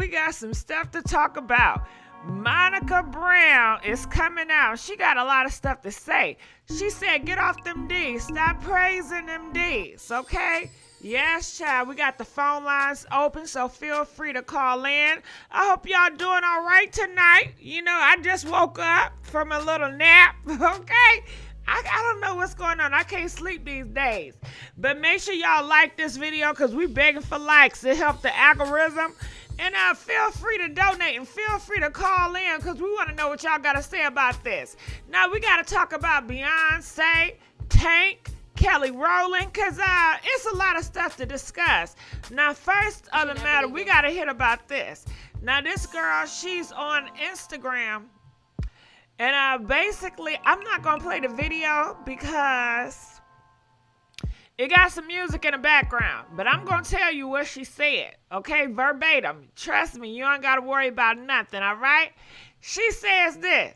we got some stuff to talk about. Monica Brown is coming out. She got a lot of stuff to say. She said, get off them D's. Stop praising them D's, okay? Yes, child. We got the phone lines open, so feel free to call in. I hope y'all doing all right tonight. You know, I just woke up from a little nap, okay? I don't know what's going on. I can't sleep these days. But make sure y'all like this video because we begging for likes. It helps the algorithm. And feel free to donate and feel free to call in because we want to know what y'all got to say about this. Now, we got to talk about Beyonce, Tank, Kelly Rowland, because it's a lot of stuff to discuss. Now, first of the matter, we got to hit about this. Now, this girl, she's on Instagram. And basically, I'm not going to play the video because it got some music in the background, but I'm going to tell you what she said, okay, verbatim. Trust me, you ain't got to worry about nothing, all right? She says this.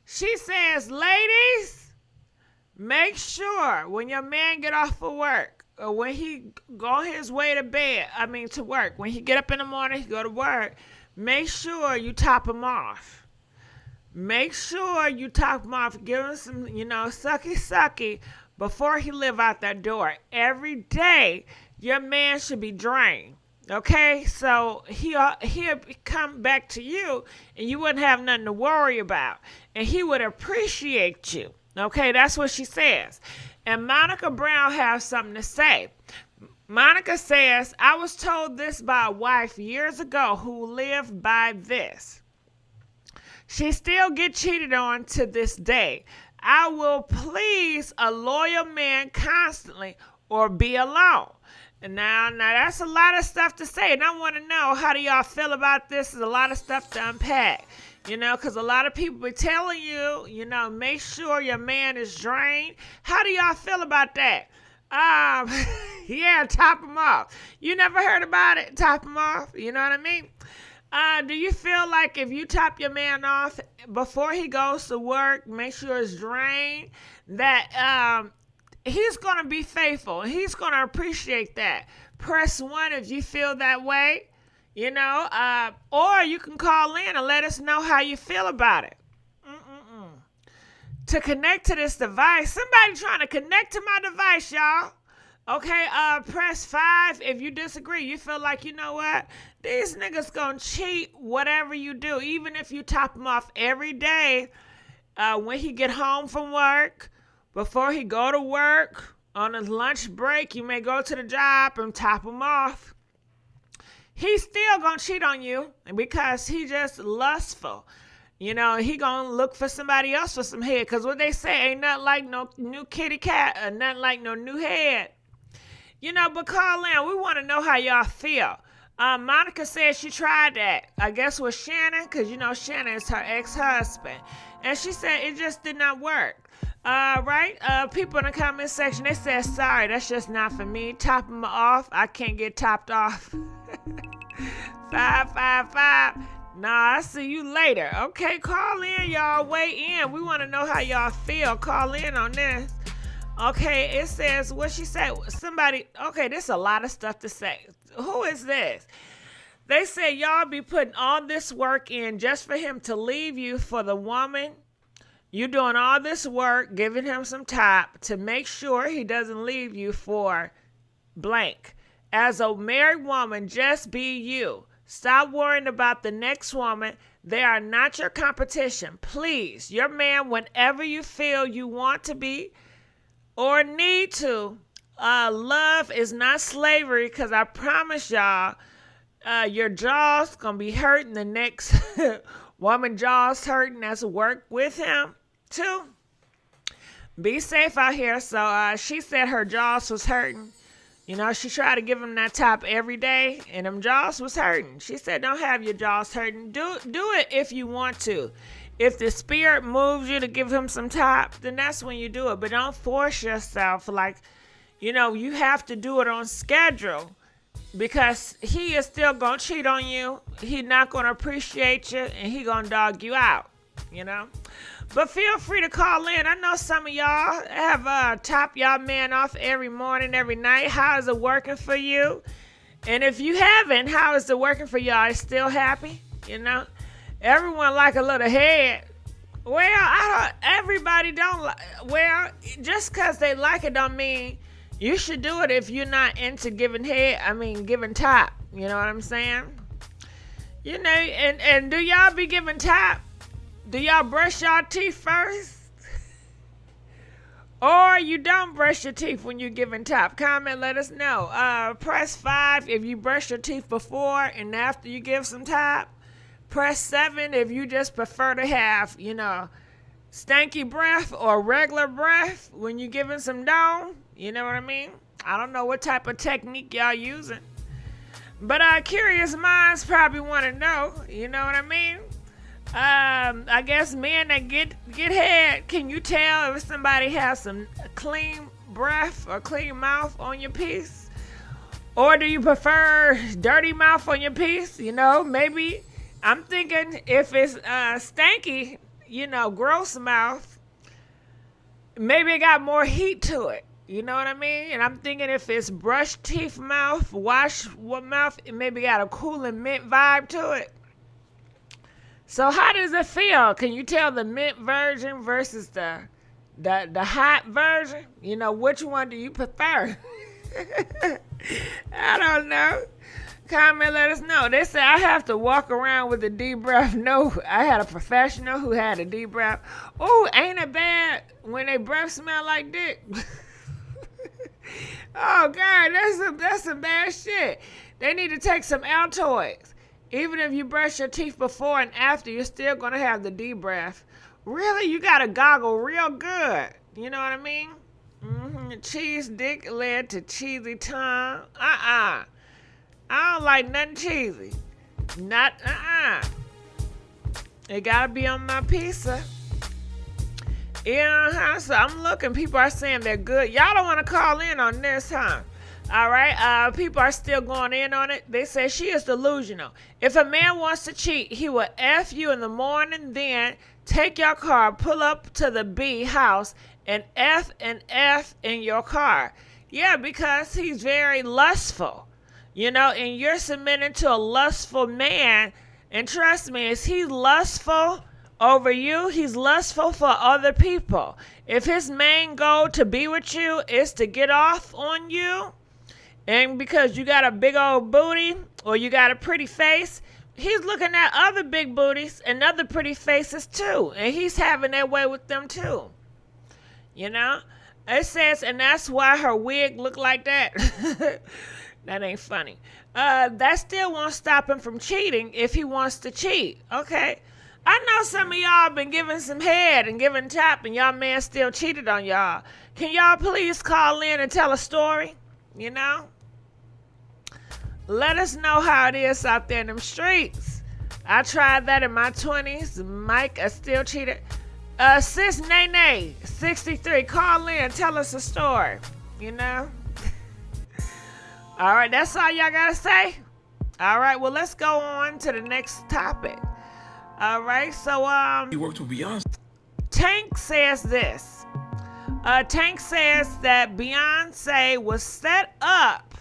She says, ladies, make sure when your man get off of work or when he go his way to work, when he get up in the morning, he go to work, make sure you top him off. Make sure you top him off. Give him some, sucky before he live out that door. Every day, your man should be drained. Okay? So he'll come back to you and you wouldn't have nothing to worry about. And he would appreciate you. Okay? That's what she says. And Monica Brown has something to say. Monica says, I was told this by a wife years ago who lived by this. She still get cheated on to this day. I will please a loyal man constantly or be alone. And now that's a lot of stuff to say. And I want to know, how do y'all feel about this? There's a lot of stuff to unpack. Because a lot of people be telling you, make sure your man is drained. How do y'all feel about that? Yeah, top him off. You never heard about it? Top him off. You know what I mean? Do you feel like if you top your man off before he goes to work, make sure it's drained, that he's going to be faithful. He's going to appreciate that. Press 1 if you feel that way, or you can call in and let us know how you feel about it. To connect to this device, somebody trying to connect to my device, y'all. Okay, press 5 if you disagree. You feel like, you know what? These niggas gonna cheat whatever you do. Even if you top him off every day when he get home from work, before he go to work, on his lunch break, you may go to the job and top him off. He's still gonna cheat on you because he just lustful. He gonna look for somebody else for some head. Because what they say ain't nothing like no new kitty cat or nothing like no new head. But call in. We want to know how y'all feel. Monica said she tried that, I guess with Shannon, because Shannon is her ex-husband. And she said it just did not work. Right? People in the comment section, they said, sorry, that's just not for me. Top them off. I can't get topped off. 555. Nah, I'll see you later. Okay, call in, y'all. Weigh in. We want to know how y'all feel. Call in on this. Okay, it says, what she said, somebody, okay, there's a lot of stuff to say. Who is this? They say y'all be putting all this work in just for him to leave you for the woman. You doing all this work, giving him some top to make sure he doesn't leave you for blank. As a married woman, just be you. Stop worrying about the next woman. They are not your competition. Please, your man, whenever you feel you want to be or need to. Love is not slavery, because I promise y'all, your jaw's going to be hurting. The next woman jaw's hurting that's work with him too. Be safe out here. So she said her jaws was hurting. She tried to give him that top every day, and them jaws was hurting. She said, don't have your jaws hurting. Do it if you want to. If the spirit moves you to give him some top, then that's when you do it. But don't force yourself. Like, you have to do it on schedule, because he is still going to cheat on you. He's not going to appreciate you, and he going to dog you out, But feel free to call in. I know some of y'all have top y'all man off every morning, every night. How is it working for you? And if you haven't, how is it working for y'all? It's still happy, you know? Everyone like a little head. Well, everybody don't like, well, just because they like it don't mean you should do it if you're not into giving head, giving top. You know what I'm saying? You know, and do y'all be giving top? Do y'all brush y'all teeth first? Or you don't brush your teeth when you're giving top? Comment, let us know. Press 5 if you brush your teeth before and after you give some top. Press 7 if you just prefer to have, you know, stanky breath or regular breath when you're giving some dome. You know what I mean? I don't know what type of technique y'all using. But curious minds probably want to know. You know what I mean? I guess men that get head, can you tell if somebody has some clean breath or clean mouth on your piece? Or do you prefer dirty mouth on your piece? You know, maybe I'm thinking if it's stanky, you know, gross mouth, maybe it got more heat to it. You know what I mean? And I'm thinking if it's brush teeth mouth, wash mouth, it maybe got a cool and mint vibe to it. So how does it feel? Can you tell the mint version versus the hot version? You know, which one do you prefer? I don't know. Comment, let us know. They say I have to walk around with a deep breath. No, I had a professional who had a deep breath. Oh, ain't it bad when they breath smell like dick? Oh God, that's some bad shit. They need to take some Altoids. Even if you brush your teeth before and after, you're still gonna have the deep breath. Really, you gotta goggle real good. You know what I mean? Cheese dick led to cheesy tongue. I don't like nothing cheesy. Not It gotta be on my pizza. Yeah, so I'm looking. People are saying they're good. Y'all don't want to call in on this, huh? All right. People are still going in on it. They say she is delusional. If a man wants to cheat, he will F you in the morning, then take your car, pull up to the B house, and F in your car. Yeah, because he's very lustful. You know, and you're submitting to a lustful man. And trust me, is he lustful over you? He's lustful for other people. If his main goal to be with you is to get off on you, and because you got a big old booty or you got a pretty face, he's looking at other big booties and other pretty faces too, and he's having that way with them too. You know, it says, and that's why her wig looked like that. That ain't funny. That still won't stop him from cheating if he wants to cheat. Okay. I know some of y'all been giving some head and giving top and y'all man still cheated on y'all. Can y'all please call in and tell a story? You know? Let us know how it is out there in them streets. I tried that in my 20s. Mike, I still cheated. Sis Nene, 63, call in, tell us a story. You know? All right, that's all y'all gotta say? All right, well, let's go on to the next topic. All right, so You worked with Beyonce. Tank says this. Tank says that Beyonce was set up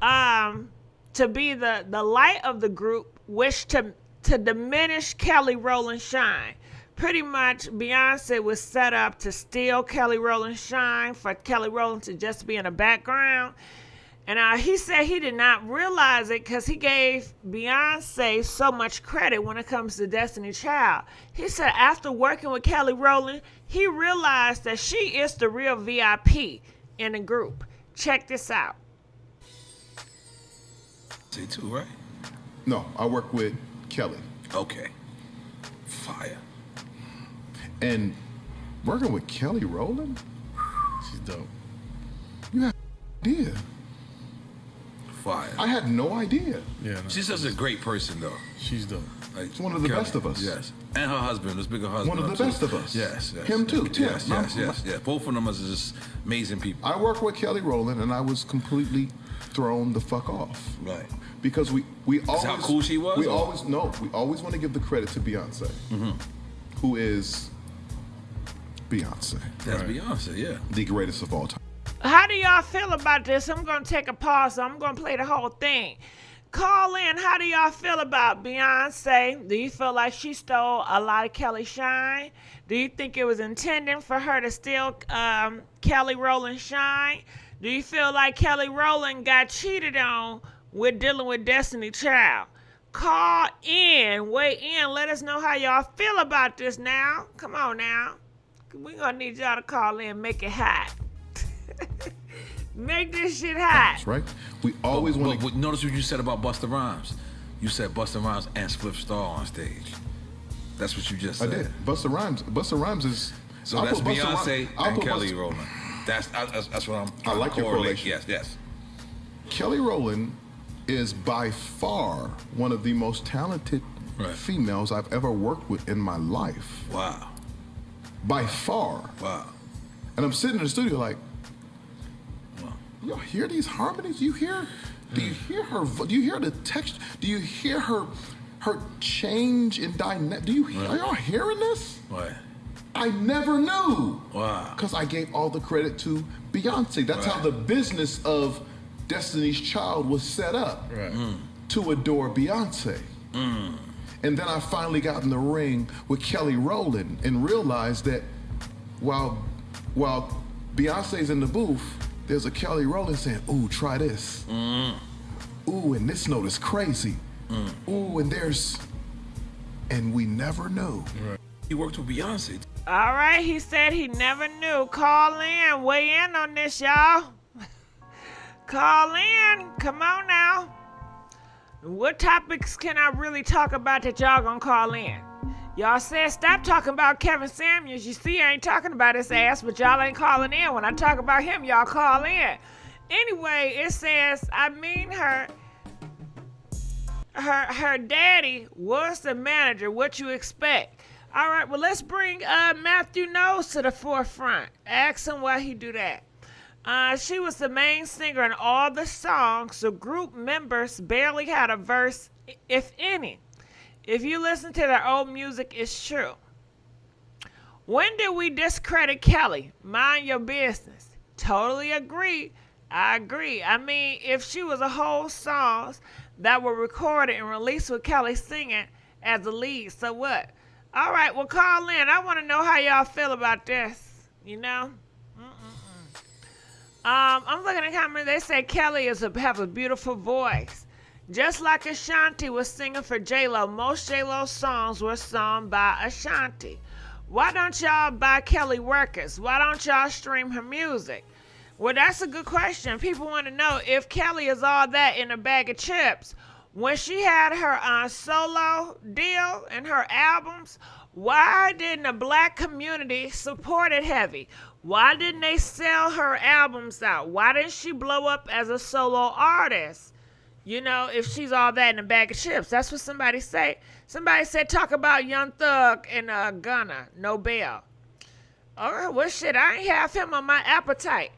to be the light of the group, which to diminish Kelly Rowland's shine. Pretty much, Beyonce was set up to steal Kelly Rowland's shine, for Kelly Rowland to just be in the background. And he said he did not realize it because he gave Beyonce so much credit when it comes to Destiny Child. He said after working with Kelly Rowland, he realized that she is the real VIP in the group. Check this out. Too, right? No, I work with Kelly. Okay. Fire. And working with Kelly Rowland? She's dope. You have no idea. Fire. I had no idea. Yeah. No. She's such a great person, though. She's dope. Like, She's one of the best of us. Yes. And her husband, let's big her husband. One of the best of us. Yes. Him too, Tim. Yes. Both of them are just amazing people. I work with Kelly Rowland, and I was completely thrown the fuck off. Right. Because we always... how cool she was? We always want to give the credit to Beyonce, who is Beyonce. That's right. Beyonce, yeah. The greatest of all time. How do y'all feel about this? I'm going to take a pause, so I'm going to play the whole thing. Call in. How do y'all feel about Beyonce? Do you feel like she stole a lot of Kelly's shine? Do you think it was intended for her to steal Kelly Rowland's shine? Do you feel like Kelly Rowland got cheated on with dealing with Destiny Child? Call in, weigh in, let us know how y'all feel about this now. Come on now. We're going to need y'all to call in, make it hot. Make this shit hot. That's right. We always want to... Notice what you said about Busta Rhymes. You said Busta Rhymes and Spliff Star on stage. That's what you just said. I did. Busta Rhymes is... So that's Beyonce and Kelly Rowland. That's what I'm... I like your correlation. Yes. Kelly Rowland is by far one of the most talented females I've ever worked with in my life. Wow. By far. Wow. And I'm sitting in the studio like, y'all hear these harmonies? Do you hear her? Do you hear the text? Do you hear her change in dynamic? Are y'all hearing this? What? I never knew. Wow. Because I gave all the credit to Beyonce. That's how the business of Destiny's Child was set up. Right. To adore Beyonce. And then I finally got in the ring with Kelly Rowland and realized that while Beyonce's in the booth, there's a Kelly Rowland saying, ooh, try this. Ooh, and this note is crazy. Ooh, and we never knew. Right. He worked with Beyonce. All right, he said he never knew. Call in, weigh in on this, y'all. Call in, come on now. What topics can I really talk about that y'all gonna call in? Y'all said stop talking about Kevin Samuels. You see, I ain't talking about his ass, but y'all ain't calling in. When I talk about him, y'all call in. Anyway, it says, her daddy was the manager. What you expect? All right, well, let's bring Matthew Knowles to the forefront. Ask him why he do that. She was the main singer in all the songs. The group members barely had a verse, if any. If you listen to their old music, it's true. When did we discredit Kelly? Mind your business. Totally agree. I agree. I mean, if she was a whole songs that were recorded and released with Kelly singing as the lead, so what? All right, well, call in. I want to know how y'all feel about this, you know? I'm looking at comments. They say Kelly have a beautiful voice. Just like Ashanti was singing for J-Lo, most J-Lo songs were sung by Ashanti. Why don't y'all buy Kelly records? Why don't y'all stream her music? Well, that's a good question. People want to know if Kelly is all that in a bag of chips. When she had her solo deal and her albums, why didn't the black community support it heavy? Why didn't they sell her albums out? Why didn't she blow up as a solo artist? You know, if she's all that in a bag of chips. That's what somebody say. Somebody said talk about Young Thug and Gunna, no bail. All right, well, shit, I ain't have him on my appetite.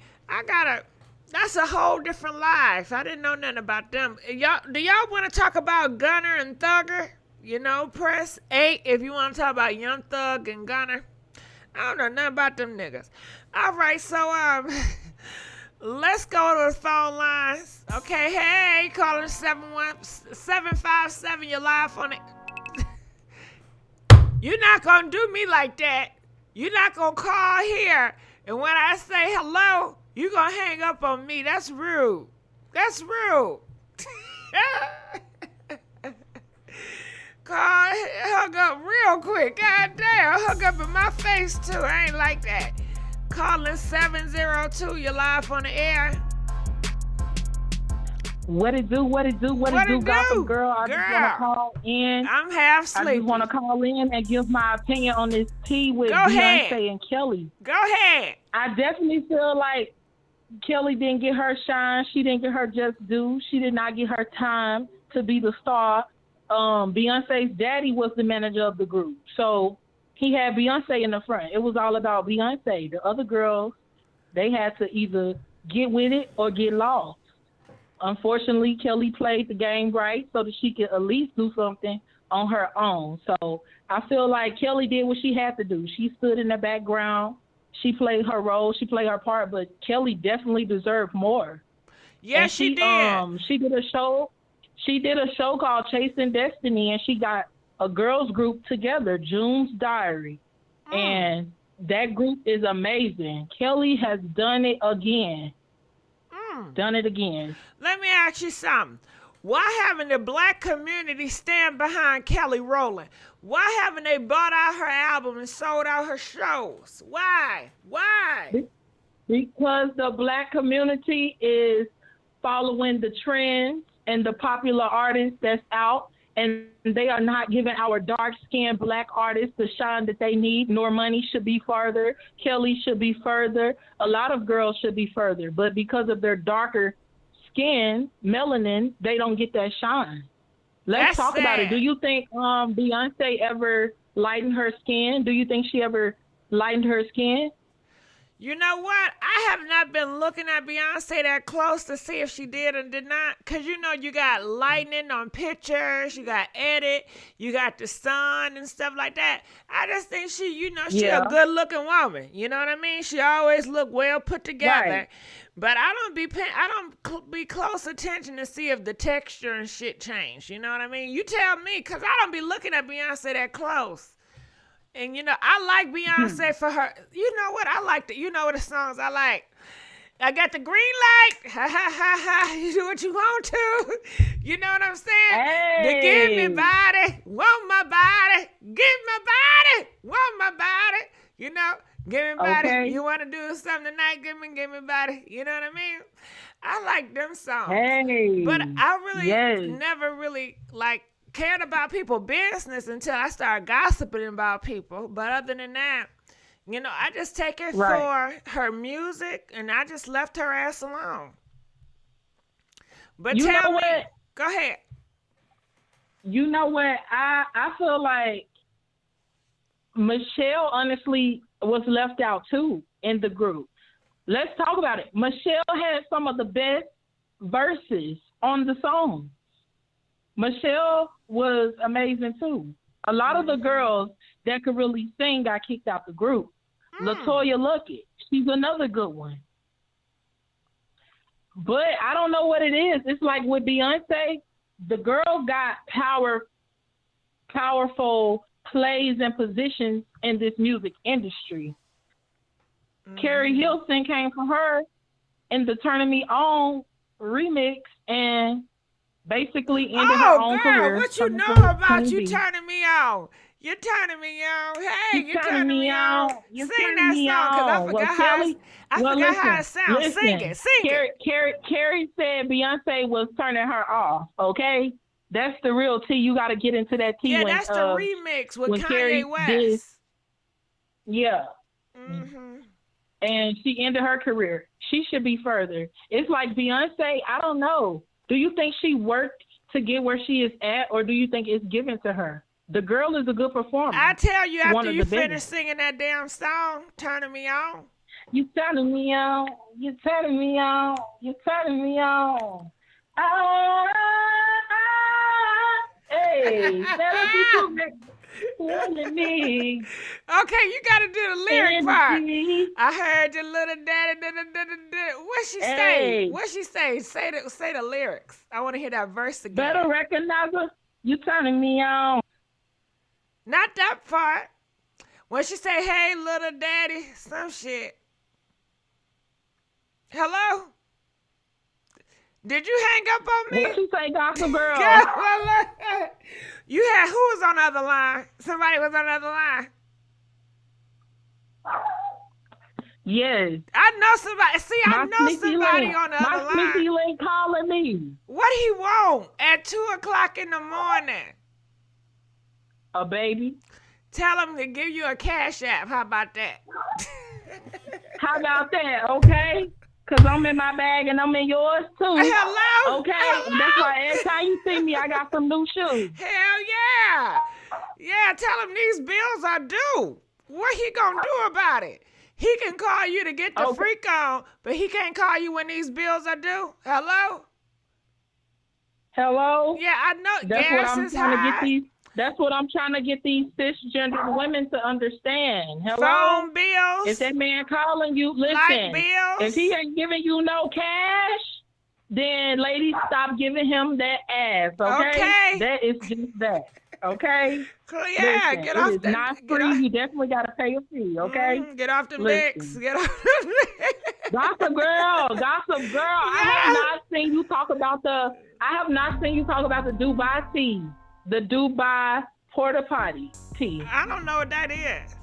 That's a whole different life. I didn't know nothing about them. Do y'all want to talk about Gunna and Thugger? You know, press 8 if you want to talk about Young Thug and Gunna. I don't know nothing about them niggas. All right, so let's go to the phone lines. Okay, hey, calling 757. You're live on it. You're not gonna do me like that. You're not gonna call here, and when I say hello, you're gonna hang up on me. That's rude. That's rude. God, hung up real quick. God damn, hung up in my face too. I ain't like that. Calling 702. You're live on the air. What it do, Gossip Girl? I just want to call in. I'm half sleepy. I just want to call in and give my opinion on this tea with Beyonce and Kelly. Go ahead. I definitely feel like Kelly didn't get her shine. She didn't get her just due. She did not get her time to be the star. Beyonce's daddy was the manager of the group. So he had Beyonce in the front. It was all about Beyonce. The other girls, they had to either get with it or get lost. Unfortunately, Kelly played the game right so that she could at least do something on her own. So I feel like Kelly did what she had to do. She stood in the background She played her role, she played her part, but Kelly definitely deserved more. Yeah, And she did. she did a show. She did a show called Chasing Destiny, and she got a girls group together, June's Diary, and that group is amazing. Kelly has done it again. Done it again. Let me ask you something. Why haven't the black community stand behind Kelly Rowland? Why haven't they bought out her album and sold out her shows? Why? Why? Because the black community is following the trends and the popular artists that's out, and they are not giving our dark-skinned black artists the shine that they need. Normani should be further. Kelly should be further. A lot of girls should be further. But because of their darker skin, melanin, they don't get that shine. Let's talk about it. Do you think Beyonce ever lightened her skin? Do you think she ever lightened her skin? You know what? I have not been looking at Beyonce that close to see if she did or did not. Because, you know, you got lightning on pictures, you got edit, you got the sun and stuff like that. I just think she, you know, she a good-looking woman. You know what I mean? She always look well put together. Right. But I don't be close attention to see if the texture and shit change. You know what I mean? You tell me, because I don't be looking at Beyonce that close. And, you know, I like Beyonce for her. You know what? I like you know what the songs I like. I got the green light. Ha, ha, ha, ha. You do what you want to. You know what I'm saying? Hey. The give me body. Want my body. Give my body. Want my body. You know, give me body. Okay. You want to do something tonight? Give me body. You know what I mean? I like them songs. Hey. But I really never really, like, cared about people's business until I started gossiping about people. But other than that, you know, I just take it for her music, and I just left her ass alone. But tell me, go ahead. You know what? I feel like Michelle honestly was left out too in the group. Let's talk about it. Michelle had some of the best verses on the song. Michelle was amazing too. A lot of the girls that could really sing got kicked out the group. LaToya Luckett, she's another good one. But I don't know what it is. It's like with Beyonce, the girl got powerful plays and positions in this music industry. Carrie Hilson came from her in the Turning Me On remix and basically ended her own career. What you know about you turning me on? You're turning me on. Hey, you're turning me on. Sing that song, because I forgot how it sounds. Listen, sing it. Carrie said Beyonce was turning her off, okay? That's the real tea. You got to get into that tea. Yeah, that's the remix with Kanye West. Yeah. And she ended her career. She should be further. It's like Beyonce, I don't know. Do you think she worked to get where she is at, or do you think it's given to her? The girl is a good performer. I tell you, after you finish singing that damn song, Turning Me On. You turning me on. You turning me on. You turning me on. Hey, that'll be me. Okay, you got to do the lyric part. I heard your little daddy. What she say? What she say? Say the lyrics. I want to hear that verse again. Better recognize her. You turning me on. Not that part. When she say, "Hey, little daddy," some shit. Hello? Did you hang up on me? What you say, Gossip Girl? You had who was on the other line? Somebody was on the other line. Yes. I know somebody. See, I know somebody on the other line. My Sneaky Link calling me. What he want at 2:00 in the morning? A baby. Tell him to give you a cash app. How about that? How about that? Okay. Because I'm in my bag and I'm in yours too. Hello? Okay. Hello? That's why every time you see me, I got some new shoes. Hell yeah. Yeah, tell him these bills are due. What he gonna do about it? He can call you to get the freak on, but he can't call you when these bills are due. Hello? Hello? Yeah, I know. Gas is high. That's what I'm trying to get these cisgender women to understand. Hello? Phone bill bills. If that man calling you, listen. Light bills. If he ain't giving you no cash, then ladies, stop giving him that ass. Okay. That is just that. Okay. Yeah, listen, get off it is that. not free. You definitely gotta pay a fee. Okay. Get off them Listen. dicks. Get off them dicks. Gossip girl. I have not seen you talk about the Dubai tea, the Dubai porta potty tea. I don't know what that is.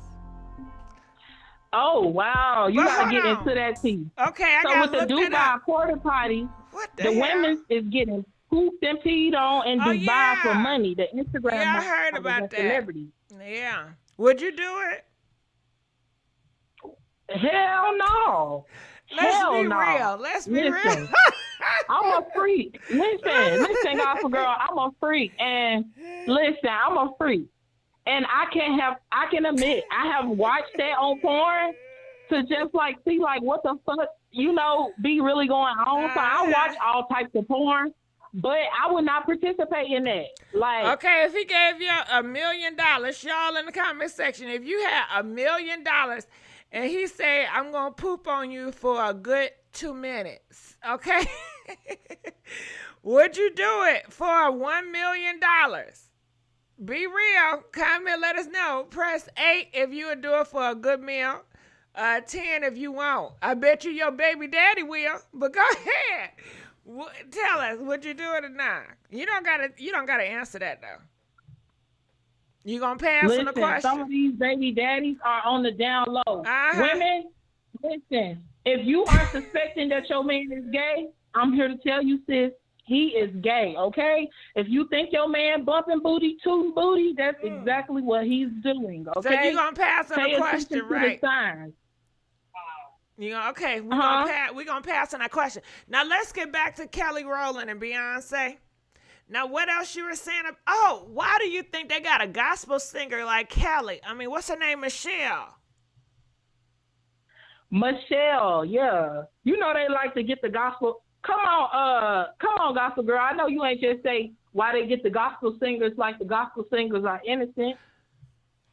Oh wow, you But gotta get hold into that tea. Okay, I So gotta with the look it Dubai up. porta potty, What the the hell? women is getting pooped and peed on in Oh, Dubai yeah. for money. The Instagram Yeah, I models heard and about that. celebrities. Yeah. Would you do it? Hell no. Let's Hell be no. real. Let's be Listen. real. I'm a freak. Listen, gospel girl. I'm a freak, and listen, I'm a freak, and I can admit I have watched that on porn to just like see like what the fuck be really going on. So I watch all types of porn, but I would not participate in that. Like, Okay, if he gave you $1 million, y'all in the comment section, if you had $1 million and he said, I'm going to poop on you for a good 2 minutes, okay? Would you do it for $1 million? Be real. Comment, let us know. Press 8 if you would do it for a good meal. 10 if you won't. I bet you your baby daddy will, but go ahead. Tell us, would you do it or not? You don't gotta answer that though. You gonna pass on the question? Some of these baby daddies are on the down low. Women, listen. If you are suspecting that your man is gay, I'm here to tell you, sis, he is gay. Okay? If you think your man bumping booty, tooting booty, that's exactly what he's doing. Okay? So you gonna pass on Pay the question, attention to right? the signs. Okay, we're gonna pass on that question. Now let's get back to Kelly Rowland and Beyonce. Now what else you were saying? Why do you think they got a gospel singer like Kelly? I mean, what's her name? Michelle, yeah. You know they like to get the gospel. Come on, gospel girl. I know you ain't just say why they get the gospel singers like the gospel singers are innocent.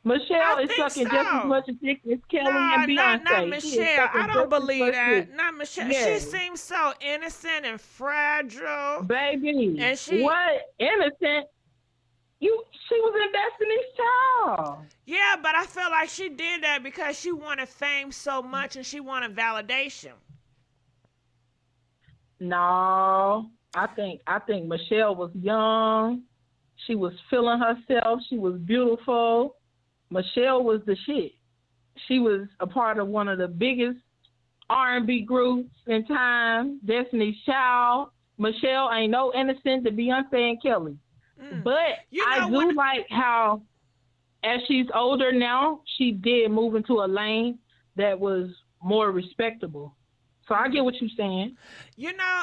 Michelle is sucking just as much a dick as Kelly and Beyonce. Not Michelle. I don't believe that. Not Michelle. She seems so innocent and fragile. Baby, and what innocent? She was in Destiny's Child. Yeah, but I feel like she did that because she wanted fame so much and she wanted validation. No, I think Michelle was young. She was feeling herself. She was beautiful. Michelle was the shit. She was a part of one of the biggest R&B groups in time, Destiny's Child. Michelle ain't no innocent to Beyonce and Kelly. But I do like how, as she's older now, she did move into a lane that was more respectable. So I get what you're saying.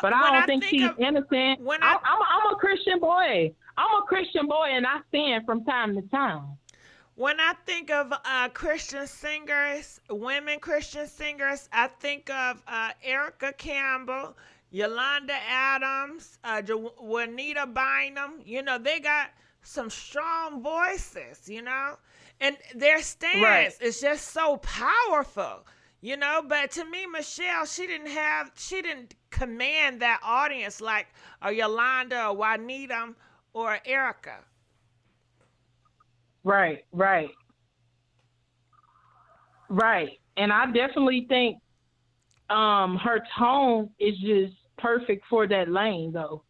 But I don't think she's innocent. I'm a Christian boy. I'm a Christian boy, and I stand from time to time. When I think of Christian singers, women Christian singers, I think of Erica Campbell, Yolanda Adams, Juanita Bynum. They got some strong voices, and their stance is just so powerful, But to me, Michelle, she didn't command that audience like a Yolanda or Juanita or Erica. Right. And I definitely think her tone is just perfect for that lane, though.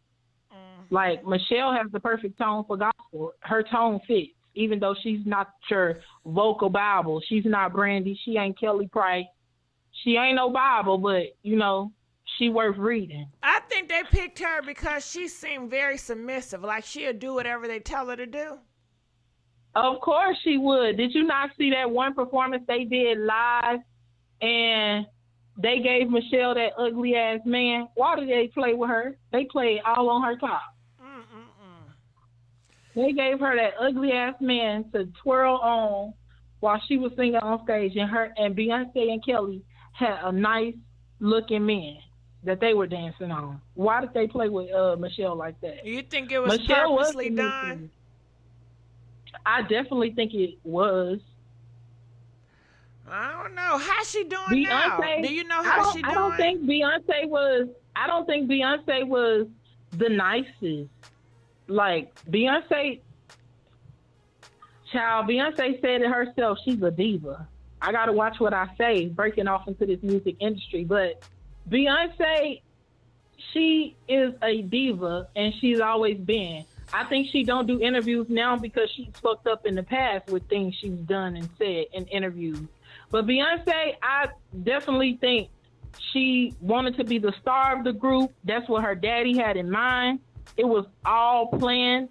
Like, Michelle has the perfect tone for gospel. Her tone fits, even though she's not your vocal Bible. She's not Brandy. She ain't Kelly Price. She ain't no Bible, but, she worth reading. I think they picked her because she seemed very submissive. Like, she'll do whatever they tell her to do. Of course she would. Did you not see that one performance they did live and they gave Michelle that ugly ass man? Why did they play with her? They played all on her top. They gave her that ugly ass man to twirl on while she was singing on stage, and her and Beyonce and Kelly had a nice looking man that they were dancing on. Why did they play with Michelle like that? You think it was Michelle purposely done? I definitely think it was. I don't know. How's she doing now? Beyonce, Do you know how she doing? I don't think Beyonce was the nicest. Like Beyonce said it herself, she's a diva. I gotta watch what I say, breaking off into this music industry. But Beyonce, she is a diva, and she's always been. I think she don't do interviews now because she's fucked up in the past with things she's done and said in interviews. But Beyonce, I definitely think she wanted to be the star of the group. That's what her daddy had in mind. It was all planned.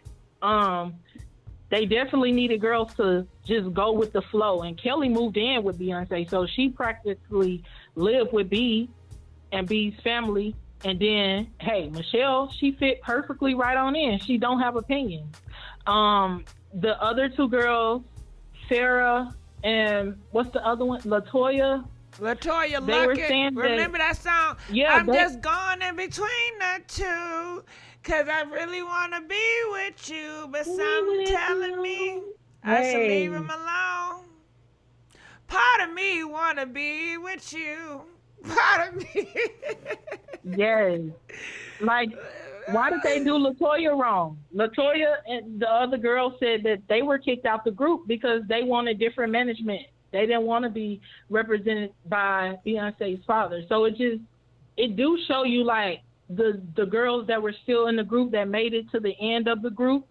They definitely needed girls to just go with the flow. And Kelly moved in with Beyonce, so she practically lived with B and B's family. And then, hey, Michelle, she fit perfectly right on in. She don't have opinions. The other two girls, Sarah and what's the other one? LaToya Luckett. Remember that song? Yeah, I'm just going in between the two, 'cause I really want to be with you, but some telling me I should leave him alone. Part of me want to be with you. Part of me. Yes. Like, why did they do LaToya wrong? LaToya and the other girl said that they were kicked out the group because they wanted different management. They didn't want to be represented by Beyonce's father. So it do show you, like, the girls that were still in the group that made it to the end of the group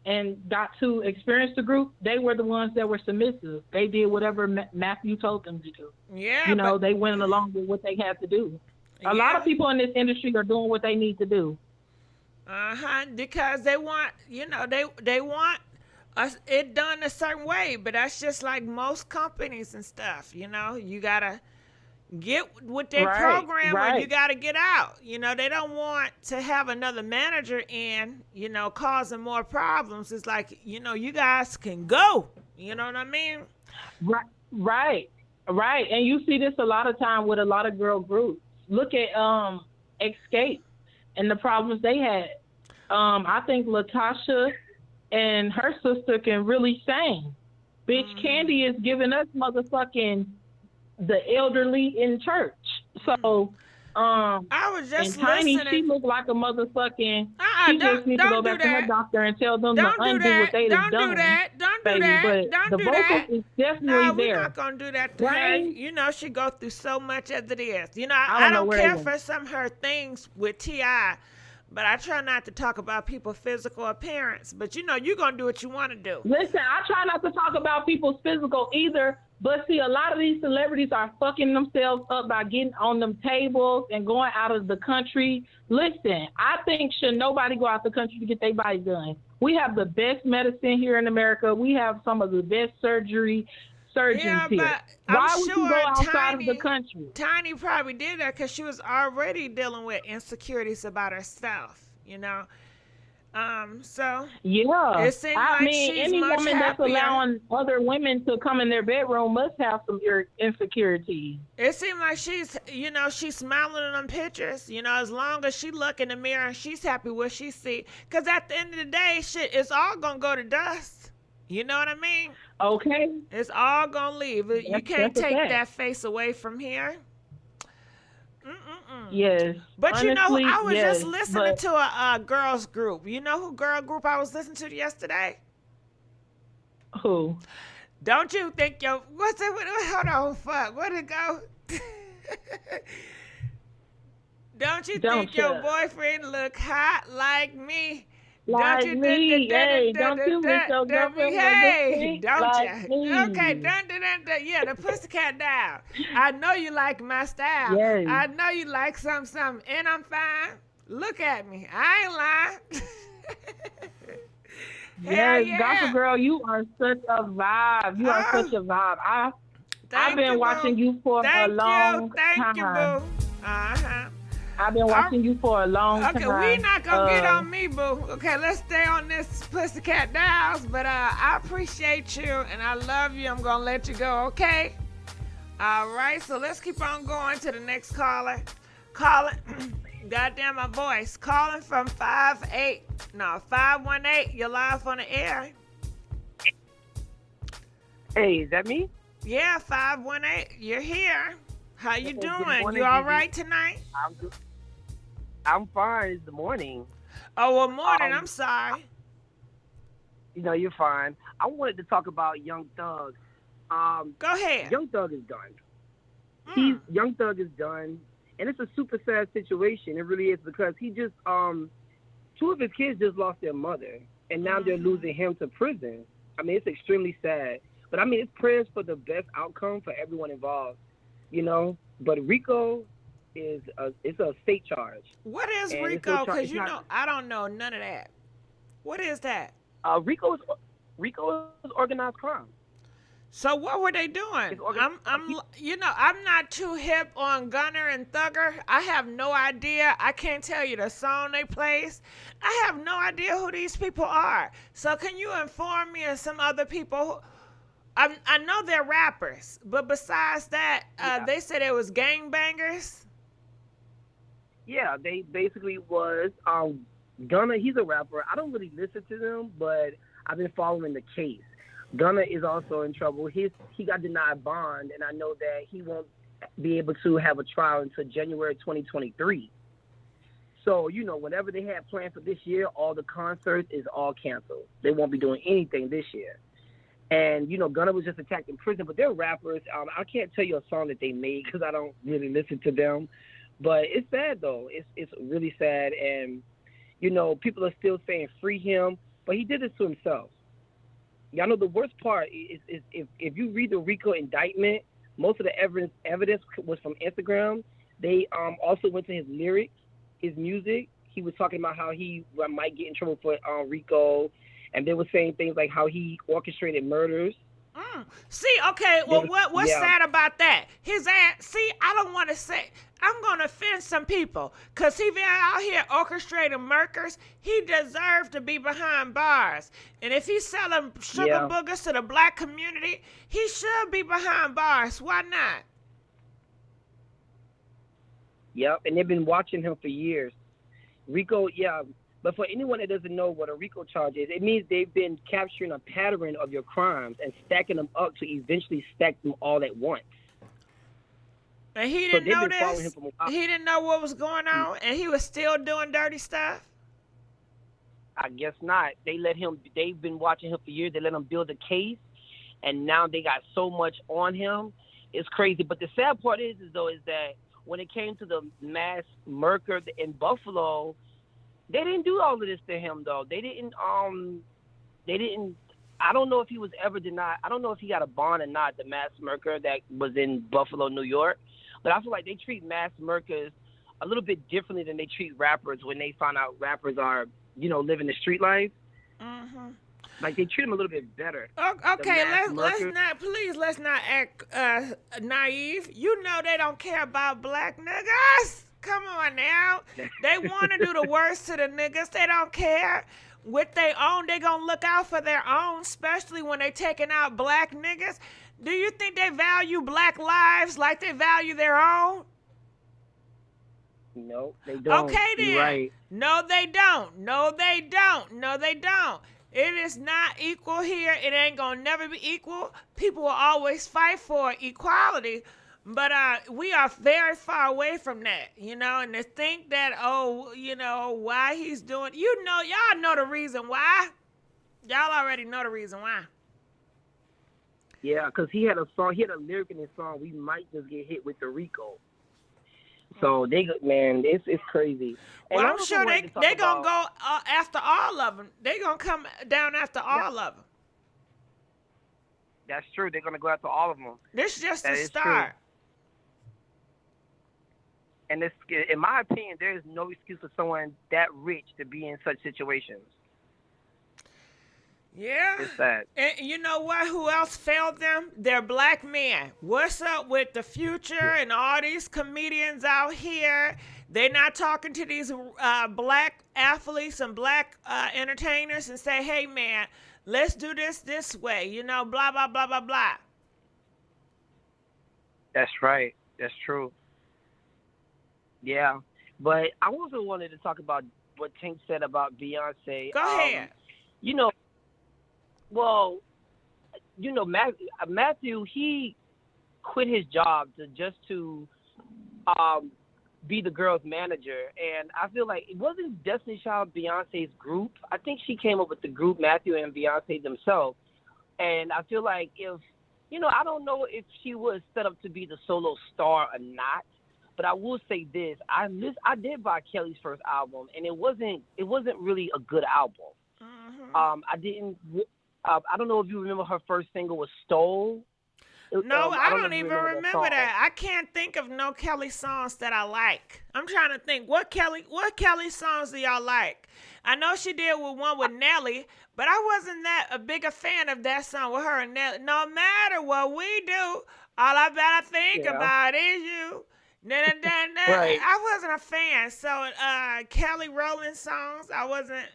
and got to experience the group, they were the ones that were submissive. They did whatever Matthew told them to do. Yeah. They went along with what they had to do. A lot of people in this industry are doing what they need to do. Because they want, they want it done a certain way, but that's just like most companies and stuff, you gotta get with their program or you gotta get out. They don't want to have another manager in, causing more problems. It's like, you guys can go, you know what I mean? Right. And you see this a lot of time with a lot of girl groups. Look at Escape and the problems they had. I think Latasha and her sister can really sing. Bitch, Candy is giving us motherfucking the elderly in church. So, I was just and Tiny, listening. she looked like a motherfucking. She just needs to go back to her doctor and tell them to undo what they done. Don't do that. But the vocals is definitely there. We're not gonna do that to her. She go through so much as it is. I don't care for some of her things with T.I., but I try not to talk about people's physical appearance. But you're gonna do what you want to do. Listen, I try not to talk about people's physical either. But see, a lot of these celebrities are fucking themselves up by getting on them tables and going out of the country. Listen, I think should nobody go out the country to get their body done. We have the best medicine here in America. We have some of the best surgeons here. Why would you go outside of the country? Tiny probably did that because she was already dealing with insecurities about herself, So yeah, it seems like any woman that's allowing other women to come in their bedroom must have some insecurity. It seems like she's smiling in them pictures. As long as she look in the mirror, she's happy with what she see. Because at the end of the day, shit, it's all gonna go to dust. You know what I mean? Okay. It's all gonna leave. You can't take that face away from here. Yes. But honestly, I was just listening to a girls group. You know who girl group I was listening to yesterday? Who? Don't you think what's it? Hold on, fuck. Where'd it go? Don't you think your boyfriend look hot like me? Like don't you me, don't you wish your girlfriend hey, don't like you? Me. Okay, don't do that. Yeah, the pussycat down. I know you like my style. Yes. I know you like something, and I'm fine. Look at me. I ain't lying. Yes, Gossip Girl, you are such a vibe. You are such a vibe. I've been watching you for a long time. Thank you, boo. I've been watching you for a long time. Okay, we not gonna get on me, boo. Okay, let's stay on this Pussycat Dolls. But I appreciate you and I love you. I'm gonna let you go, okay? All right, so let's keep on going to the next caller. Calling, goddamn my voice. Calling from 518. You're live on the air. Hey, is that me? Yeah, 518. You're here. How you Good doing? morning, You all Gigi. right tonight? I'm fine. It's the morning. Oh, well, morning. I'm Um, sorry. you're fine. I wanted to talk about Young Thug. Um, Go ahead. Young Thug is done. Mm. Young Thug is done, and it's a super sad situation. It really is because he just two of his kids just lost their mother, and now they're losing him to prison. I mean, it's extremely sad. But I mean, it's prayers for the best outcome for everyone involved, you know. But Rico it's a state charge. What is And it's Rico? no Because it's you not. know, I don't know none of that. What is that? Rico is organized crime. So what were they doing? It's organ- I'm not too hip on Gunner and Thugger. I have no idea. I can't tell you the song they plays. I have no idea who these people are. So can you inform me of some other people? I know they're rappers, but besides that, they said it was gangbangers. Yeah, they basically was Gunna. He's a rapper. I don't really listen to them, but I've been following the case. Gunna is also in trouble. He got denied bond, and I know that he won't be able to have a trial until January 2023. So, you know, whatever they had planned for this year, all the concerts is all canceled. They won't be doing anything this year. And, you know, Gunna was just attacked in prison, but they're rappers. I can't tell you a song that they made because I don't really listen to them. But it's sad, though. It's really sad. And, you know, people are still saying free him, but he did this to himself. Y'all know the worst part is if you read the RICO indictment, most of the evidence was from Instagram. They also went to his lyrics, his music. He was talking about how he might get in trouble for RICO, and they were saying things like how he orchestrated murders. See, okay, well, what's Yeah. sad about that? His ass, see, I don't want to say, I'm going to offend some people, because he been out here orchestrating murders. He deserved to be behind bars. And if he's selling sugar boogers to the black community, he should be behind bars. Why not? Yep, and they've been watching him for years. RICO, yeah. But for anyone that doesn't know what a RICO charge is, it means they've been capturing a pattern of your crimes and stacking them up to eventually stack them all at once. And he So didn't they've know been following him this? from a while. He didn't know what was going on, and he was still doing dirty stuff? I guess not. They've been watching him for years. They let him build a case, and now they got so much on him. It's crazy. But the sad part is that when it came to the mass murder in Buffalo, they didn't do all of this to him, though. They didn't, I don't know if he was ever denied. I don't know if he got a bond or not, the mass murder that was in Buffalo, New York. But I feel like they treat mass murderers a little bit differently than they treat rappers when they find out rappers are, you know, living the street life. Mm-hmm. Like, they treat them a little bit better. Okay, let's murder. not act naive. You know they don't care about black niggas. Come on now. They want to do the worst to the niggas. They don't care. With their own, they gonna look out for their own, especially when they taking out black niggas. Do you think they value black lives like they value their own? No, they don't. Okay, then. You're right. No, they don't. No, they don't. No, they don't. It is not equal here. It ain't gonna never be equal. People will always fight for equality, but we are very far away from that, you know. And to think that, oh, you know, why he's doing, you know, y'all know the reason why. Y'all already know the reason why. Yeah, because he had a lyric in his song, "We might just get hit with the RICO." So it's crazy. And Well, I I'm also sure wanted to they talk gonna go after all of them. They gonna come down after all of them. That's true. They're gonna go after all of them. This is just That a is start. And it's, in my opinion, there is no excuse for someone that rich to be in such situations. Yeah. It's sad. And you know what? Who else failed them? They're black men. What's up with the Future and all these comedians out here? They're not talking to these black athletes and black entertainers and say, hey, man, let's do this way, you know, blah, blah, blah, blah, blah. That's right. That's true. Yeah. But I also wanted to talk about what Tank said about Beyonce. Go ahead. You know, well, Matthew, he quit his job to be the girl's manager, and I feel like it wasn't Destiny Child Beyonce's group. I think she came up with the group, Matthew and Beyonce themselves. And I feel like if I don't know if she was set up to be the solo star or not, but I will say this: I did buy Kelly's first album, and it wasn't really a good album. I don't know if you remember her first single was Stole. No, I don't know if you even remember remember that. I can't think of no Kelly songs that I like. I'm trying to think. What Kelly songs do y'all like? I know she did one with Nelly, but I wasn't that a bigger fan of that song with her and Nelly. No matter what we do, all I better think about is you. Right. I wasn't a fan. So Kelly Rowland songs, I wasn't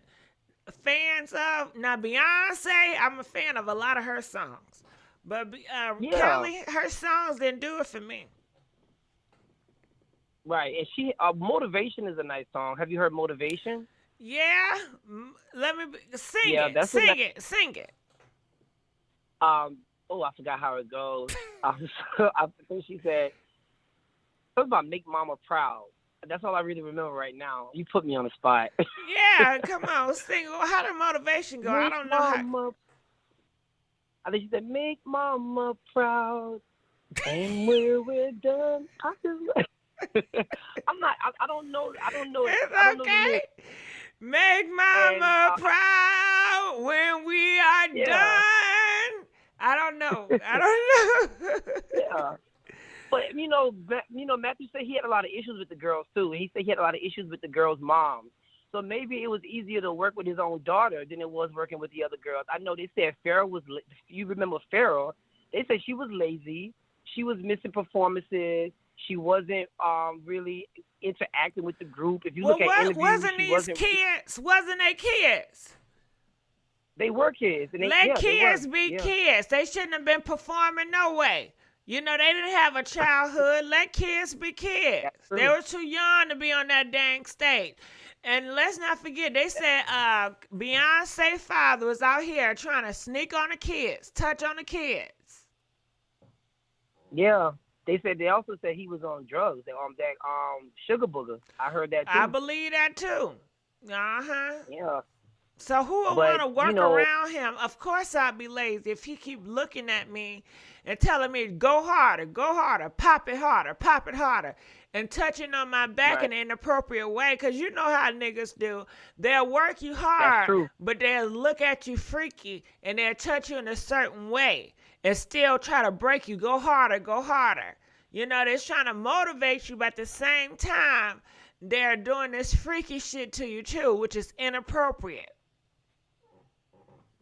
fans of. Now Beyonce, I'm a fan of a lot of her songs. But Kelly, her songs didn't do it for me. Right, and she Motivation is a nice song. Have you heard Motivation? Yeah, let me sing it. I forgot how it goes. I think she said something about Make Mama Proud. That's all I really remember right now. You put me on the spot. Yeah, come on, sing. How did Motivation go? I don't know how. I think she said, "Make Mama proud, and when we're done." I'm not. I don't know. I don't know. It's I don't okay. Know Make Mama proud when we are done. I don't know. Yeah. But Matthew said he had a lot of issues with the girls too. He said he had a lot of issues with the girls' moms. So maybe it was easier to work with his own daughter than it was working with the other girls. I know they said Farrah was. You remember Farrah? They said she was lazy. She was missing performances. She wasn't really interacting with the group. If you look at interviews, wasn't they kids? They were kids. And Let kids be kids. They shouldn't have been performing no way. They didn't have a childhood. Let kids be kids. They were too young to be on that dang stage. And let's not forget, they said Beyonce's father was out here trying to sneak on the kids, touch on the kids. Yeah. They also said he was on drugs. That sugar booger. I heard that too. I believe that too. Yeah. So who would want to work around him? Of course I'd be lazy if he keep looking at me and telling me go harder, pop it harder, and touching on my back in an inappropriate way. Because you know how niggas do. They'll work you hard, but they'll look at you freaky and they'll touch you in a certain way and still try to break you. Go harder. They're trying to motivate you, but at the same time, they're doing this freaky shit to you too, which is inappropriate.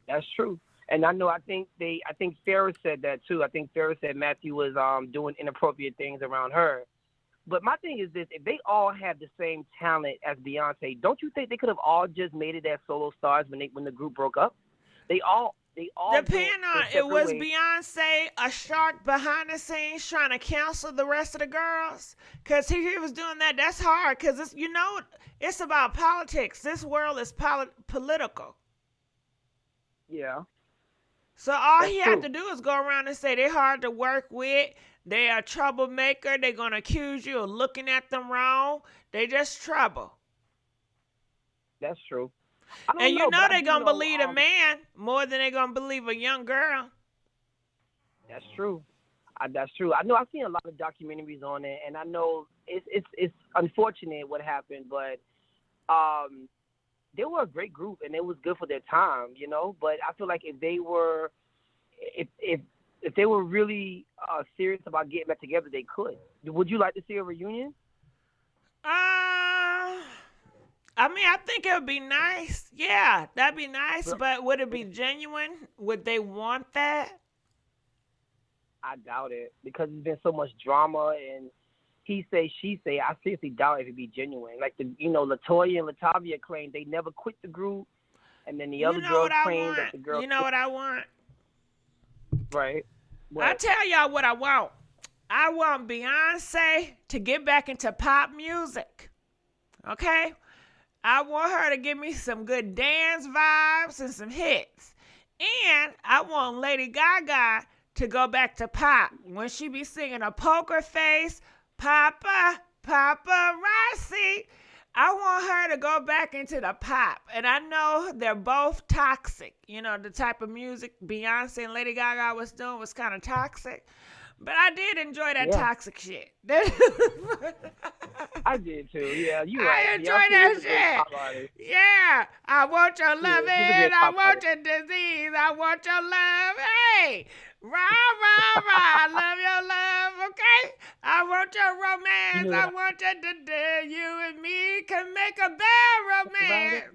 That's true. And I think Farrah said that too. I think Farrah said Matthew was doing inappropriate things around her. But my thing is this: if they all have the same talent as Beyonce, don't you think they could have all just made it as solo stars when the group broke up? They all depending on it was Beyonce a shark behind the scenes trying to cancel the rest of the girls, because he was doing that. That's hard because it's about politics. This world is political. Yeah. So all he had to do is go around and say they're hard to work with. They are a troublemaker. They're going to accuse you of looking at them wrong. They just trouble. That's true. And they're going to believe a man more than they're going to believe a young girl. That's true. That's true. I know I've seen a lot of documentaries on it, and I know it's unfortunate what happened, but they were a great group, and it was good for their time, But I feel like if they were really serious about getting back together, they could. Would you like to see a reunion? I think it would be nice. Yeah, that'd be nice. But would it be genuine? Would they want that? I doubt it, because there's been so much drama and he say, she say. I seriously doubt if it'd be genuine. Like LaToya and Latavia claimed they never quit the group, and then the other girls claimed that the girl. You know what I want? Right. I tell y'all what I want. I want Beyonce to get back into pop music. Okay? I want her to give me some good dance vibes and some hits. And I want Lady Gaga to go back to pop. When she be singing a poker face, Papa, Paparazzi, I want her to go back into the pop. And I know they're both toxic. You know, the type of music Beyonce and Lady Gaga was doing was kind of toxic. But I did enjoy that toxic shit. I did too. Yeah, you right. I enjoy that shit. Yeah, I want your love and I want your disease. I want your love. Hey, rah, rah, rah. I love your love, okay? I want your romance. You know, I want your you and me can make a bad romance.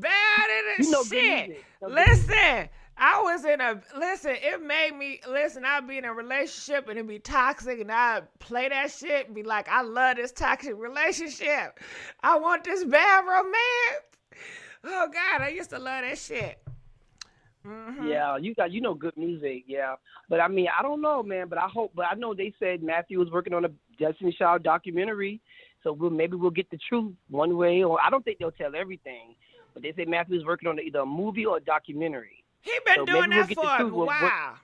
Bad in the shit. Listen. It made me, I'd be in a relationship and it'd be toxic and I'd play that shit and be like, I love this toxic relationship. I want this bad romance. Oh God, I used to love that shit. Mm-hmm. Yeah, you know good music, yeah. But I mean, I don't know, man, but I know they said Matthew was working on a Destiny Child documentary, so maybe we'll get the truth one way, or I don't think they'll tell everything, but they said Matthew was working on either a movie or a documentary. He been doing that for a while.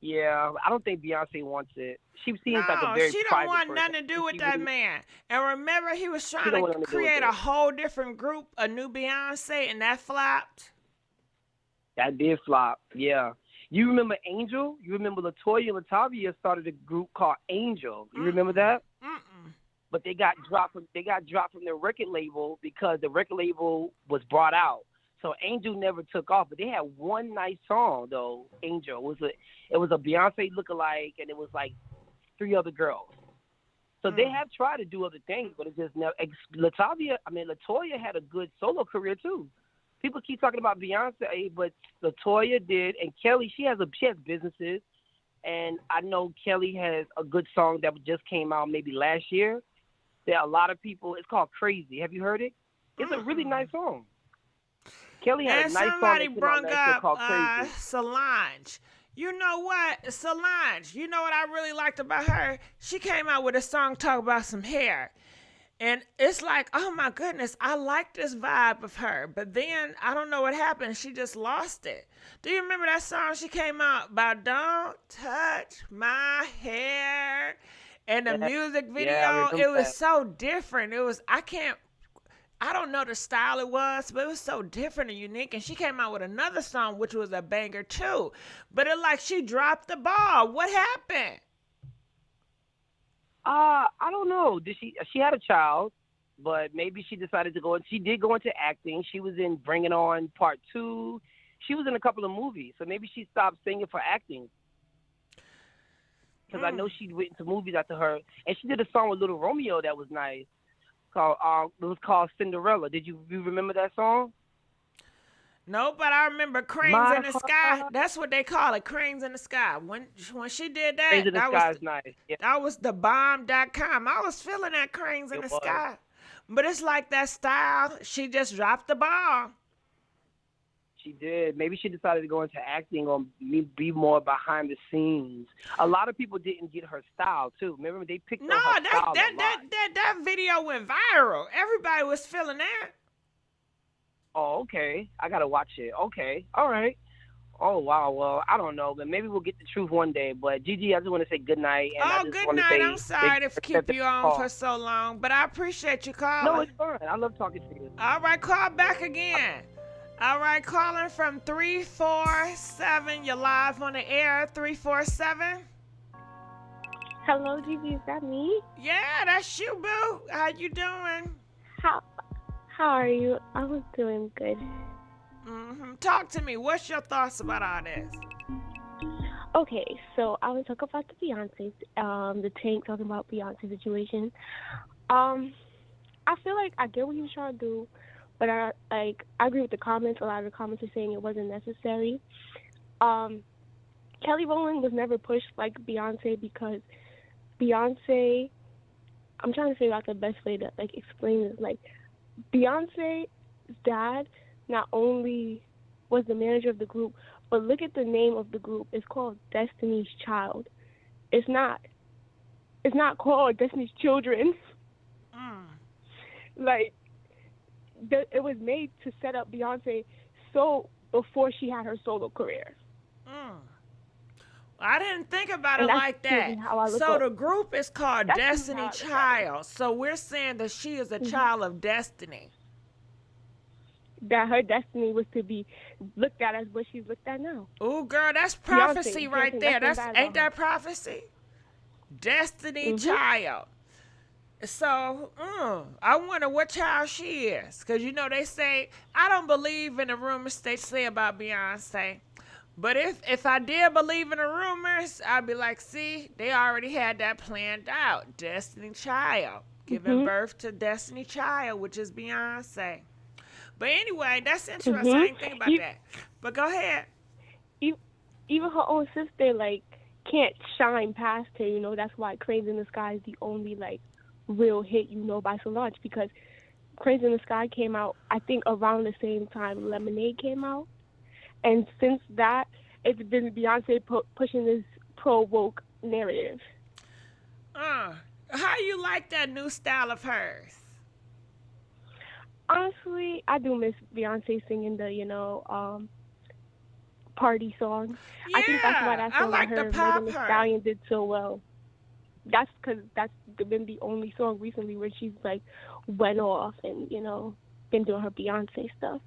Yeah, I don't think Beyonce wants it. She seems like a very private person. She don't want nothing to do with that man. And remember, he was trying to create a whole different group, a new Beyonce, and that flopped. That did flop, yeah. You remember Angel? You remember LaToya and LaTavia started a group called Angel. You remember that? Mm-mm. But they got dropped from their record label because the record label was brought out. So Angel never took off, but they had one nice song though. Angel it was a Beyonce lookalike, and it was like 3 other girls. So they have tried to do other things, but it just never. LaToya had a good solo career too. People keep talking about Beyonce, but LaToya did, and Kelly she has businesses, and I know Kelly has a good song that just came out maybe last year. There are a lot of people. It's called Crazy. Have you heard it? It's a really nice song. Kelly had a nice somebody song brought up called Crazy. Solange. You know what? Solange, you know what I really liked about her? She came out with a song talking about some hair. And it's like, oh my goodness, I like this vibe of her. But then, I don't know what happened. She just lost it. Do you remember that song she came out about Don't Touch My Hair? And the music video, it was so different. I don't know the style it was, but it was so different and unique. And she came out with another song, which was a banger too. But it like she dropped the ball. What happened? I don't know. She had a child, but maybe she decided to go. She did go into acting. She was in Bring It On Part 2. She was in a couple of movies, so maybe she stopped singing for acting. Because I know she went into movies after her, and she did a song with Little Romeo that was nice. It was called Cinderella. Did you remember that song? No, but I remember Cranes in the Sky. That's what they call it, Cranes in the Sky. When she did that, Cranes in the Sky is nice. Yeah. That was the bomb.com. I was feeling that Cranes in the Sky. But it's like that style. She just dropped the ball. She did. Maybe she decided to go into acting or be more behind the scenes. A lot of people didn't get her style too. Remember they picked her style that video went viral. Everybody was feeling that. Oh, okay. I gotta watch it. Okay. All right. Oh wow. Well, I don't know, but maybe we'll get the truth one day. But Gigi, I just want to say good night. And good night. I'm sorry to keep you on for so long, but I appreciate you calling. No, it's fine. I love talking to you. All right, call back again. All right, calling from 347. You're live on the air. 347. Hello, Gigi. Is that me? Yeah, that's you, boo. How you doing? How are you? I was doing good. Talk to me. What's your thoughts about all this? Okay, so I was talking about the Beyonce, the Tank talking about Beyonce situation. I feel like I get what he was trying to do, but I agree with the comments. A lot of the comments are saying it wasn't necessary. Kelly Rowland was never pushed like Beyonce because Beyonce, I'm trying to figure out the best way to explain this. Beyonce's dad not only was the manager of the group, but look at the name of the group. It's called Destiny's Child. It's not called Destiny's Children. it was made to set up Beyonce so before she had her solo career. Mm. I didn't think about And it that's like truly that. how I look So at the it. group is called That's truly how Destiny I look at it. Child. So we're saying that she is a child of destiny. That her destiny was to be looked at as what she's looked at now. Ooh, girl, that's Beyonce, prophecy you can't right say there. nothing That's bad ain't about her. that prophecy? Destiny Mhm. Child. So, I wonder what child she is. Because, you know, they say, I don't believe in the rumors they say about Beyonce. But if I did believe in the rumors, I'd be like, see, they already had that planned out. Destiny Child. Giving birth to Destiny Child, which is Beyonce. But anyway, that's interesting. I didn't think about that. But go ahead. Even her own sister, like, can't shine past her, you know. That's why Cranes in the Sky is the only, like, real hit, you know, by Solange. Because Cranes in the Sky came out, I think, around the same time Lemonade came out. And since that, it's been Beyonce pushing this pro-woke narrative. How you like that new style of hers? Honestly, I do miss Beyonce singing the, you know, party song. Yeah, I think that's why that I song like with the her, pop Megan Thee her. Stallion, did so well. That's because that's been the only song recently where she's, like, went off and, you know, been doing her Beyonce stuff.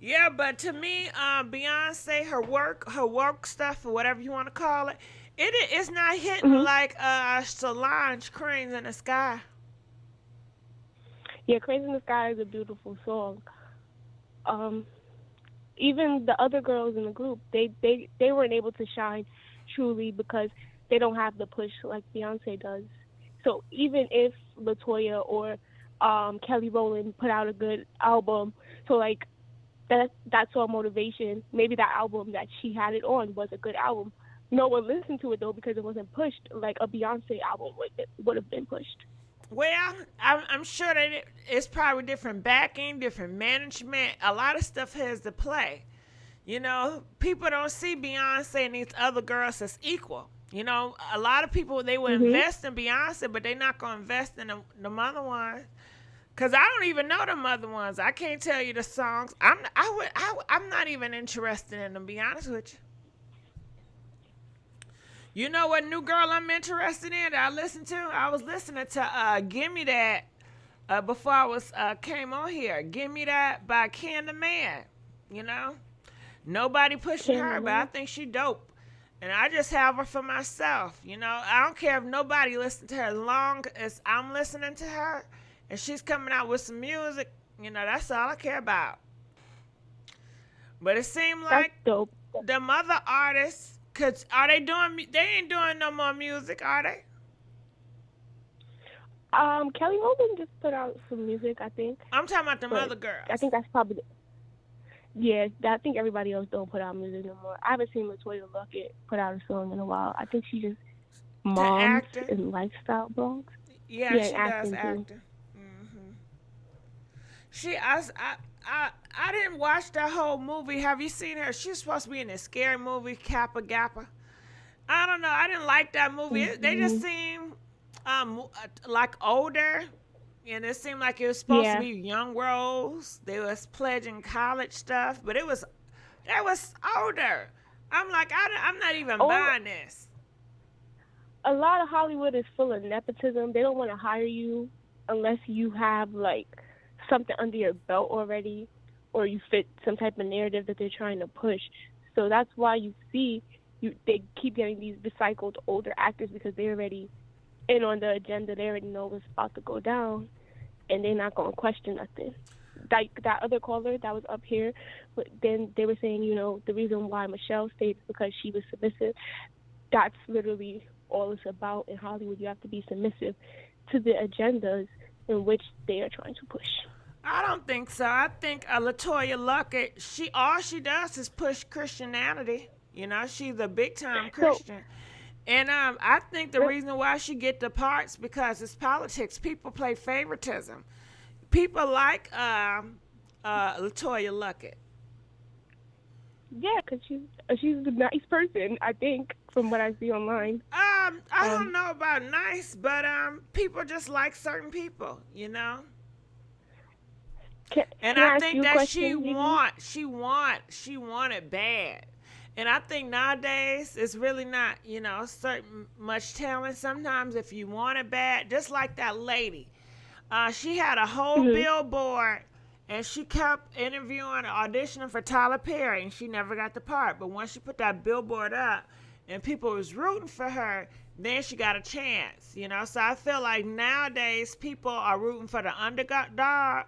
Yeah, but to me, Beyonce, her work stuff, or whatever you want to call it, it's not hitting like Solange Cranes in the Sky. Yeah, Crazy in the Sky is a beautiful song. Even the other girls in the group, they weren't able to shine truly because they don't have the push like Beyonce does. So even if LaToya or Kelly Rowland put out a good album, so like that's all motivation. Maybe that album that she had it on was a good album. No one listened to it though because it wasn't pushed like a Beyonce album would have been pushed. Well, I'm sure that it's probably different backing, different management. A lot of stuff has to play. You know, people don't see Beyonce and these other girls as equal. You know, a lot of people, they will invest in Beyonce, but they're not going to invest in the other ones. Because I don't even know them other ones. I can't tell you the songs. I'm not even interested in them, to be honest with you. You know what new girl I'm interested in that I listened to? I was listening to Gimme That before I was came on here. Gimme That by Candy Man. You know? Nobody pushing her, but I think she dope. And I just have her for myself. You know? I don't care if nobody listens to her as long as I'm listening to her and she's coming out with some music. You know, that's all I care about. But it seemed like dope. them other artists, cause they ain't doing no more music, are they? Kelly Rowland just put out some music, I think. I'm talking about them other girls. I think that's probably I think everybody else don't put out music no more. I haven't seen LaToya Luckett put out a song in a while. I think she just moms and lifestyle blogs. Yeah, she does acting. I didn't watch that whole movie. Have you seen her? She's supposed to be in this scary movie, Kappa Gappa. I don't know. I didn't like that movie. They just seem like older, and it seemed like it was supposed to be young roles. They was pledging college stuff, but it was older. I'm like, I'm not even buying this. A lot of Hollywood is full of nepotism. They don't want to hire you unless you have like something under your belt already, or you fit some type of narrative that they're trying to push. So that's why you see they keep getting these recycled older actors because they're already in on the agenda. They already know what's about to go down, and they're not going to question nothing. Like that other caller that was up here, but then they were saying, you know, the reason why Michelle stayed is because she was submissive. That's literally all it's about in Hollywood. You have to be submissive to the agendas in which they are trying to push. I don't think so. I think LaToya Luckett, all she does is push Christianity. You know, she's a big time Christian. And I think the reason why she get the parts because it's politics. People play favoritism. People like LaToya Luckett. Yeah, because she's a nice person, I think, from what I see online. I don't know about nice, but people just like certain people, you know? And can I I ask think you a that she question, Gigi? wanted bad. And I think nowadays it's really not, certain much talent. Sometimes if you want it bad, just like that lady, she had a whole Mhm. billboard, and she kept interviewing, auditioning for Tyler Perry, and she never got the part. But once she put that billboard up, and people was rooting for her, then she got a chance. So I feel like nowadays people are rooting for the underdog,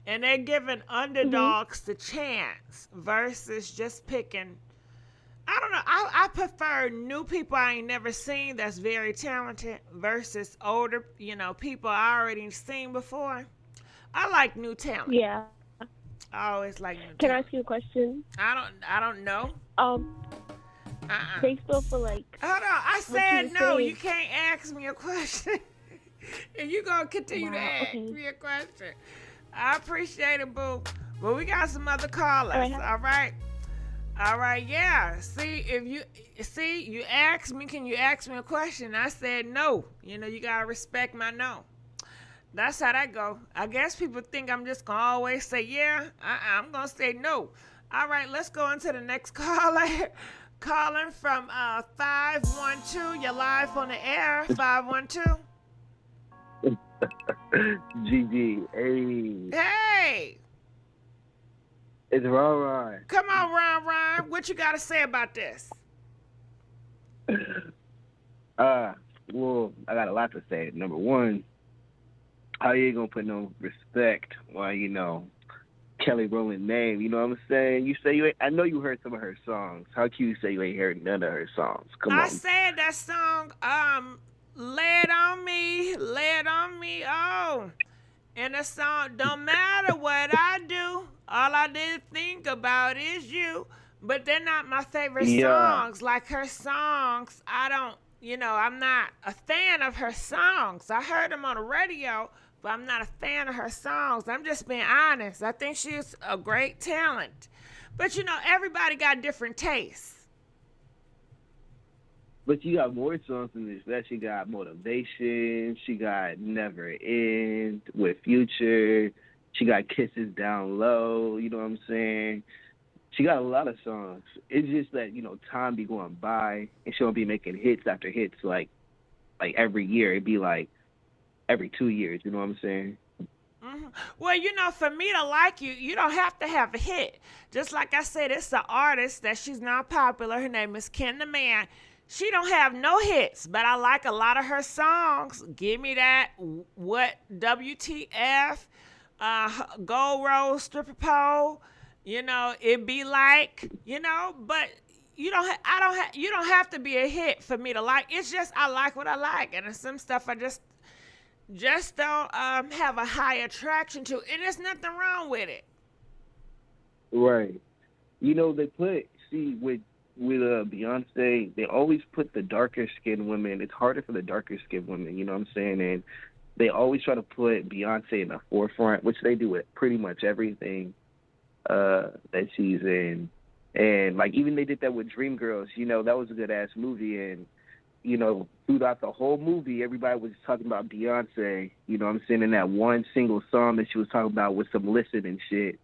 and they're giving Mhm. underdogs the chance versus just picking. I don't know. I prefer new people I ain't never seen that's very talented versus older, people I already seen before. I like new talent. Yeah. I always like new Can I talent. ask you a question? I don't know. Um, Uh-uh. based off of like Hold on. I what you said were no. You saying. can't ask me a question. And you gonna continue to Wow. ask Okay. me a question. I appreciate it, boo. But we got some other callers. All right. All right. All right, yeah. You asked me, can you ask me a question? I said no. You gotta respect my no. That's how that go. I guess people think I'm just gonna always say yeah. I'm gonna say no. All right, let's go into the next caller. Calling from 512. You're live on the air. 512. GG, hey, Hey, it's Ron. come on, Ron. What you gotta say about this? Well, I got a lot to say. Number one, how you gonna put no respect on, Kelly Rowland's name? You know what I'm saying? You say you ain't, I know you heard some of her songs. How can you say you ain't heard none of her songs? Come I on. said that song, lay it on me, oh. And the song, don't matter what I do, all I did think about is you. But they're not my favorite Yeah, songs. Like her songs, I'm not a fan of her songs. I heard them on the radio, but I'm not a fan of her songs. I'm just being honest. I think she's a great talent. But everybody got different tastes. but you got more songs than this. That she got Motivation. She got Never End with Future. She got Kisses Down Low. You know what I'm saying? She got a lot of songs. It's just that time be going by, and she don't be making hits after hits like every year. It'd be like every 2 years. You know what I'm saying? Well, for me to like you, you don't have to have a hit. Just like I said, it's an artist that she's not popular. Her name is Ken the Man. She don't have no hits, but I like a lot of her songs. Give me that. What WTF? Gold Rose Stripper Pole. It be like. But you don't have to be a hit for me to like. It's just I like what I like, and there's some stuff I just don't have a high attraction to, and there's nothing wrong with it. Right. They put with Beyonce, they always put the darker skinned women. It's harder for the darker skinned women. You know what I'm saying? And they always try to put Beyonce in the forefront, which they do with pretty much everything that she's in. And like even they did that with Dreamgirls. That was a good ass movie. And throughout the whole movie, everybody was talking about Beyonce. You know what I'm saying? In that one single song that she was talking about with some listen and shit.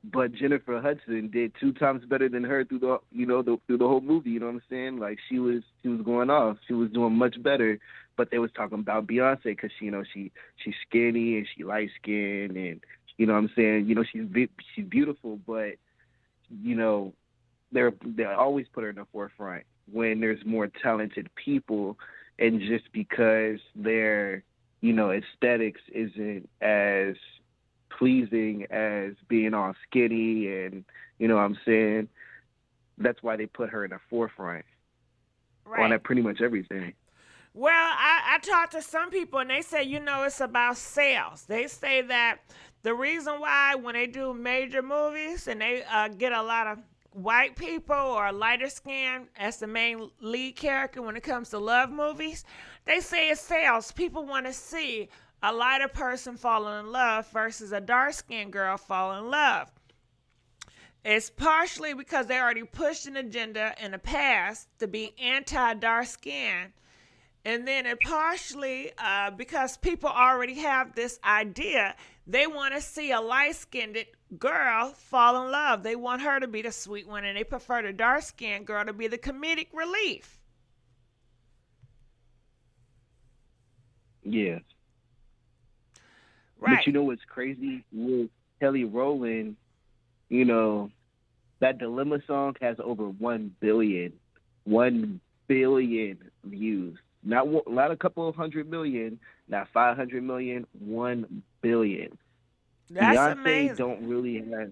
But Jennifer Hudson did 2 times better than her through through the whole movie. You know what I'm saying? Like she was going off. She was doing much better. But they was talking about Beyonce because she's skinny and she light skinned and you know what I'm saying? She's beautiful, but they always put her in the forefront when there's more talented people, and just because their aesthetics isn't as pleasing as being all skinny and what I'm saying, that's why they put her in the forefront on that pretty much everything. Well, I talked to some people and they say, it's about sales. They say that the reason why when they do major movies and they get a lot of white people or lighter skin as the main lead character when it comes to love movies, they say it's sales. People want to see a lighter person falling in love versus a dark-skinned girl falling in love. It's partially because they already pushed an agenda in the past to be anti-dark skin. And then it partially because people already have this idea They want to see a light-skinned girl fall in love. They want her to be the sweet one, and they prefer the dark-skinned girl to be the comedic relief. Yeah. Right. But you know what's crazy with Kelly Rowland? You know, that Dilemma song has over 1 billion views. Not a couple of 100 million, not 500 million, 1 billion. That's Beyonce amazing. don't really have.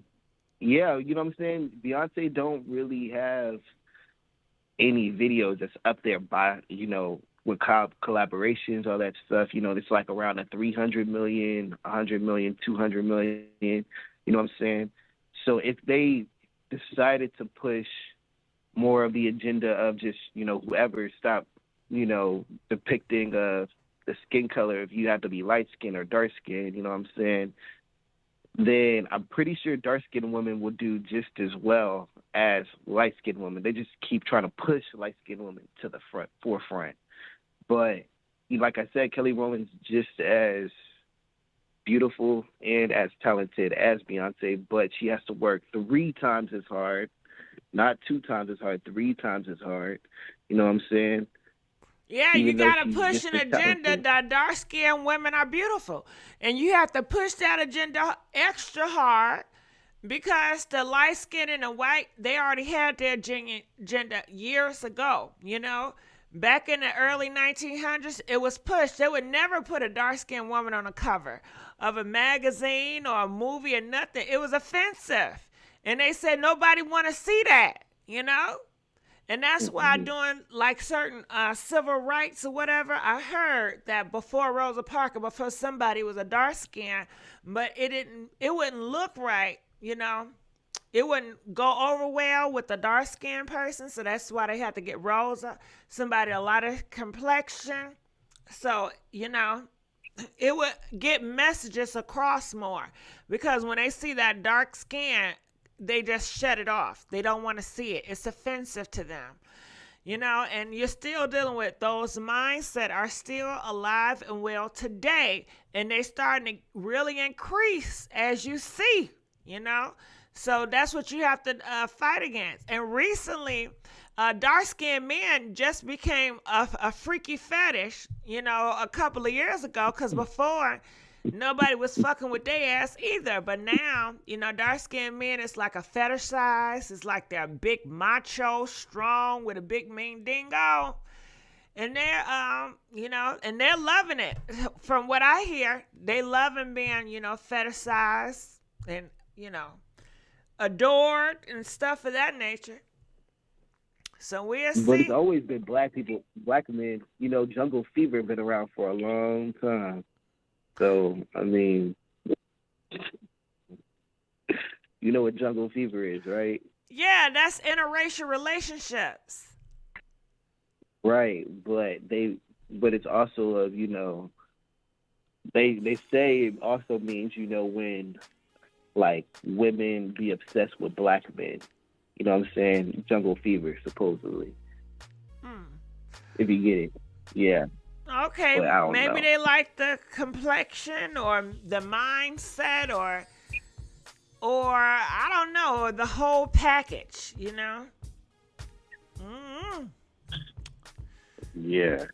Yeah, you know what I'm saying? Beyonce don't really have any videos that's up there by, you know, with collaborations, all that stuff. You know, it's like around a 300 million, 100 million, 200 million. You know what I'm saying? So if they decided to push more of the agenda of just, you know, whoever stop, you know, depicting the skin color, if you have to be light skin or dark skin, you know what I'm saying, then I'm pretty sure dark skinned women will do just as well as light skinned women. They just keep trying to push light skinned women to the forefront. But like I said, Kelly Rowland's just as beautiful and as talented as Beyonce, but she has to work 3 times as hard, not 2 times as hard, 3 times as hard. You know what I'm saying? Yeah, Even you though got to she's push just an as agenda talented. that dark-skinned women are beautiful. And you have to push that agenda extra hard because the light-skinned and the white, they already had their agenda years ago, you know? Back in the early 1900s, it was pushed. They would never put a dark-skinned woman on the cover of a magazine or a movie or nothing. It was offensive. And they said nobody want to see that, you know? And that's why doing like certain civil rights or whatever, I heard that before Rosa Parks, before somebody was a dark skin, but it wouldn't look right, you know. It wouldn't go over well with the dark skinned person, so that's why they had to get Rosa, somebody a lot of complexion. So, you know, it would get messages across more because when they see that dark skin, they just shut it off. They don't want to see it. It's offensive to them. You know, and you're still dealing with those mindset are still alive and well today. And they starting to really increase as you see, you know. So that's what you have to fight against. And recently, dark-skinned men just became a freaky fetish, you know, a couple of years ago. Because before, nobody was fucking with their ass either. But now, you know, dark-skinned men, it's like a fetish size. It's like they're big macho, strong, with a big mean dingo. And they're, you know, and they're loving it. From what I hear, they loving being, you know, fetishized and, you know, adored and stuff of that nature. So we'll see. But it's always been black people, black men. You know, Jungle Fever been around for a long time. So, I mean, you know what Jungle Fever is, right? Yeah, that's interracial relationships. Right, but it's also you know, they say it also means, you know, when like women be obsessed with black men. You know what I'm saying? Jungle Fever, supposedly. If you get it. Yeah. Okay, But maybe know. they like the complexion or the mindset or I don't know, or the whole package, you know? Yeah.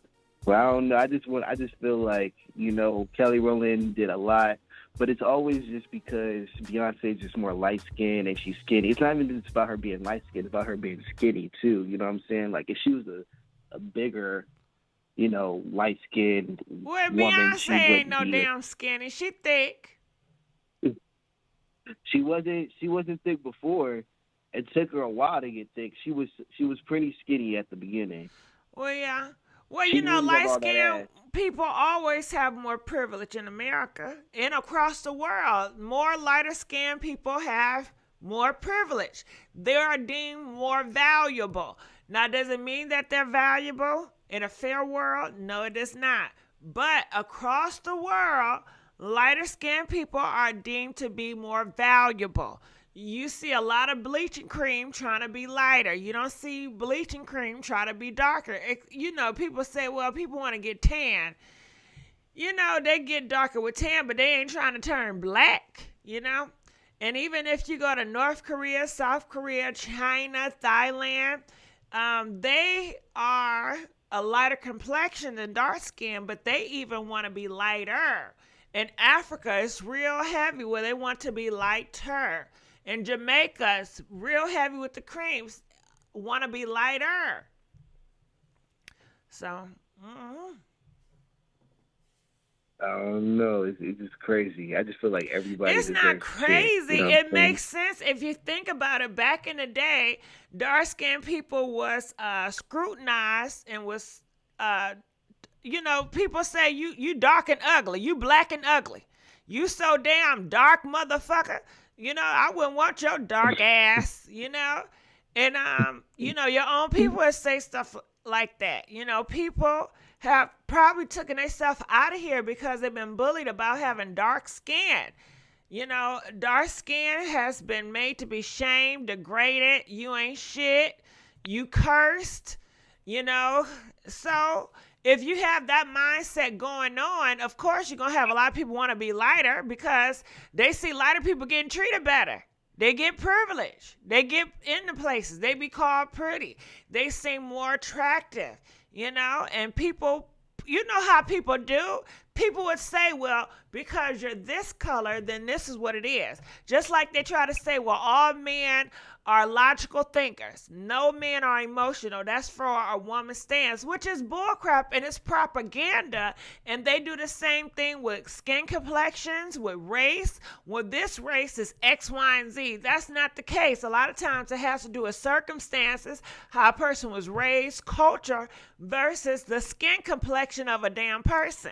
Well, I don't know. I just feel like, you know, Kelly Rowland did a lot, but it's always just because Beyonce's just more light skinned and she's skinny. It's not even just about her being light skinned, it's about her being skinny too. You know what I'm saying? Like if she was a bigger, you know, light skinned Well, woman, Beyonce she ain't wouldn't no be. damn skinny. She thick. She wasn't thick before. It took her a while to get thick. She was pretty skinny at the beginning. Well, yeah. Well, She you know, didn't have light all that skinned ass. people always have more privilege in America and across the world. More lighter skinned people have more privilege. They are deemed more valuable. Now, does it mean that they're valuable in a fair world? No, it does not. But across the world, lighter skinned people are deemed to be more valuable. You see a lot of bleaching cream trying to be lighter. You don't see bleaching cream try to be darker. You know, people say, well, people want to get tan. you know, they get darker with tan, but they ain't trying to turn black, you know? And even if you go to North Korea, South Korea, China, Thailand, they are a lighter complexion than dark skin, but they even want to be lighter. In Africa, it's real heavy where they want to be lighter. In Jamaica, it's real heavy with the creams, want to be lighter. So, I don't know. It's just crazy. I just feel like everybody. it's not crazy. You know It makes sense if you think about it. Back in the day, dark-skinned people was scrutinized and was, you know, people say you dark and ugly, you black and ugly, you so damn dark, motherfucker. You know, I wouldn't want your dark ass. You know, and you know, your own people would say stuff like that. You know, people have probably taken themselves out of here because they've been bullied about having dark skin. You know, dark skin has been made to be shamed, degraded. You ain't shit. You cursed, you know. So if you have that mindset going on, of course you're going to have a lot of people want to be lighter because they see lighter people getting treated better. They get privilege. They get into places. They be called pretty. They seem more attractive, you know, and people, you know how people do. People would say, well, because you're this color, then this is what it is. Just like they try to say, well, all men are logical thinkers. No men are emotional. That's for a woman's stance, which is bullcrap and it's propaganda. And they do the same thing with skin complexions, with race. Well, this race is X, Y, and Z. That's not the case. A lot of times it has to do with circumstances, how a person was raised, culture, versus the skin complexion of a damn person.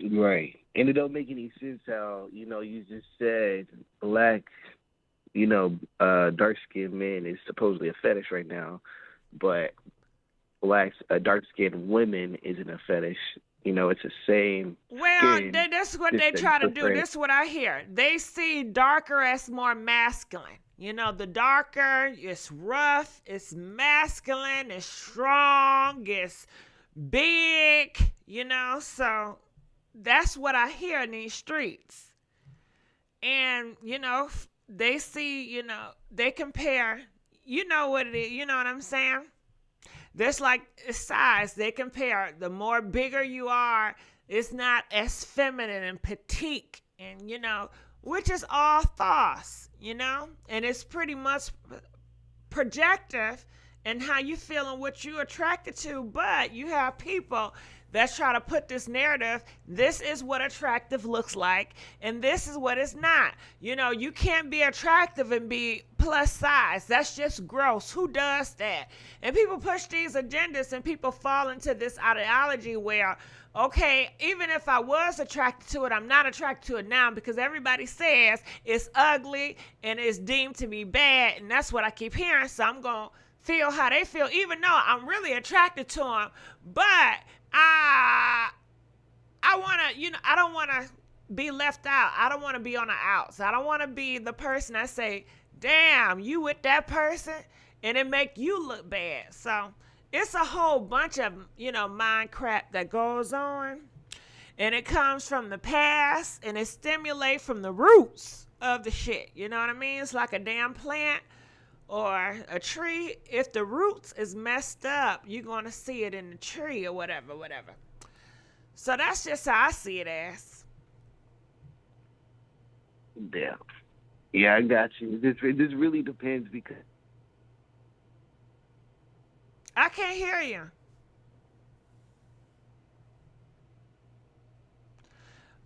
Right. And it don't make any sense how, you know, you just said black, you know, dark-skinned men is supposedly a fetish right now, but dark-skinned women isn't a fetish. You know, it's the same. Well, that's what they try to do. This is what I hear. They see darker as more masculine. You know, the darker, it's rough, it's masculine, it's strong, it's big, you know, so that's what I hear in these streets. And, you know, they see, you know, they compare, you know what it is, you know what I'm saying? There's like size, they compare. The more bigger you are, it's not as feminine and petite and, you know, which is all false, you know? And it's pretty much projective in how you feel and what you're attracted to, but you have people that's trying to put this narrative, this is what attractive looks like, and this is what it's not. You know, you can't be attractive and be plus size. That's just gross. Who does that? And people push these agendas, and people fall into this ideology where, okay, even if I was attracted to it, I'm not attracted to it now because everybody says it's ugly and it's deemed to be bad, and that's what I keep hearing, so I'm going to feel how they feel, even though I'm really attracted to them, but I want to, you know, I don't want to be left out. I don't want to be on the outs. I don't want to be the person that say, damn, you with that person, and it make you look bad. So it's a whole bunch of, you know, mind crap that goes on, and it comes from the past, and it stimulates from the roots of the shit. You know what I mean? It's like a damn plant or a tree. If the roots is messed up, you're going to see it in the tree or whatever. So that's just how I see it as. Yeah. Yeah, I got you. This really depends because I can't hear you.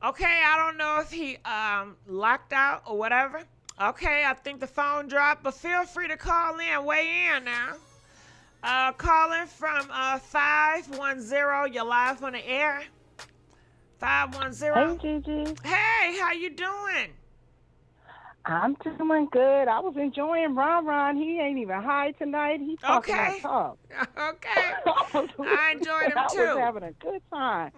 Okay, I don't know if he locked out or whatever. Okay, I think the phone dropped, but feel free to call in, weigh in now. Calling from 510, you're live on the air. 510. Hey, Gigi. Hey, how you doing? I'm doing good. I was enjoying Ron. He ain't even high tonight. He's talking that talk. Okay. I enjoyed him too. I was having a good time.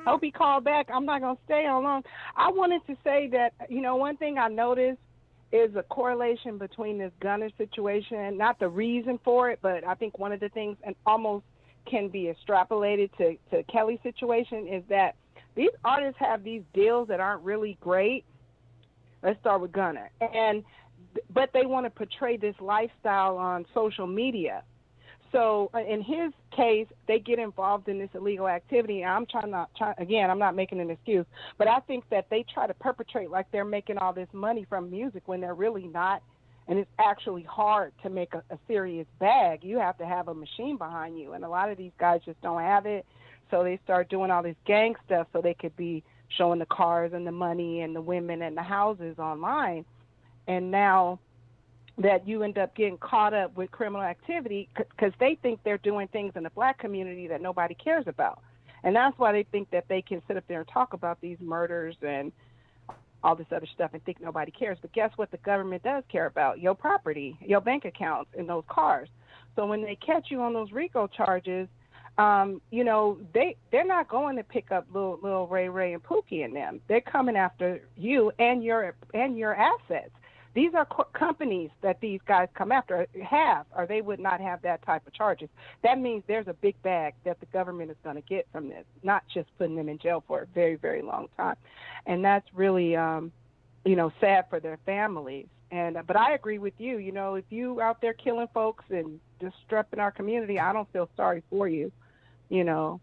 Hope he called back. I'm not going to stay on long. I wanted to say that, you know, one thing I noticed is a correlation between this Gunner situation, not the reason for it, but I think one of the things, and almost can be extrapolated to Kelly's situation is that these artists have these deals that aren't really great. Let's start with Gunna. But they want to portray this lifestyle on social media. So in his case, they get involved in this illegal activity. I'm not making an excuse, but I think that they try to perpetrate like they're making all this money from music when they're really not. And it's actually hard to make a serious bag. You have to have a machine behind you. And a lot of these guys just don't have it. So they start doing all this gang stuff so they could be showing the cars and the money and the women and the houses online. And now that you end up getting caught up with criminal activity because they think they're doing things in the black community that nobody cares about. And that's why they think that they can sit up there and talk about these murders and all this other stuff and think nobody cares. But guess what the government does care about? Your property, your bank accounts, and those cars. So when they catch you on those RICO charges, they're not going to pick up little Ray and Pookie and them. They're coming after you and your assets. These are companies that these guys come after or they would not have that type of charges. That means there's a big bag that the government is going to get from this, not just putting them in jail for a very, very long time. And that's really, sad for their families. But I agree with you. If you out there killing folks and disrupting our community, I don't feel sorry for you. So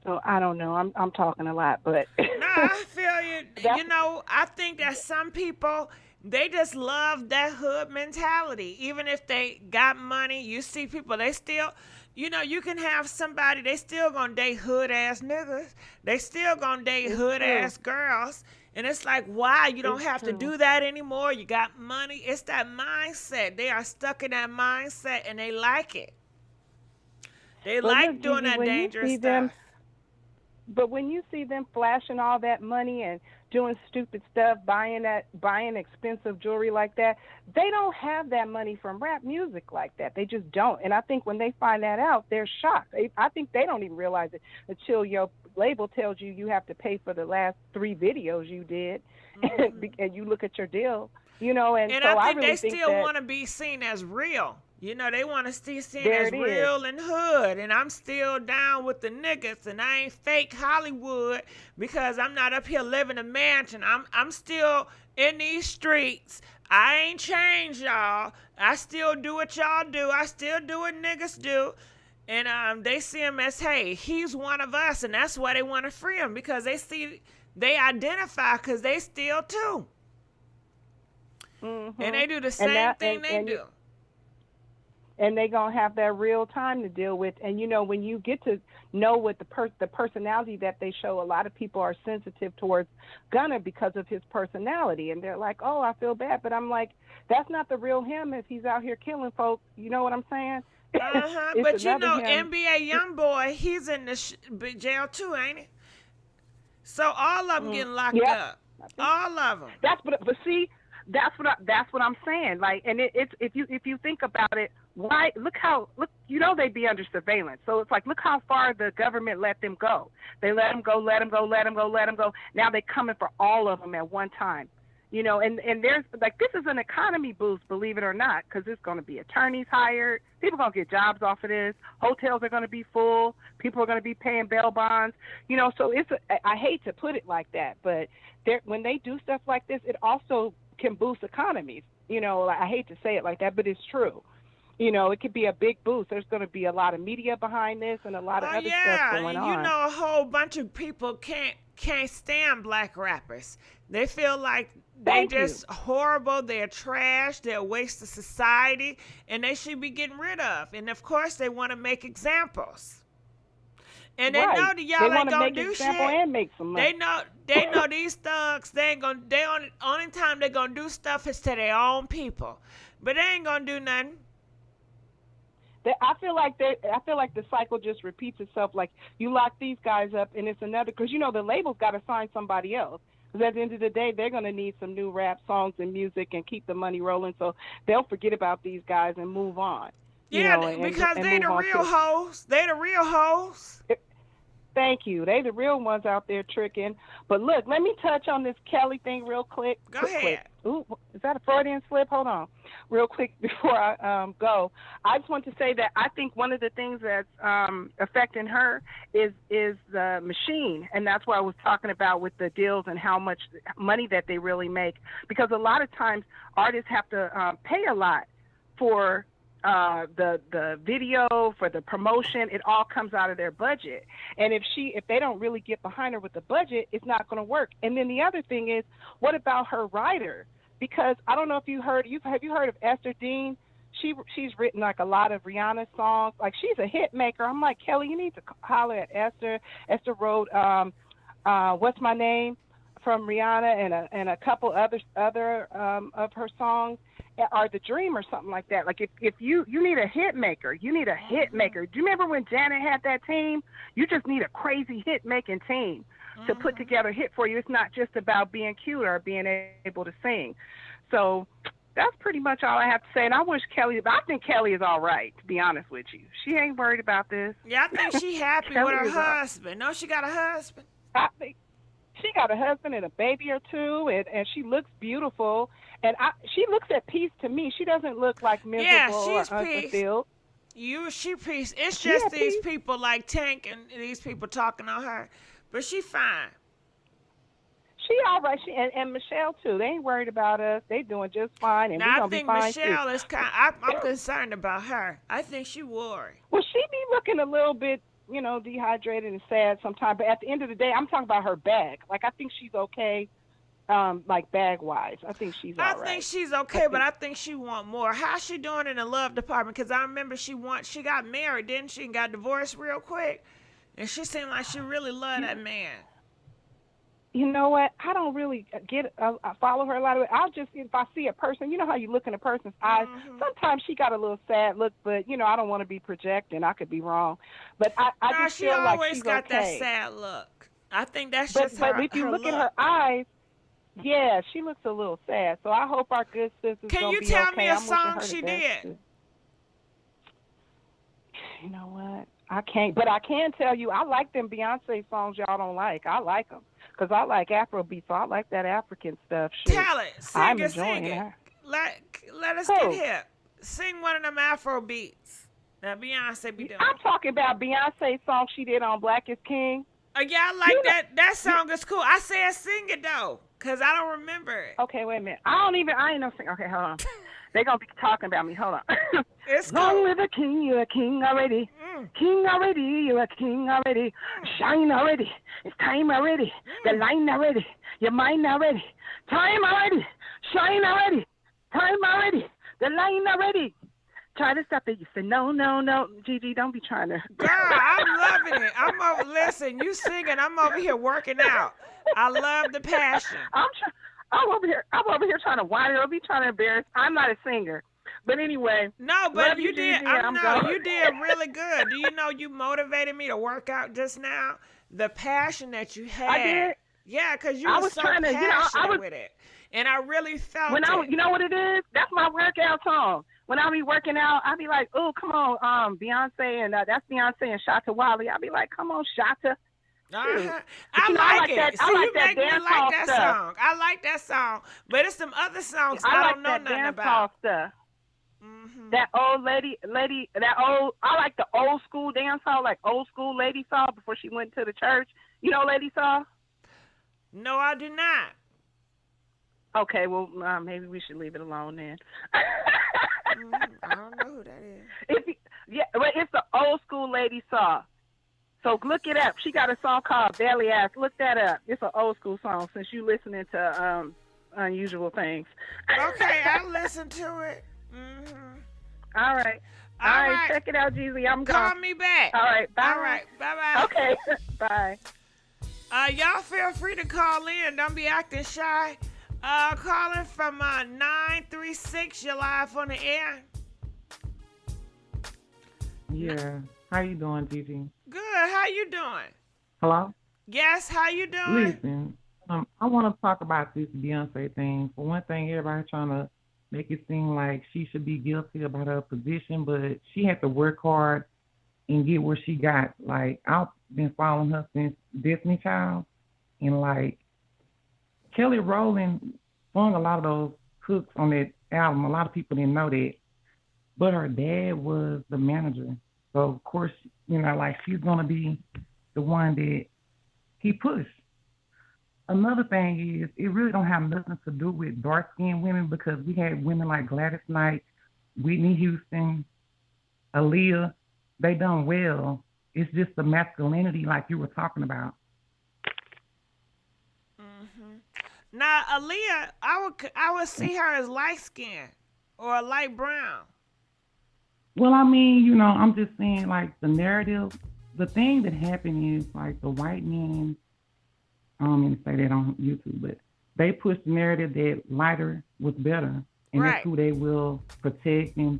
I don't know. I'm talking a lot, but no, I feel you. I think that some people, they just love that hood mentality. Even if they got money, you see people, they still, you can have somebody, they still gonna date hood ass niggas. They still gonna date hood ass girls. And it's like, why? You don't have to do that anymore. You got money. It's that mindset. They are stuck in that mindset and they like it. They like doing that dangerous stuff. But when you see them flashing all that money and doing stupid stuff, buying expensive jewelry like that, they don't have that money from rap music like that. They just don't. And I think when they find that out, they're shocked. I think they don't even realize it until your label tells you have to pay for the last 3 videos you did, and you look at your deal, And so I think really they still want to be seen as real. They want to see seen as real and hood. And I'm still down with the niggas. And I ain't fake Hollywood because I'm not up here living a mansion. I'm still in these streets. I ain't changed, y'all. I still do what y'all do. I still do what niggas do. And they see him as, hey, he's one of us. And that's why they want to free him, because they identify because they steal too. Mm-hmm. And they do the same thing they do. And they're going to have that real time to deal with. And, when you get to know what the personality that they show, a lot of people are sensitive towards Gunna because of his personality. And they're like, oh, I feel bad. But I'm like, that's not the real him if he's out here killing folks. You know what I'm saying? Uh-huh. But, NBA YoungBoy, he's in the jail too, ain't he? So all of them getting locked up. All of them. But see, that's what I'm saying. Like, and it's if you think about it, why look they be under surveillance. So it's like, look how far the government let them go. They let them go. Now they coming for all of them at one time. And there's like, this is an economy boost, believe it or not, because there's going to be attorneys hired. People are going to get jobs off of this. Hotels are going to be full. People are going to be paying bail bonds. So I hate to put it like that, but when they do stuff like this, it also can boost economies. I hate to say it like that, but it's true. It could be a big boost. There's going to be a lot of media behind this and a lot of other stuff going on. A whole bunch of people can't stand black rappers. They feel like they're just horrible, they're trash, they're a waste of society, and they should be getting rid of. And of course, they want to make examples. And they know that y'all ain't gonna do shit. And make some money. They know these thugs. Only time they're gonna do stuff is to their own people, but they ain't gonna do nothing. I feel like the cycle just repeats itself. Like, you lock these guys up, and it's another, because the label's got to find somebody else. Because at the end of the day, they're going to need some new rap songs and music and keep the money rolling. So they'll forget about these guys and move on. Yeah, because they the real hoes. They the real hoes. Thank you. They the real ones out there tricking. But look, let me touch on this Kelly thing real quick. Go ahead. Ooh, is that a Freudian slip? Hold on. Real quick before I go. I just want to say that I think one of the things that's affecting her is the machine. And that's what I was talking about with the deals and how much money that they really make. Because a lot of times artists have to pay a lot for the video, for the promotion. It all comes out of their budget, and if they don't really get behind her with the budget, it's not going to work. And then the other thing is, what about her writer? Because I don't know if have you heard of Esther Dean? She's written like a lot of Rihanna songs. Like, she's a hit maker. I'm like, Kelly, you need to holler at Esther. Esther wrote What's My Name from Rihanna and a couple other of her songs, or The Dream or something like that. Like, if you need a hit maker, you need a hit maker. Do you remember when Janet had that team? You just need a crazy hit making team to put together a hit for you. It's not just about being cute or being able to sing. So that's pretty much all I have to say. And I think Kelly is all right, to be honest with you. She ain't worried about this. Yeah, I think she happy with her husband. No, she got a husband. I think she got a husband and a baby or two, and she looks beautiful. And she looks at peace to me. She doesn't look like miserable or unfulfilled. She peace. It's just these people like Tank and these people talking on her. But she fine. She all right. And Michelle too. They ain't worried about us. They doing just fine, and we gonna be fine. I think Michelle is I'm concerned about her. I think she worried. Well, she be looking a little bit, dehydrated and sad sometimes. But at the end of the day, I'm talking about her bag. Like, I think she's okay. Like, bag-wise, I think she's all right. I think she's okay, but I think she want more. How's she doing in the love department? Because I remember she got married, didn't she, and got divorced real quick? And she seemed like she really loved that man. You know what? I don't really I follow her a lot of it. If I see a person, you know how you look in a person's eyes, sometimes she got a little sad look, but, I don't want to be projecting. I could be wrong. But I just feel like she's okay. She always got that sad look. I think that's just her. But if you look look at her eyes, yeah, she looks a little sad. So I hope our good sister's going to be okay. Can you tell me a song she did? You know what? I can't. But I can tell you, I like them Beyonce songs y'all don't like. I like them. Because I like Afrobeat, so I like that African stuff. Shoot. Tell it. Sing it. Let us get hip. Sing one of them Afrobeats that Beyonce be doing. I'm talking about Beyonce's song she did on Black is King. Yeah, I like that. That song is cool. I said sing it, though, because I don't remember it. Okay, wait a minute. I ain't no singer. Okay, hold on. They going to be talking about me. Hold on. It's Long live the king, you're a king already. King already, you're a king already. Shine already. It's time already. The line already. Your mind already. Time already. Shine already. Time already. The line already. Try to stop it. You say, no. Gigi, don't be trying to. Girl, I'm loving it. Listen, you singing. I'm over here working out. I love the passion. I'm over here trying to whine or be trying to embarrass. I'm not a singer. But anyway. No, but you did. You did really good. Do you know you motivated me to work out just now? The passion that you had. I did. Yeah, because you were so passionate with it. And I really felt it. You know what it is? That's my workout song. When I be working out, I be like, oh, come on, Beyonce, and that's Beyonce and Shatta Wally. I be like, come on, Shatta. I like it. That, See, you make me like that stuff. song. I like that song. But it's some other songs I don't know nothing about. Stuff. That old lady, I like the old school dance hall, like old school Lady Saw before she went to the church. You know Lady Saw? No, I do not. Okay, well, maybe we should leave it alone then. I don't know who that is. But it's the old school Lady Saw. So look it up. She got a song called Belly Ass. Look that up. It's an old school song since you listening to Unusual Things. Okay, I'll listen to it. All right. All right. Check it out, Jeezy. I'm going. Call me back. All right. Bye. All right. Bye-bye. Okay. Bye. Y'all feel free to call in. Don't be acting shy. Calling from 936. You're live on the air. Yeah. How you doing, Gigi? Good. How you doing? Hello? Yes. How you doing? Listen, I want to talk about this Beyonce thing. For one thing, everybody trying to make it seem like she should be guilty about her position, but she had to work hard and get where she got. Like, been following her since Destiny Child, and like Kelly Rowland sung a lot of those hooks on that album. A lot of people didn't know that, but her dad was the manager, so of course, like she's gonna be the one that he pushed. Another thing is, it really don't have nothing to do with dark-skinned women because we had women like Gladys Knight, Whitney Houston, Aaliyah. They done well. It's just the masculinity, like you were talking about. Now, Aaliyah, I would see her as light skin or light brown. Well, I mean, I'm just saying, like, the narrative, the thing that happened is, like, the white men, I don't mean to say that on YouTube, but they pushed the narrative that lighter was better, and Right. that's who they will protect and,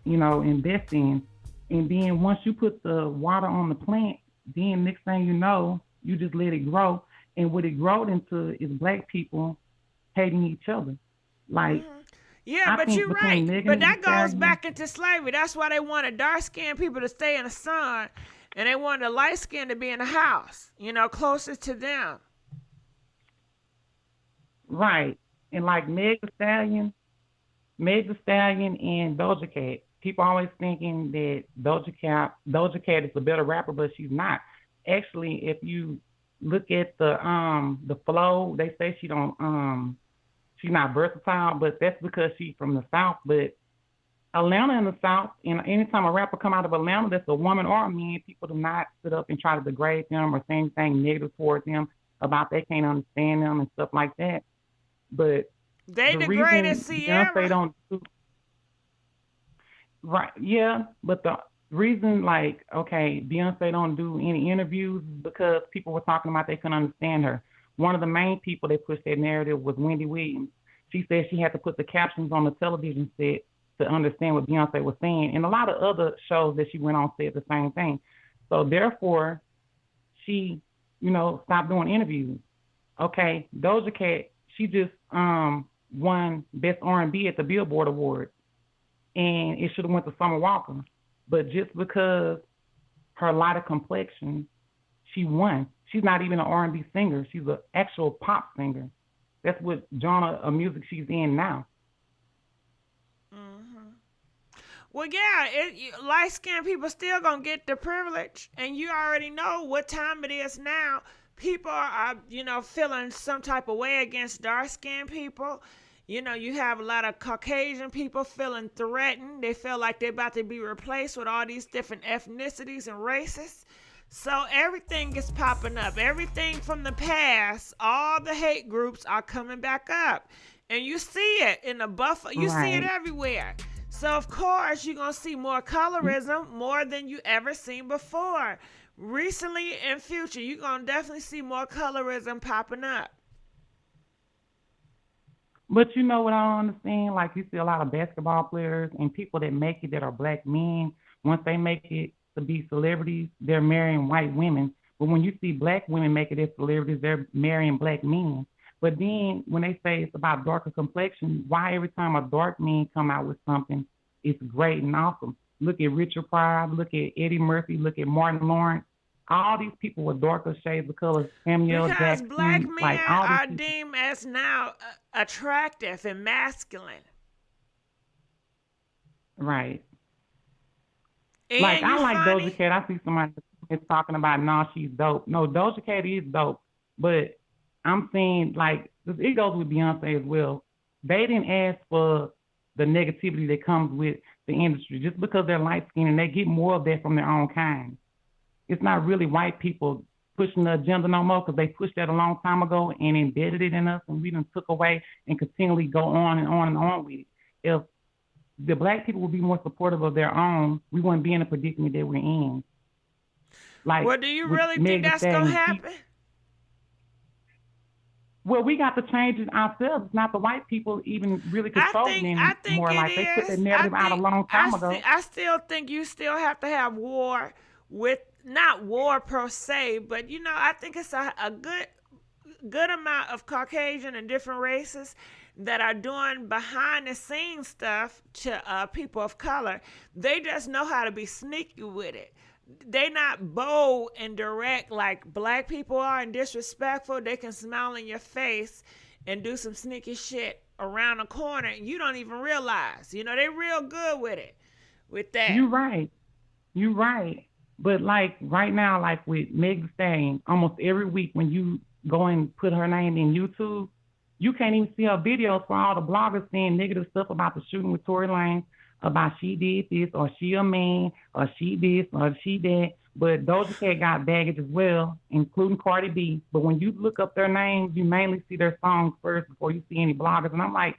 invest in. And then once you put the water on the plant, then next thing you know, you just let it grow. And what it growed into is black people hating each other. Like, Yeah, I but think you're between right. Megan But and that Thee goes Stallion- back into slavery. That's why they wanted dark-skinned people to stay in the sun, and they wanted the light-skinned to be in the house, closest to them. Right. And like Meg Thee Stallion and Doja Cat. People always thinking that Doja Cat is a better rapper, but she's not. Actually, if you look at the flow, they say she's not versatile, but that's because she's from the South. But Atlanta in the South, and anytime a rapper come out of Atlanta that's a woman or a man, people do not sit up and try to degrade them or say anything negative towards them about they can't understand them and stuff like that. But They the degraded reason Sierra. Beyonce don't do right, yeah, but the reason, like, okay, Beyonce don't do any interviews is because people were talking about they couldn't understand her. One of the main people that pushed that narrative was Wendy Williams. She said she had to put the captions on the television set to understand what Beyonce was saying, and a lot of other shows that she went on said the same thing. So therefore, she, stopped doing interviews. Okay, Doja Cat, she just won Best R&B at the Billboard Awards, and it should have went to Summer Walker. But just because her lighter complexion, she won. She's not even an R&B singer. She's an actual pop singer. That's what genre of music she's in now. Well, yeah, light-skinned people still gonna get the privilege, and you already know what time it is now. People are feeling some type of way against dark-skinned people. You have a lot of Caucasian people feeling threatened. They feel like they're about to be replaced with all these different ethnicities and races. So everything is popping up. Everything from the past, all the hate groups are coming back up. And you see it in the Buffalo. You see it everywhere. So, of course, you're going to see more colorism, more than you ever seen before. Recently and future, you're going to definitely see more colorism popping up. But you know what I don't understand? Like, you see a lot of basketball players and people that make it that are black men. Once they make it to be celebrities, they're marrying white women. But when you see black women make it as celebrities, they're marrying black men. But then when they say it's about darker complexion, why every time a dark man come out with something, it's great and awesome? Look at Richard Pryor, look at Eddie Murphy, look at Martin Lawrence. All these people with darker shades of color, Samuel Because Jackson. black men like all are these people. deemed as now attractive and masculine. Right. And Like, I like funny. Doja Cat. I see somebody that's talking about, no, she's dope. No, Doja Cat is dope. But I'm saying, like, it goes with Beyonce as well. They didn't ask for the negativity that comes with the industry. Just because they're light-skinned, and they get more of that from their own kind. It's not really white people pushing the agenda no more, because they pushed that a long time ago and embedded it in us, and we done took away and continually go on and on and on with it. If the black people would be more supportive of their own, we wouldn't be in the predicament that we're in. Like, Well, do you with really Meg think Thee that's going to Stallion, happen? Well, we got to change it ourselves. It's not the white people even really controlling it I think anymore. it Like, they put is. that narrative out a long time ago. I still think you still have to have war with, not war per se, but, I think it's a good amount of Caucasian and different races that are doing behind the scenes stuff to people of color, they just know how to be sneaky with it. They not bold and direct like black people are and disrespectful. They can smile in your face and do some sneaky shit around the corner and you don't even realize. You know, they real good with it. With that. You're right. You're right. But like right now, like with Meg Thee Stallion, almost every week when you go and put her name in YouTube, you can't even see her videos for all the bloggers saying negative stuff about the shooting with Tory Lanez, about she did this or she a man or she this or she that. But Doja Cat got baggage as well, including Cardi B. But when you look up their names, you mainly see their songs first before you see any bloggers. And I'm like,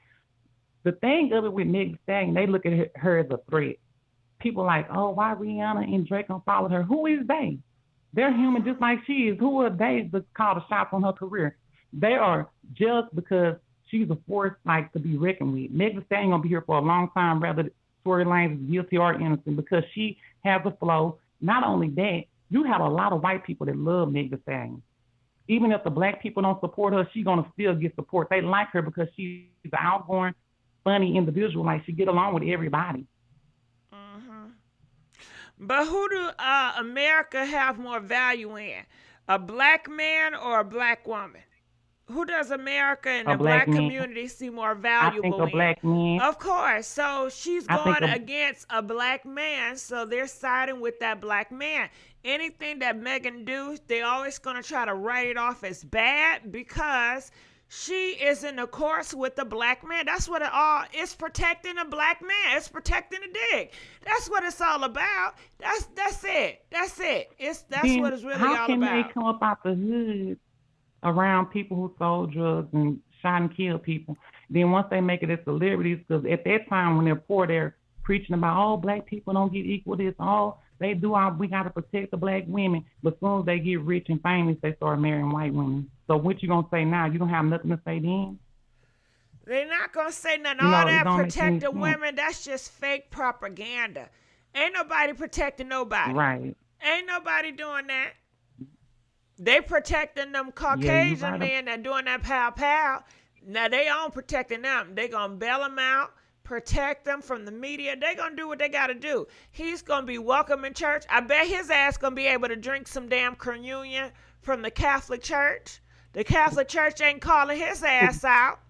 the thing of it with Meg Thee Stallion, they look at her as a threat. People like, oh, why Rihanna and Drake don't follow her? Who is they? They're human just like she is. Who are they to call the shots on her career? They are just because she's a force like to be reckoned with. Meg Thee Stallion gonna be here for a long time, whether Tory Lanez is guilty or innocent, because she has a flow. Not only that, you have a lot of white people that love Meg Thee Stallion. Even if the black people don't support her, she's gonna still get support. They like her because she's an outgoing, funny individual. Like she get along with everybody. But who do America have more value in? A black man or a black woman? Who does America and the black community see more valuable in? I think a black man. Of course. So she's going against a black man, so they're siding with that black man. Anything that Megan do, they're always going to try to write it off as bad because she is in the course with the black man. That's what it all is, protecting a black man. It's protecting the dick. That's what it's all about. That's it. That's it. That's what it's really all about. How can they come up out the hood around people who sold drugs and shot and killed people? Then once they make it as celebrities, because at that time when they're poor, they're preaching about, oh, black people don't get equal this. Oh, they do. We got to protect the black women. But as soon as they get rich and famous, they start marrying white women. So what you going to say now? You don't have nothing to say then? They're not going to say nothing. All that protect the women, that's just fake propaganda. Ain't nobody protecting nobody. Right. Ain't nobody doing that. They protecting them Caucasian men that doing that pow. Now they aren't protecting them. They going to bail them out, protect them from the media. They going to do what they got to do. He's going to be welcome in church. I bet his ass going to be able to drink some damn communion from the Catholic Church. The Catholic Church ain't calling his ass out.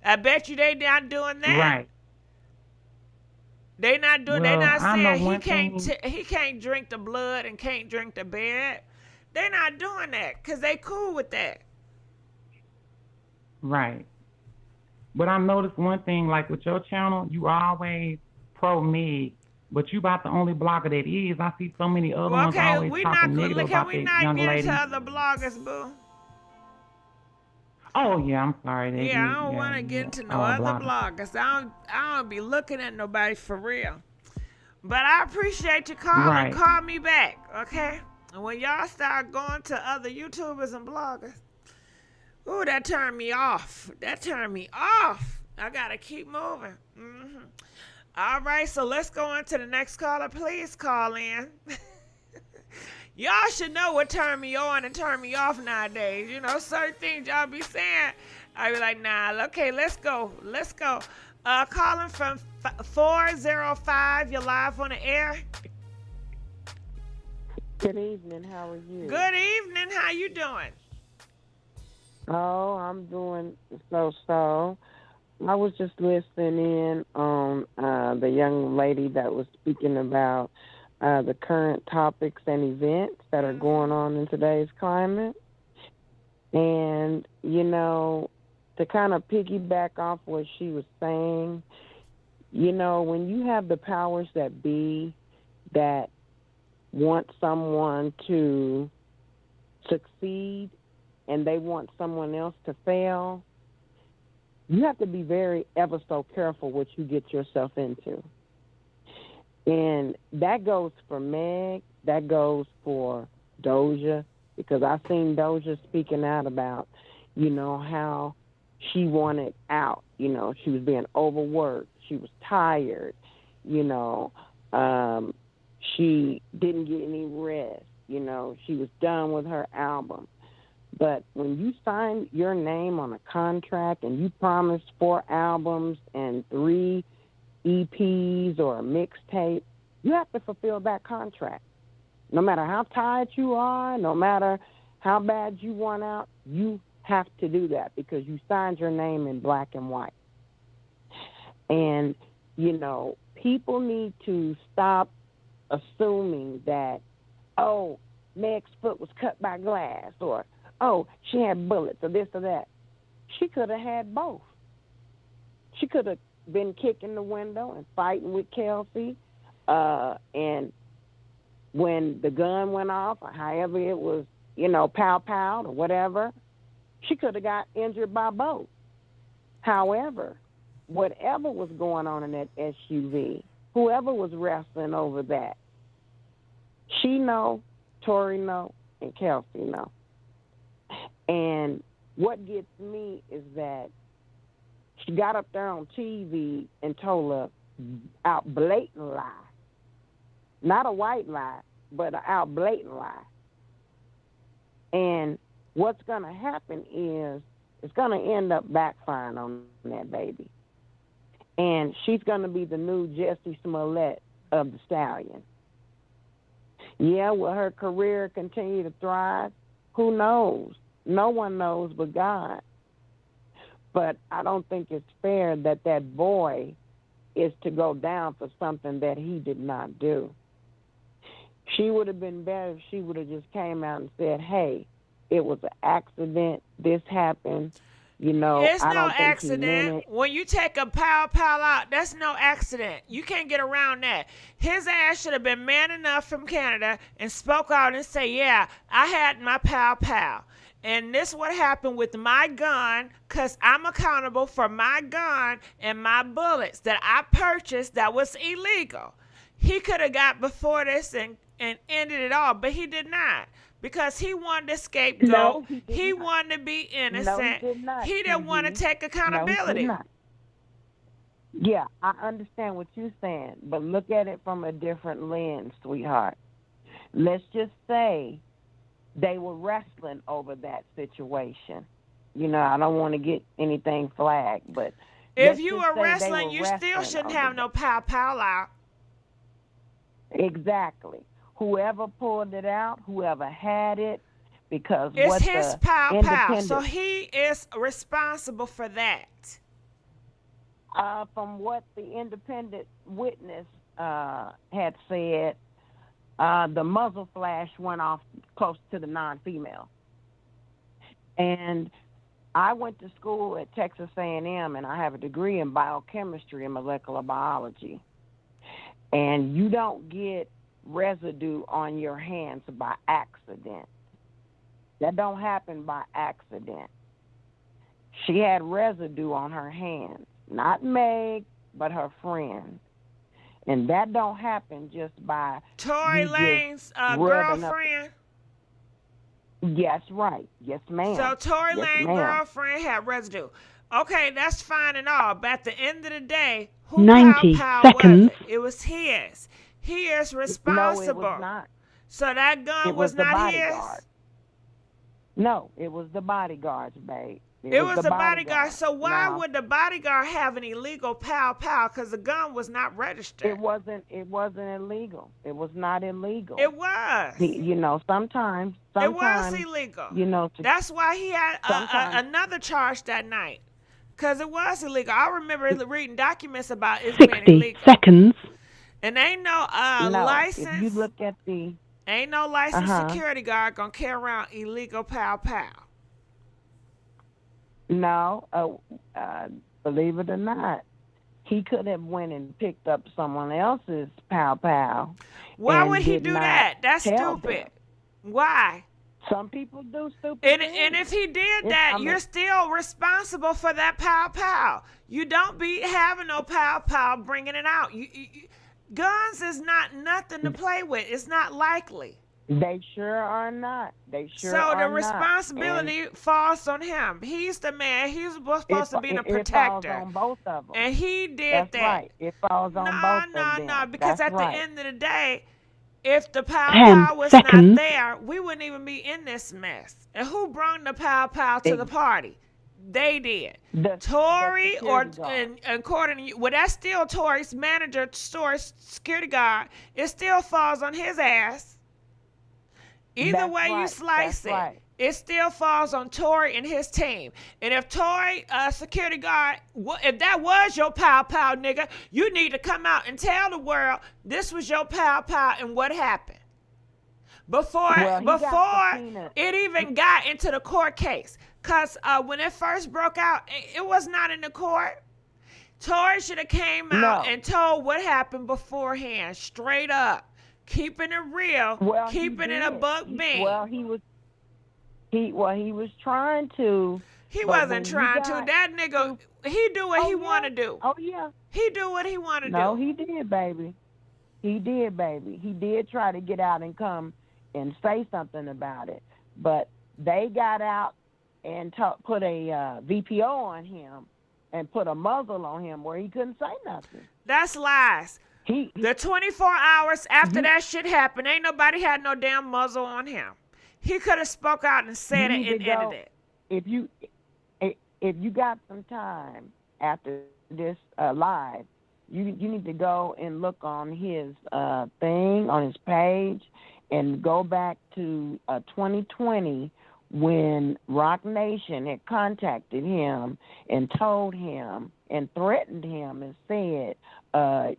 I bet you they not doing that. Right. They not doing. They not saying he can't drink the blood and can't drink the bed. They not doing that because they cool with that. Right. But I noticed one thing, like with your channel, you always pro Meg, but you about the only blogger that is. I see so many other ones always talking negative about that young lady. Into other bloggers, boo? Oh yeah, I'm sorry. I don't want to get into no other bloggers. I don't be looking at nobody for real. But I appreciate you calling. Right. Call me back, okay? And when y'all start going to other YouTubers and bloggers, ooh, that turned me off. I gotta keep moving. All right, so let's go on to the next caller. Please call in. Y'all should know what turned me on and turned me off nowadays. You know, certain things y'all be saying, I be like, nah, okay, let's go. Calling from 405, you're live on the air. Good evening, how are you? Good evening, how you doing? Oh, I'm doing so. I was just listening in on the young lady that was speaking about the current topics and events that are going on in today's climate. And, you know, to kind of piggyback off what she was saying, you know, when you have the powers that be that want someone to succeed and they want someone else to fail, you have to be very ever so careful what you get yourself into. And that goes for Meg, that goes for Doja, because I've seen Doja speaking out about, you know, how she wanted out. You know, she was being overworked. She was tired. You know, she didn't get any rest. You know, she was done with her album. But when you sign your name on a contract and you promised 4 albums and 3 EPs or a mixtape, you have to fulfill that contract. No matter how tired you are, no matter how bad you want out, you have to do that because you signed your name in black and white. And, people need to stop assuming that, oh, Meg's foot was cut by glass, or, oh, she had bullets, or this or that. She could have had both. She could have been kicking the window and fighting with Kelsey, and when the gun went off, or however it was, pow-pow or whatever, she could have got injured by both. However, whatever was going on in that SUV, whoever was wrestling over that, she know, Tori know, and Kelsey know. And what gets me is that she got up there on TV and told a out blatant lie. Not a white lie, but an out blatant lie. And what's going to happen is it's going to end up backfiring on that baby. And she's going to be the new Jessie Smollett of the Stallion. Yeah, will her career continue to thrive? Who knows? No one knows but God. But I don't think it's fair that that boy is to go down for something that he did not do. She would have been better if she would have just came out and said, hey, it was an accident. This happened. It's I no don't think accident. he meant it. When you take a pow out, that's no accident. You can't get around that. His ass should have been man enough from Canada and spoke out and say, yeah, I had my pow. And this is what happened with my gun, because I'm accountable for my gun and my bullets that I purchased that was illegal. He could have got before this and ended it all, but he did not. Because he wanted to scapegoat. No, he wanted to be innocent. No, he did not. He didn't want to take accountability. No, he did not. Yeah, I understand what you're saying, but look at it from a different lens, sweetheart. Let's just say they were wrestling over that situation. I don't want to get anything flagged, but if you were wrestling, you still shouldn't have no pow out. Exactly. Whoever pulled it out, whoever had it, because it's his pow. So he is responsible for that. From what the independent witness had said, the muzzle flash went off close to the non-female. And I went to school at Texas A&M, and I have a degree in biochemistry and molecular biology. And you don't get residue on your hands by accident. That don't happen by accident. She had residue on her hands, not Meg, but her friend. And that don't happen just by Tory Lane's girlfriend. Yes, right. Yes, ma'am. So Tory Lane's girlfriend had residue. Okay, that's fine and all, but at the end of the day, who 90 seconds. was it? It was his. He is responsible. No, it was not. So that gun was not his? No, it was the bodyguard's, babe. It was the bodyguard. So why would the bodyguard have an illegal pow? Because the gun was not registered. It wasn't illegal. It was not illegal. It was. Sometimes it was illegal. That's why he had another charge that night. Because it was illegal. I remember reading documents about it being illegal. 60 seconds. And ain't no license. If you look at ain't no licensed security guard gonna carry around illegal pow. No, believe it or not, he could have went and picked up someone else's pow. Why would he do that? That's stupid. Why? Some people do stupid things. And if he did that, you're still responsible for that pow. You don't be having no pow bringing it out. Guns is not nothing to play with. It's not likely. They sure are not. So the responsibility falls on him. He's the man. He's supposed to be the protector. It falls on both of them. And he did that. That's right. It falls on both of them. No, because at the end of the day, If the pow 10 pow was seconds. not there, we wouldn't even be in this mess. And who brought the pow pow to the party? They did. Tory or and according to you, well, that's still Tory's manager, Tory's security guard. It still falls on his ass. Either way you slice it, it still falls on Tory and his team. And if Tory, security guard, if that was your pow pow, nigga, you need to come out and tell the world this was your pow pow and what happened. Before it even got into the court case. Because when it first broke out, it was not in the court. Tory should have came out and told what happened beforehand, straight up. Keeping it real, keeping it a buck bean. Well, he was trying to. He wasn't trying to. That nigga, he do what he want to do. Oh, yeah. He do what he want to do. No, he did, baby. He did, baby. He did try to get out and come and say something about it. But they got out and put a VPO on him and put a muzzle on him where he couldn't say nothing. That's lies. The 24 hours after that shit happened, ain't nobody had no damn muzzle on him. He could have spoke out and said it and ended it. If you got some time after this live, you need to go and look on his thing, on his page, and go back to 2020 when Rock Nation had contacted him and told him and threatened him and said,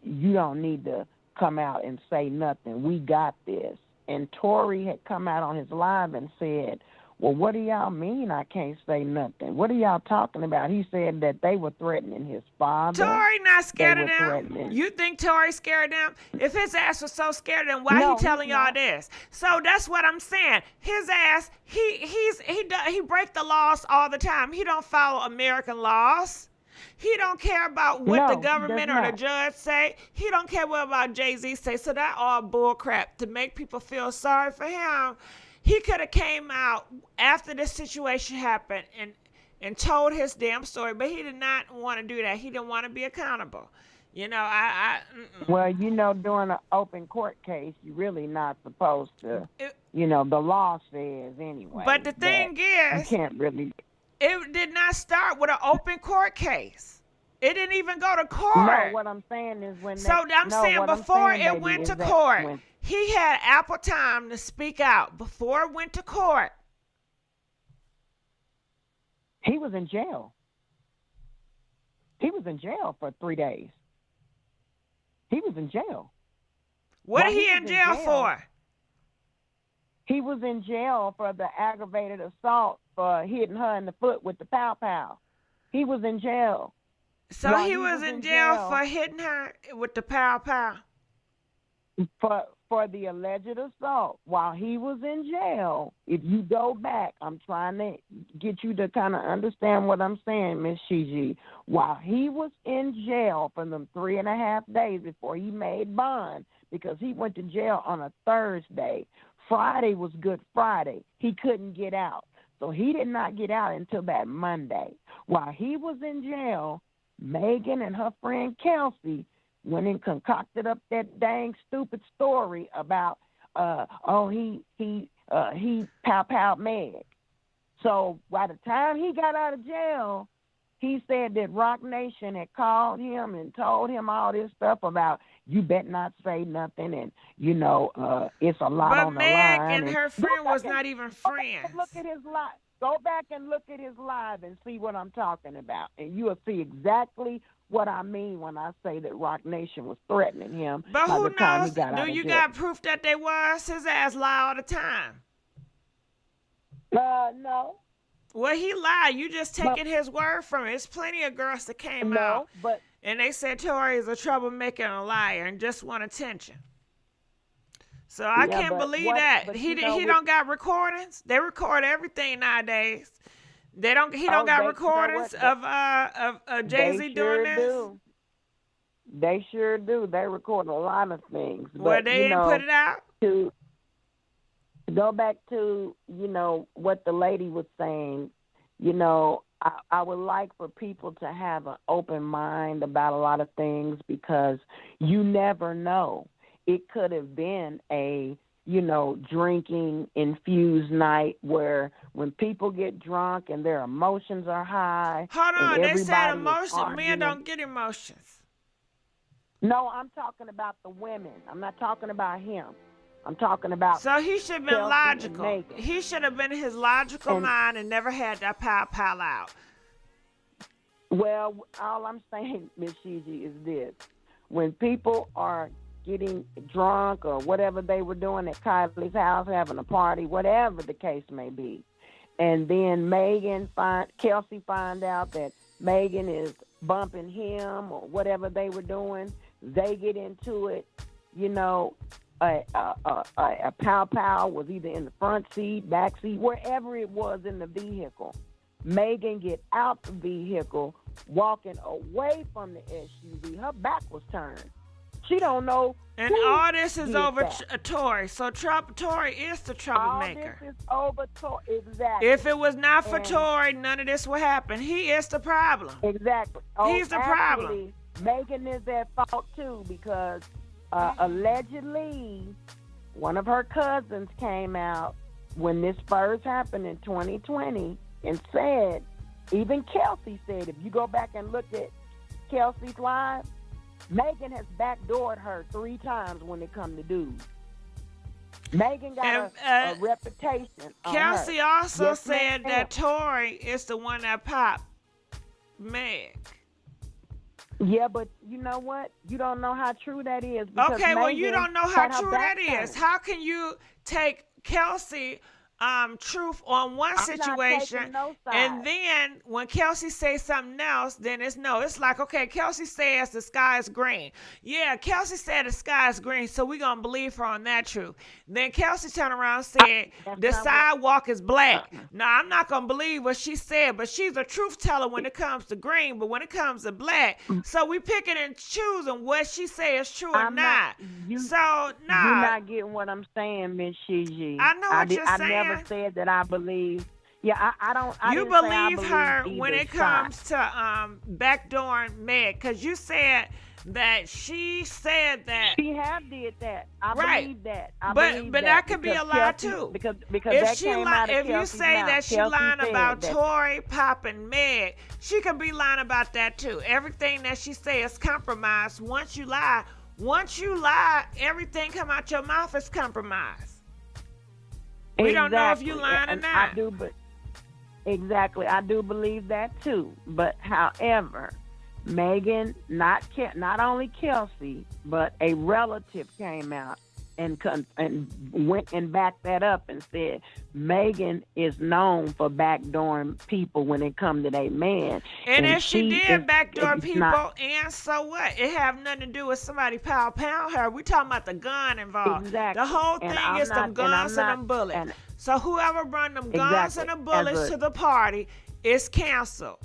you don't need to come out and say nothing. We got this. And Tory had come out on his live and said, well, what do y'all mean I can't say nothing? What are y'all talking about? He said that they were threatening his father. Tory not scared of them. You think Tory's scared of them? If his ass was so scared of them, why he telling y'all this? So that's what I'm saying. His ass, he break the laws all the time. He don't follow American laws. He don't care about what the government or the judge say. He don't care what about Jay-Z say. So that all bull crap to make people feel sorry for him. He could have came out after this situation happened and told his damn story, but he did not want to do that. He didn't want to be accountable. You know, Well, you know, during an open court case, you're really not supposed to, the law says anyway. But the thing is, you can't really. It did not start with an open court case. It didn't even go to court. No, what I'm saying is when. Before it went to court, he had ample time to speak out before it went to court. He was in jail. He was in jail for 3 days. He was in jail. What he in jail for? He was in jail for the aggravated assault for hitting her in the foot with the pow-pow. He was in jail. So he was in jail for hitting her with the pow-pow? For the alleged assault. While he was in jail, if you go back, I'm trying to get you to kind of understand what I'm saying, Miss Gigi. While he was in jail for them 3.5 days before he made bond, because he went to jail on a Thursday. Friday was Good Friday. He couldn't get out. So he did not get out until that Monday. While he was in jail, Megan and her friend Kelsey went and concocted up that dang stupid story about he pow-powed Meg. So by the time he got out of jail, he said that Rock Nation had called him and told him all this stuff about you better not say nothing, and it's a lot on the line. But Meg and her friend was not even friends. Look at his live. Go back and look at his live and see what I'm talking about, and you'll see exactly what I mean when I say that Rock Nation was threatening him. But by who the time knows? He got out Do of you jail. got proof that they was? His ass lie all the time. No. Well, he lied. You just taking his word from it. There's plenty of girls that came out and they said Tory is a troublemaker and a liar and just want attention. So I can't believe that. He don't got recordings. They record everything nowadays. He don't got recordings of Jay-Z doing this. They sure do. They record a lot of things. Well, they didn't put it out? To go back to, what the lady was saying, I would like for people to have an open mind about a lot of things because you never know. it could have been a, drinking infused night where when people get drunk and their emotions are high. Hold and on, they said everybody is emotion. Men arguing. don't get emotions. No, I'm talking about the women. I'm not talking about him. I'm talking about. So he should have been Kelsey logical. and Megan. He should have been his logical mind and never had that pow out. Well, all I'm saying, Miss Gigi, is this. When people are getting drunk or whatever they were doing at Kylie's house, having a party, whatever the case may be, and then Kelsey find out that Megan is bumping him or whatever they were doing, they get into it, a pow was either in the front seat, back seat, wherever it was in the vehicle. Megan get out the vehicle, walking away from the SUV. Her back was turned. She don't know. And all this is over Tory. So Tory is the troublemaker. All this is over Tory. Exactly. If it was not for Tory, none of this would happen. He is the problem. Exactly. He's the problem. Megan is at fault too, because allegedly one of her cousins came out when this first happened in 2020 and said, even Kelsey said, if you go back and look at Kelsey's live, Megan has backdoored her 3 times when it come to dudes. Megan got a reputation. Kelsey also said that Tory is the one that popped Meg. Yeah, but you know what? You don't know how true that is. Okay, well, you don't know how true that is. How can you take Kelsey truth on one situation, and then when Kelsey says something else, then it's no. It's like, okay, Kelsey says the sky is green. Yeah, Kelsey said the sky is green, so we're going to believe her on that truth. Then Kelsey turned around and said the sidewalk is black. Now, I'm not going to believe what she said, but she's a truth teller when it comes to green, but when it comes to black, so we picking and choosing what she says is true or not. You're not getting what I'm saying, Miss Gigi. I know what you're saying. I never said that I believe. Yeah, I don't. You believe her when it comes to backdooring Meg, because you said that she said that she have did that. I believe that. But that could be a lie too. Because if you say that she lying about Tory popping Meg, she could be lying about that too. Everything that she says is compromised. Once you lie, everything come out your mouth is compromised. We don't know if you lying or not. I do believe that too. But however, Megan, not only Kelsey, but a relative came out and went and backed that up and said Megan is known for backdooring people when it comes to their man. And if she did backdoor people, and so what? It have nothing to do with somebody pound her. We talking about the gun involved. Exactly. The whole thing is them guns and them bullets. So whoever brought them guns and the bullets to the party is canceled.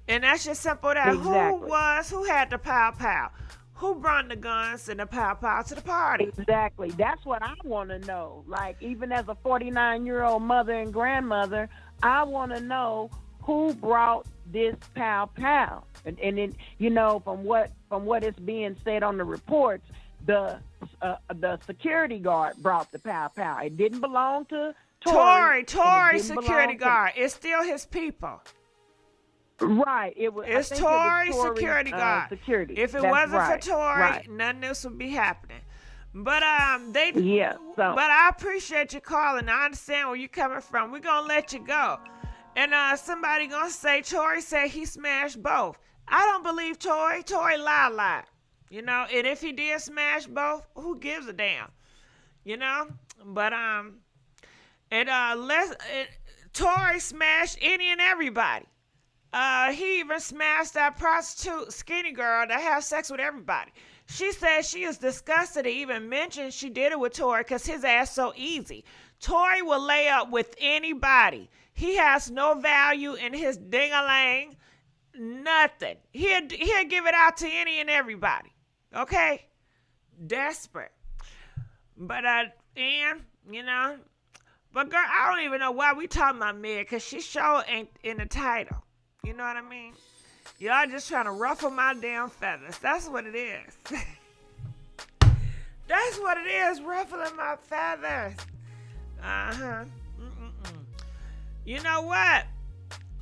And that's just simple that. Who had the pow? Who brought the guns and the pow to the party? Exactly. That's what I want to know. Like, even as a 49-year-old mother and grandmother, I want to know who brought this pow. And then, from what is being said on the reports, the security guard brought the pow. It didn't belong to Tory. Tory security guard. It's still his people. Right. It's Tory's security guard. If it wasn't for Tory, none of this would be happening. But but I appreciate you calling. I understand where you're coming from. We're gonna let you go. And somebody gonna say Tory said he smashed both. I don't believe Tory. Tory lie. And if he did smash both, who gives a damn? But Tory smashed any and everybody. He even smashed that prostitute skinny girl that have sex with everybody. She said she is disgusted to even mention she did it with Tory because his ass so easy. Tory will lay up with anybody. He has no value in his ding-a-lang, nothing. He'll give it out to any and everybody. Okay? Desperate. But, but girl, I don't even know why we talking about Meg, because she sure ain't in the title. You know what I mean? Y'all just trying to ruffle my damn feathers. That's what it is. That's That's what it is, ruffling my feathers. Uh-huh. You know what?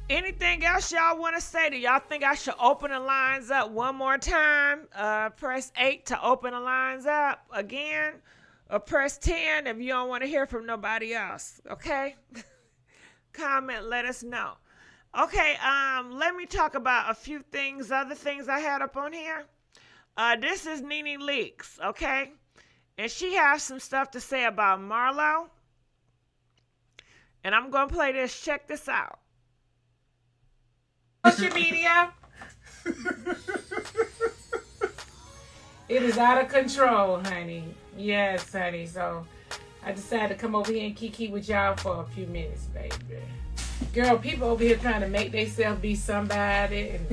Anything else y'all want to say? Do y'all think I should open the lines up one more time? Press 8 to open the lines up again. Or press 10 if you don't want to hear from nobody else. Okay? Comment, let us know. Okay, let me talk about a few things, other things I had up on here. This is Nene Leakes, okay? And she has some stuff to say about Marlo. And I'm going to play this. Check this out. Social media. It is out of control, honey. Yes, honey. So I decided to come over here and kiki with y'all for a few minutes, baby. Girl, people over here trying to make themselves be somebody. And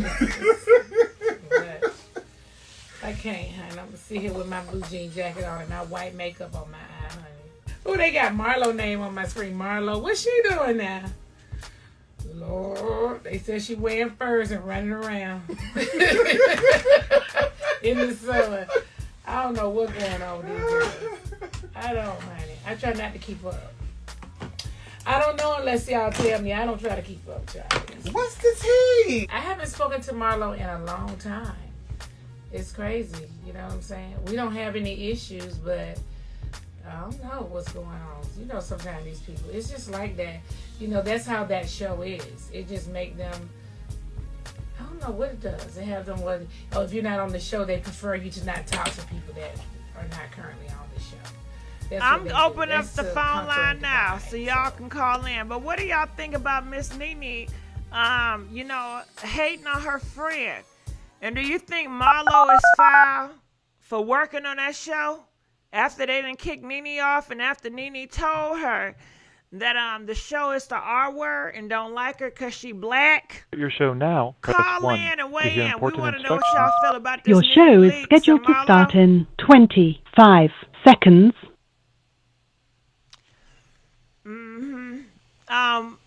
but I can't, honey. I'm going to sit here with my blue jean jacket on and my white makeup on my eye, honey. Oh, they got Marlo name on my screen. Marlo, what's she doing now? Lord, they said she wearing furs and running around in the sun. I don't know what's going on with these girls. I don't, honey. I try not to keep up. I don't know unless y'all tell me. I don't try to keep up, child. What's the tea? I haven't spoken to Marlo in a long time. It's crazy. You know what I'm saying? We don't have any issues, but I don't know what's going on. You know, sometimes these people, it's just like that. You know, that's how that show is. It just make them, I don't know what it does. They have them, if you're not on the show, they prefer you to not talk to people that are not currently on the show. That's I'm opening up the phone line now so y'all can call in. But what do y'all think about Miss Nene, you know, hating on her friend? And do you think Marlo is foul for working on that show after they didn't kick Nene off and after Nene told her that the show is the R word and don't like her because she black? Your show now. Call one. in and weigh Hear in. We important want to know what instructions. y'all feel about this. Your Nene show is Leakes scheduled and to Marlo. start in 25 seconds.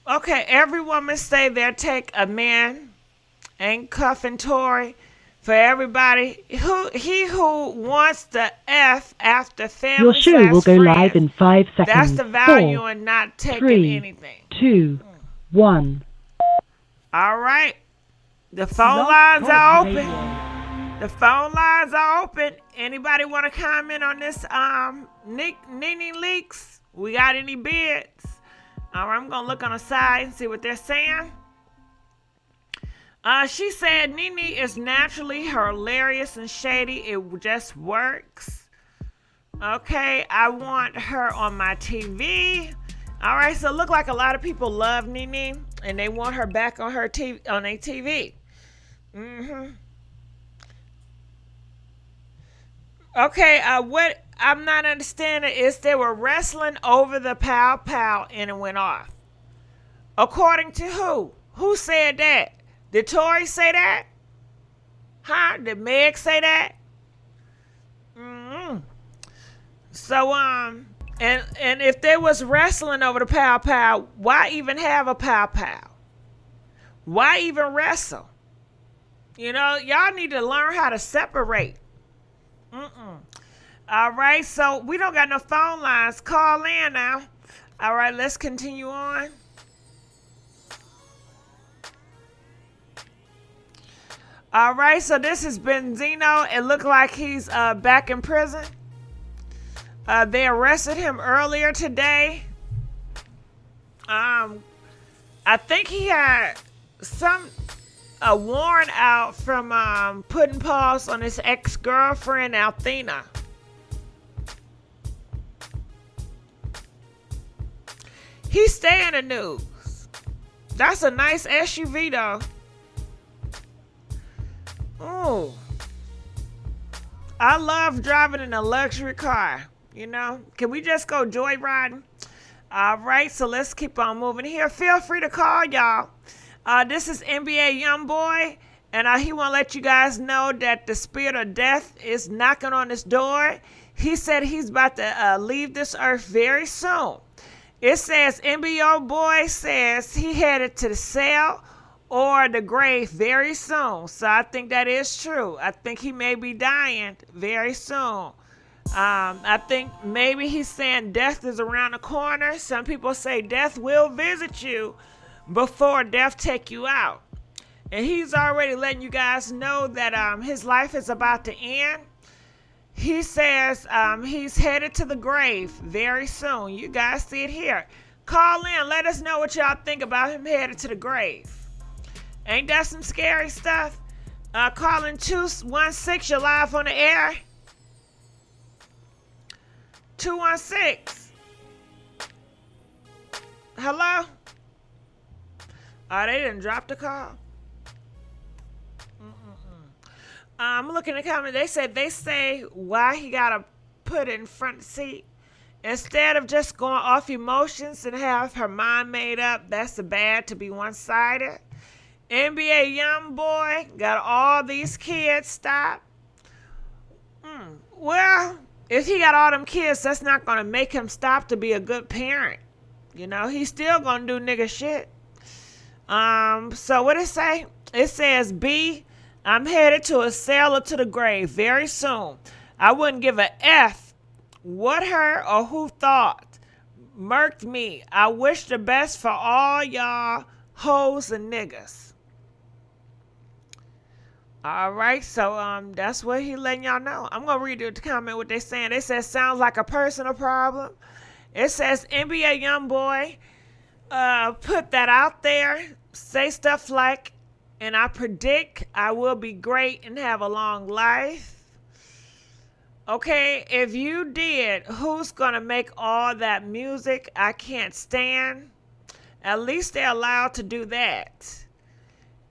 Okay, every woman say their take a man ain't cuffing Tory. For everybody who wants the F after family. Your show will go friends, live in 5 seconds. That's the value 4, in not taking 3, anything. 2, 1. All right. The phone lines are open. The phone lines are open. Anybody want to comment on this Nene Leakes? We got any bids? All right, I'm going to look on the side and see what they're saying. She said Nene is naturally hilarious and shady. It just works. Okay, I want her on my TV. All right, so it look like a lot of people love Nene and they want her back on her TV, on their TV. Okay, what I'm not understanding is they were wrestling over the pow pow and it went off. According to who? Who said that? Did Tory say that? Huh? Did Meg say that? So, and if they was wrestling over the pow pow, why even have a pow pow? Why even wrestle? You know, y'all need to learn how to separate. All right, so we don't got no phone lines. Call in now. All right, let's continue on. All right, so this is Benzino. It looked like he's back in prison. They arrested him earlier today. I think he had a warrant out from putting paws on his ex-girlfriend, Althena. He stay in the news. That's a nice SUV, though. Oh, I love driving in a luxury car. You know, can we just go joyriding? All right, so let's keep on moving here. Feel free to call, y'all. This is NBA Youngboy, and he want to let you guys know that the spirit of death is knocking on his door. He said he's about to leave this earth very soon. It says NBA Boy says he headed to the cell or the grave very soon. So I think that is true. I think he may be dying very soon. I think maybe he's saying death is around the corner. Some people say death will visit you before death take you out. And he's already letting you guys know that his life is about to end. He says he's headed to the grave very soon. You guys see it here. Call in. Let us know what y'all think about him headed to the grave. Ain't that some scary stuff? Calling 216. You're live on the air. 216. Hello? Oh, they didn't drop the call. I'm looking at the comment. They say why he gotta put it in front seat instead of just going off emotions and have her mind made up. That's the bad to be one-sided. NBA young boy got all these kids. Stop. Well, if he got all them kids, that's not gonna make him stop to be a good parent. You know, he's still gonna do nigga shit. So what it say? It says B. I'm headed to a sailor to the grave very soon. I wouldn't give a F what her or who thought. Murked me. I wish the best for all y'all hoes and niggas. All right, so that's what he letting y'all know. I'm gonna read the comment what they saying. They said sounds like a personal problem. It says NBA young boy put that out there. Say stuff like, and I predict I will be great and have a long life. Okay, if you did, who's going to make all that music I can't stand? At least they're allowed to do that.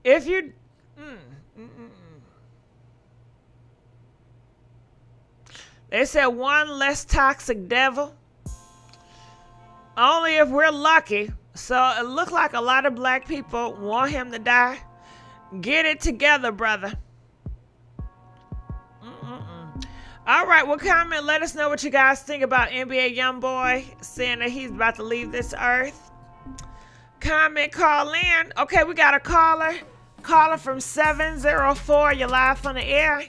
If you... They said one less toxic devil. Only if we're lucky. So it looked like a lot of black people want him to die. Get it together, brother. All right, well, comment. Let us know what you guys think about NBA YoungBoy saying that he's about to leave this earth. Comment, call in. Okay, we got a caller. Caller from 704. You're live on the air.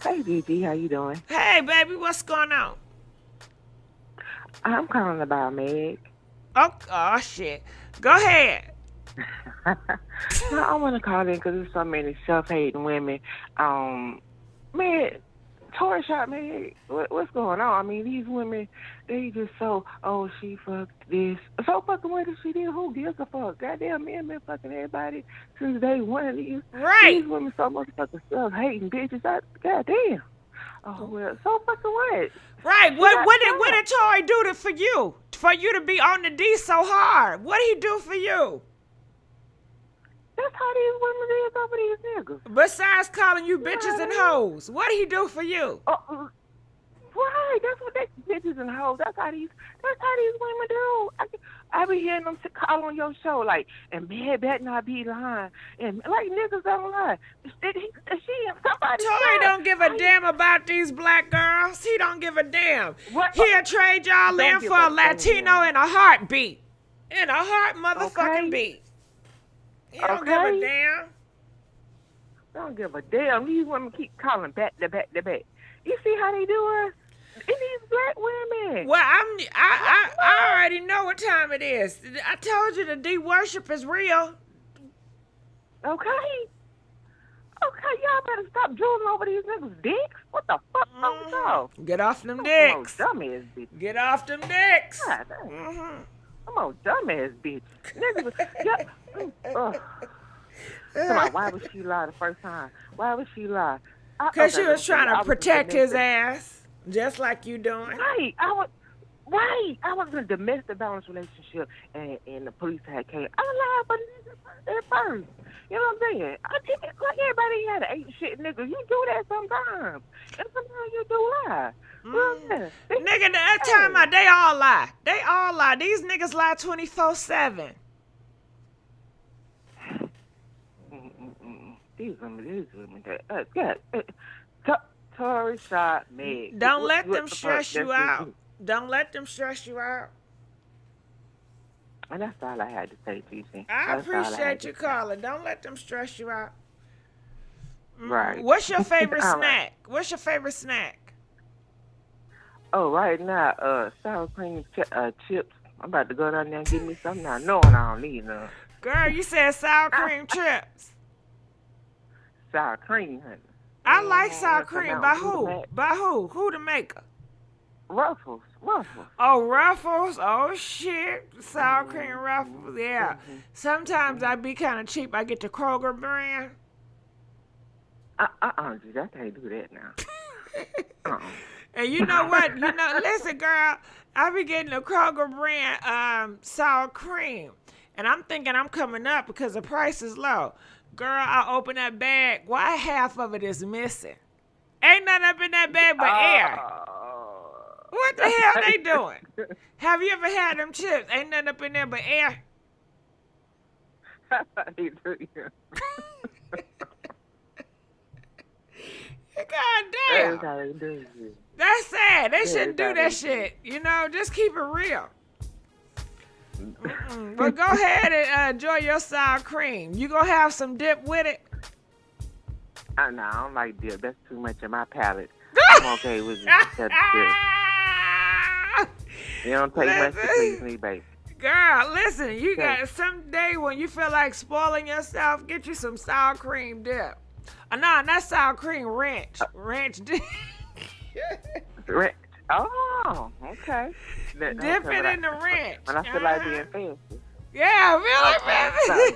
Hey, Gigi, how you doing? Hey, baby, what's going on? I'm calling about Meg. Oh shit. Go ahead. No, I want to call in because there's so many self-hating women. Man, Tori shot Meg. What's going on? I mean, these women, they just so, oh, she fucked this. So fucking what did she do? Who gives a fuck? Goddamn, men been fucking everybody since day one of these. Right. These women so motherfucking self-hating bitches. Goddamn. Oh, well, so fucking what? Right. What did Tori do for you? For you to be on the D so hard? What did he do for you? That's how these women is over these niggas. Besides calling you bitches and hoes, what did he do for you? Right, that's what they bitches and hoes. That's how these women do. I be hearing them call on your show like, and man, better not be lying, and like niggas don't lie. Somebody. Tori don't give a damn about these black girls. He don't give a damn. He'll trade y'all in for a Latino in a heartbeat, in a heart motherfucking beat. He don't give a damn. Don't give a damn. These women keep calling back to back to back. You see how they do us? And these black women. Well, I already know what time it is. I told you the D worship is real. Okay, y'all better stop drooling over these niggas' dicks. What the fuck wrong with y'all? Get off them dicks. Dumb ass bitch. Get off them dicks. Come on, dumb ass bitch. Niggas. Why would she lie the first time? Why would she lie? Because she was trying to protect his ass, just like you doing. Right. I was in a domestic violence relationship, and the police had came. I lied for the nigga at first. You know what I'm saying? Like everybody had an ain't shit nigga. You do that sometimes. And sometimes you do lie. Nigga, that time they all lie. They all lie. These niggas lie 24/7. These women, Tori shot me. Don't let them stress you out. Don't let them stress you out. And that's all I had to say, Gigi. I appreciate you calling. Don't let them stress you out. Right. What's your favorite snack? What's your favorite snack? Oh, right now, sour cream chips. I'm about to go down there and get me some now, knowing I don't need none. Girl, you said sour cream chips. Sour cream, honey. I like sour cream. By who? By who? Who the maker? Ruffles. Oh, Ruffles. Oh, shit. Sour cream Ruffles. Yeah. Sometimes I be kind of cheap. I get the Kroger brand. Gigi, I can't do that now. And you know what? Listen, girl. I be getting the Kroger brand sour cream. And I'm thinking I'm coming up because the price is low. Girl, I open that bag. Why half of it is missing? Ain't nothing up in that bag but air. What the hell they doing? Have you ever had them chips? Ain't nothing up in there but air. God damn. That's sad. They shouldn't do that shit. You know, just keep it real. But go ahead and enjoy your sour cream. You gonna have some dip with it? No, I don't like dip. That's too much in my palate. I'm okay with it. You don't take much to please me, baby. Girl, listen, you got someday when you feel like spoiling yourself, get you some sour cream dip. No, not sour cream, ranch. Ranch dip. Oh, okay. Dip it in the ranch. When I feel like being fancy. Yeah, really fancy.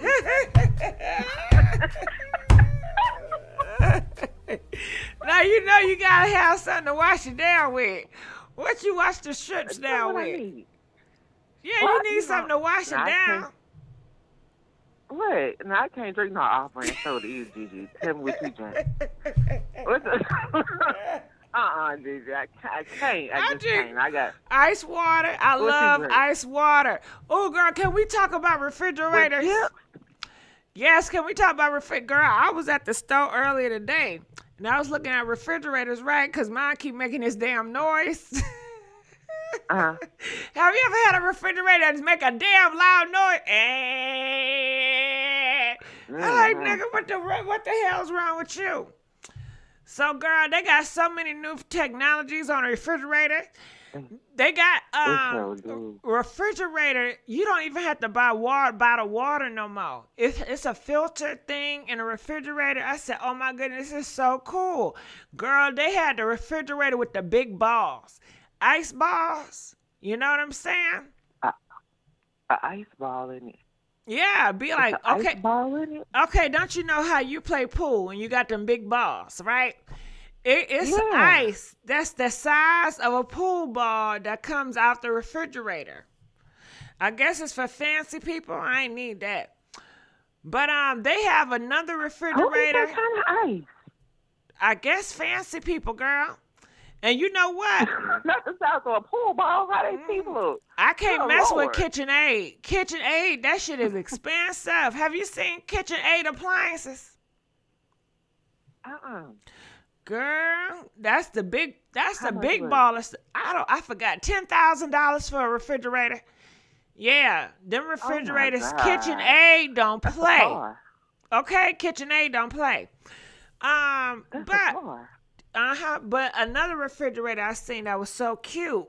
Now you know you gotta have something to wash it down with. What you wash the strips down with? Yeah, you need something to wash it down. What? No, I can't drink no off-brand soda either, Gigi. Tell me what you drink. Gigi, I can't. I just can't. I got ice water. I love ice water. Oh, girl, can we talk about refrigerators? Yes, can we talk about refrigerators? Girl, I was at the store earlier today, and I was looking at refrigerators, right? Because mine keep making this damn noise. Have you ever had a refrigerator that just make a damn loud noise? I'm like, nigga, what the hell's wrong with you? So, girl, they got so many new technologies on a refrigerator. They got refrigerator. You don't even have to buy bottled water no more. It's a filter thing in a refrigerator. I said, oh my goodness, this is so cool. Girl, they had the refrigerator with the big balls. Ice balls. You know what I'm saying? An ice ball in it. Yeah, be like, okay. Ice ball in it? Okay, don't you know how you play pool and you got them big balls, right? It's ice. That's the size of a pool ball that comes out the refrigerator. I guess it's for fancy people. I ain't need that. But they have another refrigerator. What kind of ice? I guess fancy people, girl. And you know what? Not the size of a pool ball. How they people look? I can't mess with KitchenAid. KitchenAid, that shit is expensive. Have you seen KitchenAid appliances? Girl, that's the big ball. I forgot. $10,000 for a refrigerator. Yeah, them refrigerators, KitchenAid don't play. Okay, KitchenAid don't play. But another refrigerator I seen that was so cute.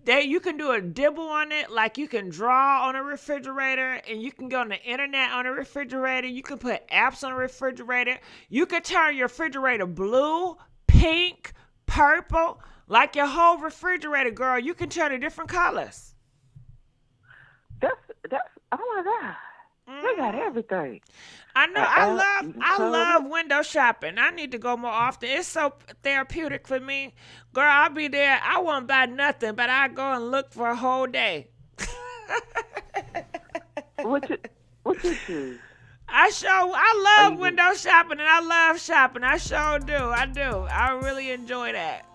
You can do a dibble on it, like you can draw on a refrigerator, and you can go on the internet on a refrigerator. You can put apps on a refrigerator. You could turn your refrigerator blue, pink, purple, like your whole refrigerator, girl. You can turn it different colors. That's oh my God. They got everything. I know. I love window shopping. I need to go more often. It's so therapeutic for me. Girl, I'll be there. I won't buy nothing, but I go and look for a whole day. What you choose? I love window shopping, and I love shopping. I sure do. I do. I really enjoy that.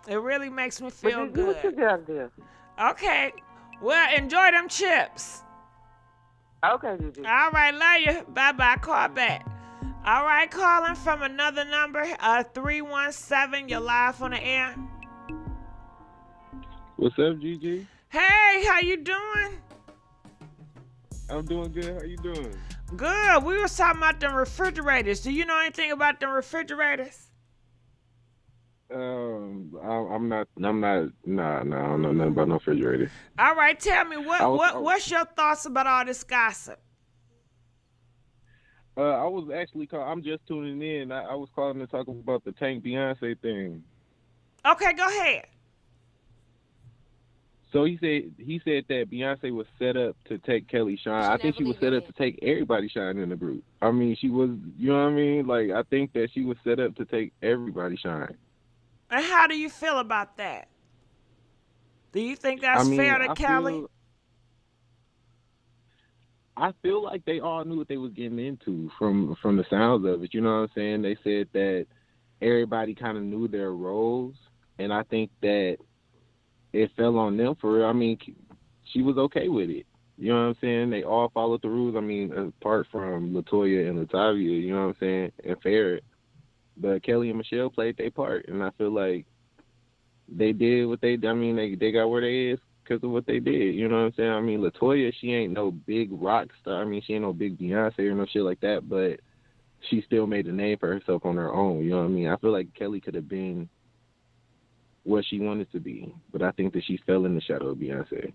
It really makes me feel good. What you got there? Okay. Well, enjoy them chips. Okay, Gigi. All right, love you. Bye-bye. Call back. All right, calling from another number, 317. You're live on the air. What's up, Gigi? Hey, how you doing? I'm doing good. How you doing? Good. We was talking about them refrigerators. Do you know anything about them refrigerators? I'm I'm not. Nah. I don't know nothing about no refrigerator. All right, tell me I what's your thoughts about all this gossip? I was actually I'm just tuning in. I was calling to talk about the Tank Beyonce thing. Okay, go ahead. So he said that Beyonce was set up to take Kelly shine. I think she was set up to take everybody shine in the group. I mean, she was, you know what I mean? Like, I think that she was set up to take everybody shine. And how do you feel about that? Do you think that's fair to Kelly? I feel like they all knew what they was getting into from the sounds of it. You know what I'm saying? They said that everybody kind of knew their roles, and I think that it fell on them for real. I mean, she was okay with it. You know what I'm saying? They all followed the rules. I mean, apart from LaToya and Latavia, you know what I'm saying, and Ferret. But Kelly and Michelle played their part, and I feel like they did what they did. I mean, they got where they is because of what they did. You know what I'm saying? I mean, LaToya, she ain't no big rock star. I mean, she ain't no big Beyonce or no shit like that, but she still made a name for herself on her own. You know what I mean? I feel like Kelly could have been what she wanted to be, but I think that she fell in the shadow of Beyonce.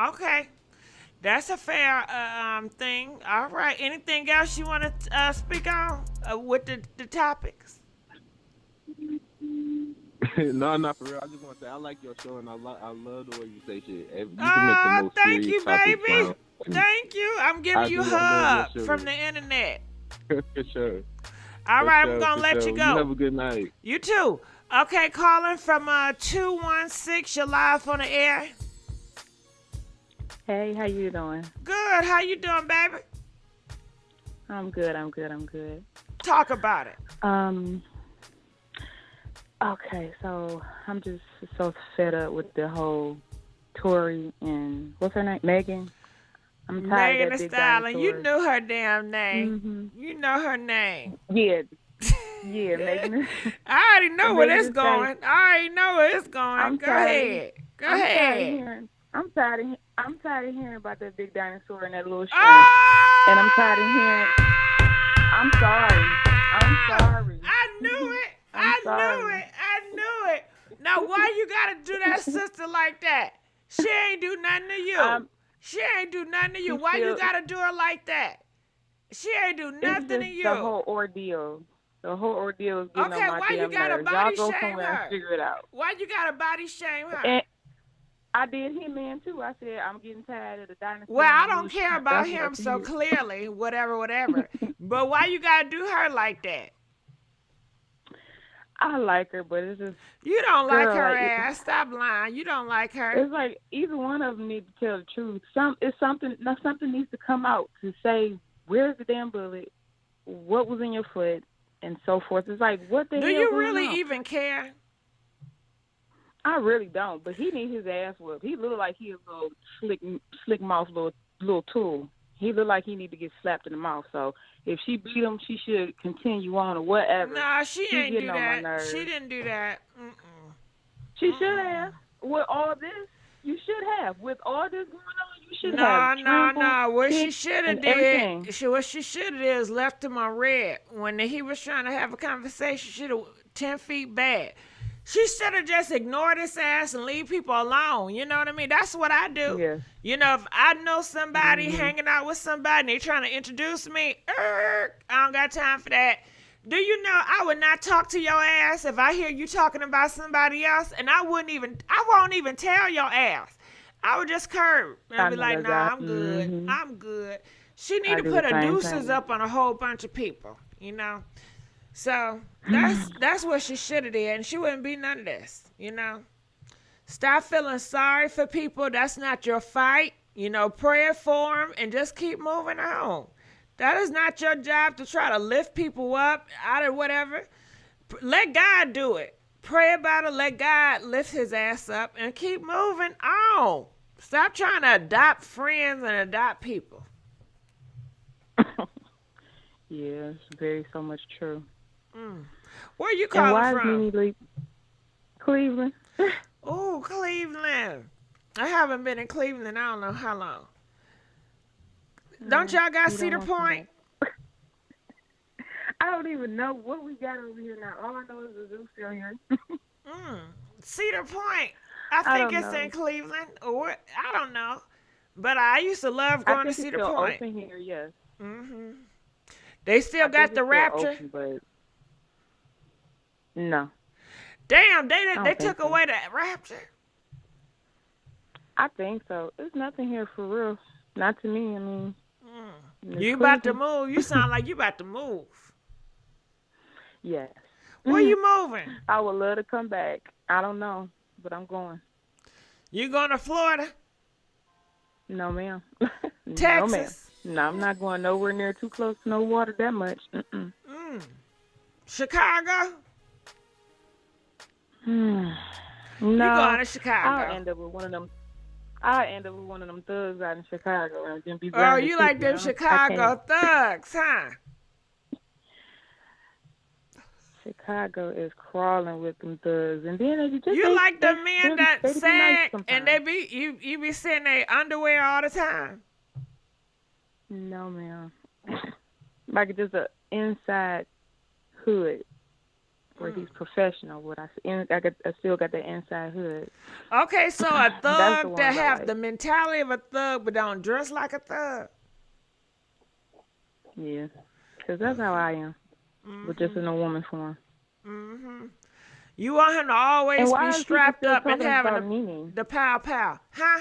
Okay, that's a fair thing. All right, anything else you want to speak on with the topics? No, not for real. I just want to say I like your show, and I love the way you say shit. You can make the most thank serious you, topics baby. sound. Thank you. I'm giving you a hug from the internet. For sure. All right, I'm gonna let you go. You have a good night. You too. Okay, calling from 216. You're live on the air. Hey, how you doing? Good. How you doing, baby? I'm good. Talk about it. Okay, so I'm just so fed up with the whole Tory and what's her name? Megan. I'm tired of that big dinosaur. You dinosaur. know her damn name. You know her name. Yeah, Megan. I already know where it's going. I'm Go ahead. Go ahead. I'm tired of hearing about that big dinosaur and that little shrimp. And I'm tired of hearing. I'm sorry. I knew it. I knew it. Now, why you gotta do that sister like that? She ain't do nothing to you. Why you gotta do her like that? She ain't do nothing to you. The whole ordeal is getting on my damn nerves. Why you gotta body Y'all go shame somewhere her? and figure it out. Why you gotta body shame her? And I did him in too. I said I'm getting tired of the dinosaur. Well, I don't care about him so clearly, whatever. But why you gotta do her like that? I like her, but it's just you don't like her ass. Stop lying. You don't like her. It's like either one of them need to tell the truth. Something needs to come out to say where's the damn bullet, what was in your foot, and so forth. It's like what the hell? Do you going really on? even care? I really don't, but he needs his ass whooped. He look like he a little slick mouth little tool. He look like he need to get slapped in the mouth. So if she beat him, she should continue on or whatever. Nah, she ain't do getting on my that. nerves. She didn't do that. She should have. With all this, you should have. With all this going on, you should have. No. What she should have did, everything. she should have did is left him on red. When he was trying to have a conversation, she should have 10 feet back. She should have just ignored his ass and leave people alone. You know what I mean? That's what I do. Yeah. You know, if I know somebody hanging out with somebody and they trying to introduce me, I don't got time for that. Do you know I would not talk to your ass if I hear you talking about somebody else, and I won't even tell your ass. I would just curb and be like, nah, I'm good. I'm good. She need to put her deuces up on a whole bunch of people, you know? So that's what she should have did, and she wouldn't be none of this, you know? Stop feeling sorry for people. That's not your fight. You know, pray for them and just keep moving on. That is not your job to try to lift people up out of whatever. Let God do it. Pray about it. Let God lift his ass up and keep moving on. Stop trying to adopt friends and adopt people. Yeah, it's so much true. Where you calling from? Cleveland. Oh, Cleveland. I haven't been in Cleveland I don't know how long. Don't y'all got Cedar Point? I don't even know what we got over here now. All I know is the zoo still here. Cedar Point. I I think don't it's know. in Cleveland, or I don't know. But I used to love I going to think it's Cedar still Point. open here. Yes. They still I got think the it's still Rapture. open, but no, Damn, I they don't think took so. away the Rapture. I think so. There's nothing here for real. Not to me. I mean, it's You about to Cleveland. move? You sound like you about to move. Yes. Where you moving? I would love to come back. I don't know, but I'm going. You going to Florida? No, ma'am. No, ma'am. Texas? No, I'm not going nowhere near too close to no water that much. Mm-mm. Chicago? No. You going to Chicago? I'll end up with one of them. I'll end up with one of them thugs out in Chicago and then be Oh, driving you the like city. them Chicago thugs, huh? Chicago is crawling with them thugs, and then You like the men that they be nice sag sometimes. and they be you be seeing their underwear all the time. No, ma'am. Like just a inside hood where he's professional. What I still got that inside hood. Okay, so a That's the thug one that I have like. the mentality of a thug but don't dress like a thug. Yeah, because that's how I am, but just in a woman form. You want him to always And why be are people strapped still up and talking having about Nene? the pow pow, huh?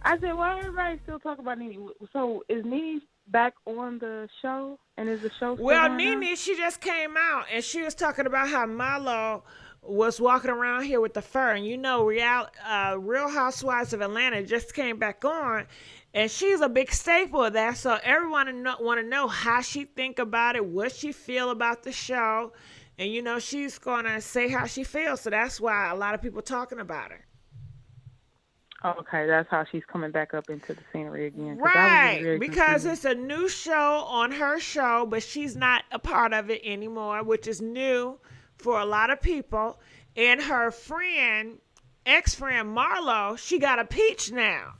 I said, why everybody still talk about Nene? So is Nene back on the show? And is the show still Well, going on? Nene, she just came out and she was talking about how Milo was walking around here with the fur. And you know, Real Housewives of Atlanta just came back on, and she's a big staple of that. So everyone want to know how she think about it, what she feel about the show, and you know she's gonna say how she feels. So that's why a lot of people talking about her. Okay, that's how she's coming back up into the scenery again. 'Cause I was just Right, very because confused. it's a new show on her show, but she's not a part of it anymore, which is new for a lot of people. And her friend, ex-friend Marlo, she got a peach now.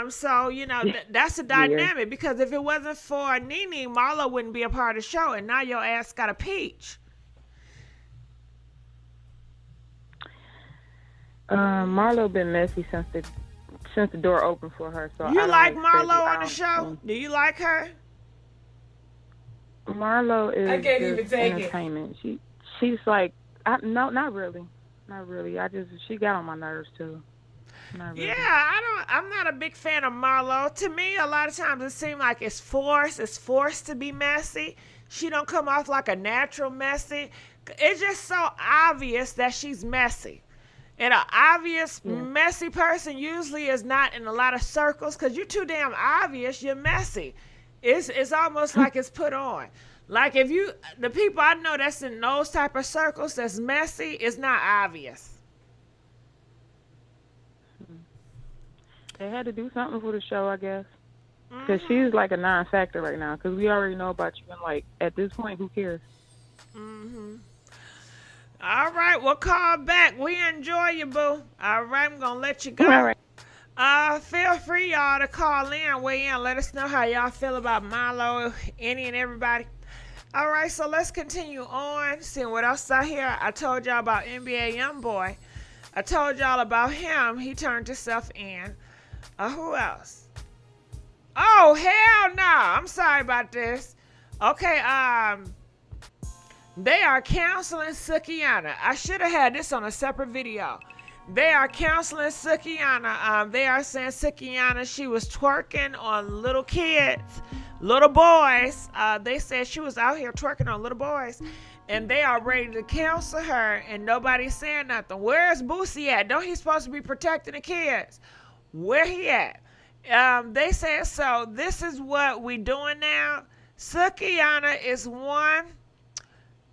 So you know that's a dynamic because if it wasn't for Nene, Marlo wouldn't be a part of the show, and now your ass got a peach. Marlo been messy since the door opened for her. So You I don't like expect Marlo it. I on the don't show? think- Do you like her? Marlo is I can't even just take it. entertainment. She's like, no, not really. She got on my nerves too. Not really. Yeah, I'm not a big fan of Marlo. To me, a lot of times it seems like it's forced. It's forced to be messy. She don't come off like a natural messy. It's just so obvious that she's messy. And an obvious messy person usually is not in a lot of circles because you're too damn obvious. You're messy. It's almost like it's put on. Like if the people I know that's in those type of circles that's messy, it's not obvious. They had to do something for the show, I guess. Because she's like a non-factor right now. Because we already know about you. And like at this point, who cares? All right, well, call back. We enjoy you, boo. All right, I'm going to let you go. All right. Feel free, y'all, to call in, weigh in. Let us know how y'all feel about Milo, any and everybody. All right, so let's continue on. Seeing what else I hear. I told y'all about NBA YoungBoy. I told y'all about him. He turned himself in. Who else? Oh, hell no. I'm sorry about this. Okay, they are counseling Sukihana. I should have had this on a separate video. They are counseling Sukihana. They are saying Sukihana, she was twerking on little kids, little boys. They said she was out here twerking on little boys. And they are ready to counsel her, and nobody's saying nothing. Where's Boosie at? Don't he supposed to be protecting the kids? Where he at? They said, so this is what we doing now. Sukihana is one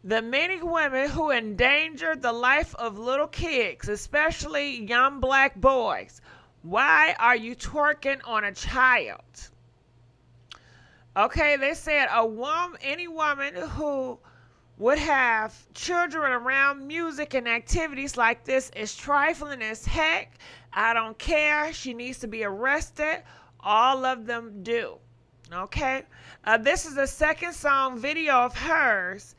the many women who endangered the life of little kids, especially young black boys. Why are you twerking on a child? Okay, they said any woman who would have children around music and activities like this is trifling as heck. I don't care. She needs to be arrested. All of them do. Okay? This is the second song video of hers.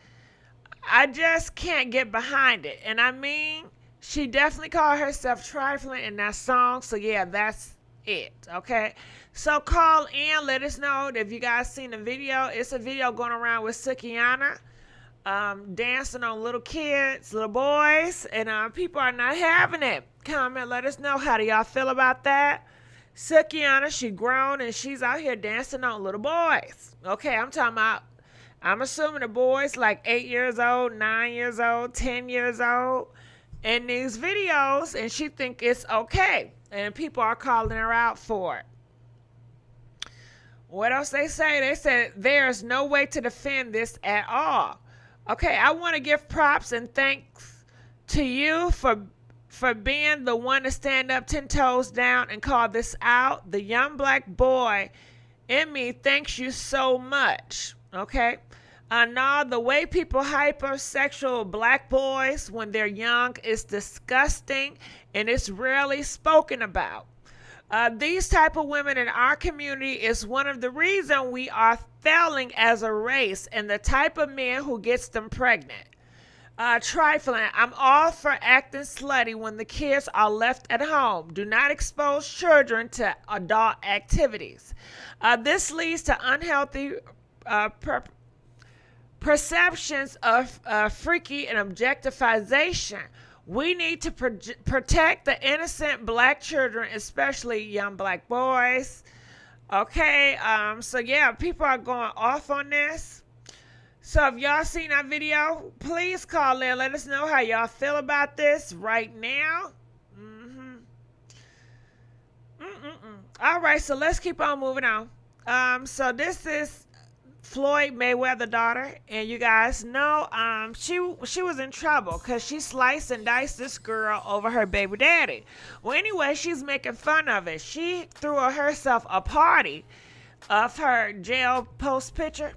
I just can't get behind it. And I mean, she definitely called herself trifling in that song. So yeah, that's it. Okay. So call in, let us know if you guys seen the video. It's a video going around with Sukiana dancing on little kids, little boys, and people are not having it. Comment, let us know, how do y'all feel about that? Sukiana, she grown and she's out here dancing on little boys. Okay, I'm assuming the boys like 8 years old, 9 years old, 10 years old in these videos, and she think it's okay, and people are calling her out for it. What else they say? They said there's no way to defend this at all. Okay, I want to give props and thanks to you for being the one to stand up 10 toes down and call this out. The young black boy in me thanks you so much. Okay? No, the way people hypersexual black boys when they're young is disgusting, and it's rarely spoken about. These type of women in our community is one of the reasons we are failing as a race, and the type of men who gets them pregnant. Trifling, I'm all for acting slutty when the kids are left at home. Do not expose children to adult activities. This leads to unhealthy perceptions of freaky and objectification. We need to protect the innocent black children, especially young black boys. Okay, so yeah, people are going off on this. So if y'all seen that video, please call in. Let us know how y'all feel about this right now. All right, so let's keep on moving on. So this is Floyd Mayweather's daughter, and you guys know she was in trouble because she sliced and diced this girl over her baby daddy. Well, anyway, she's making fun of it. She threw herself a party of her jail post picture.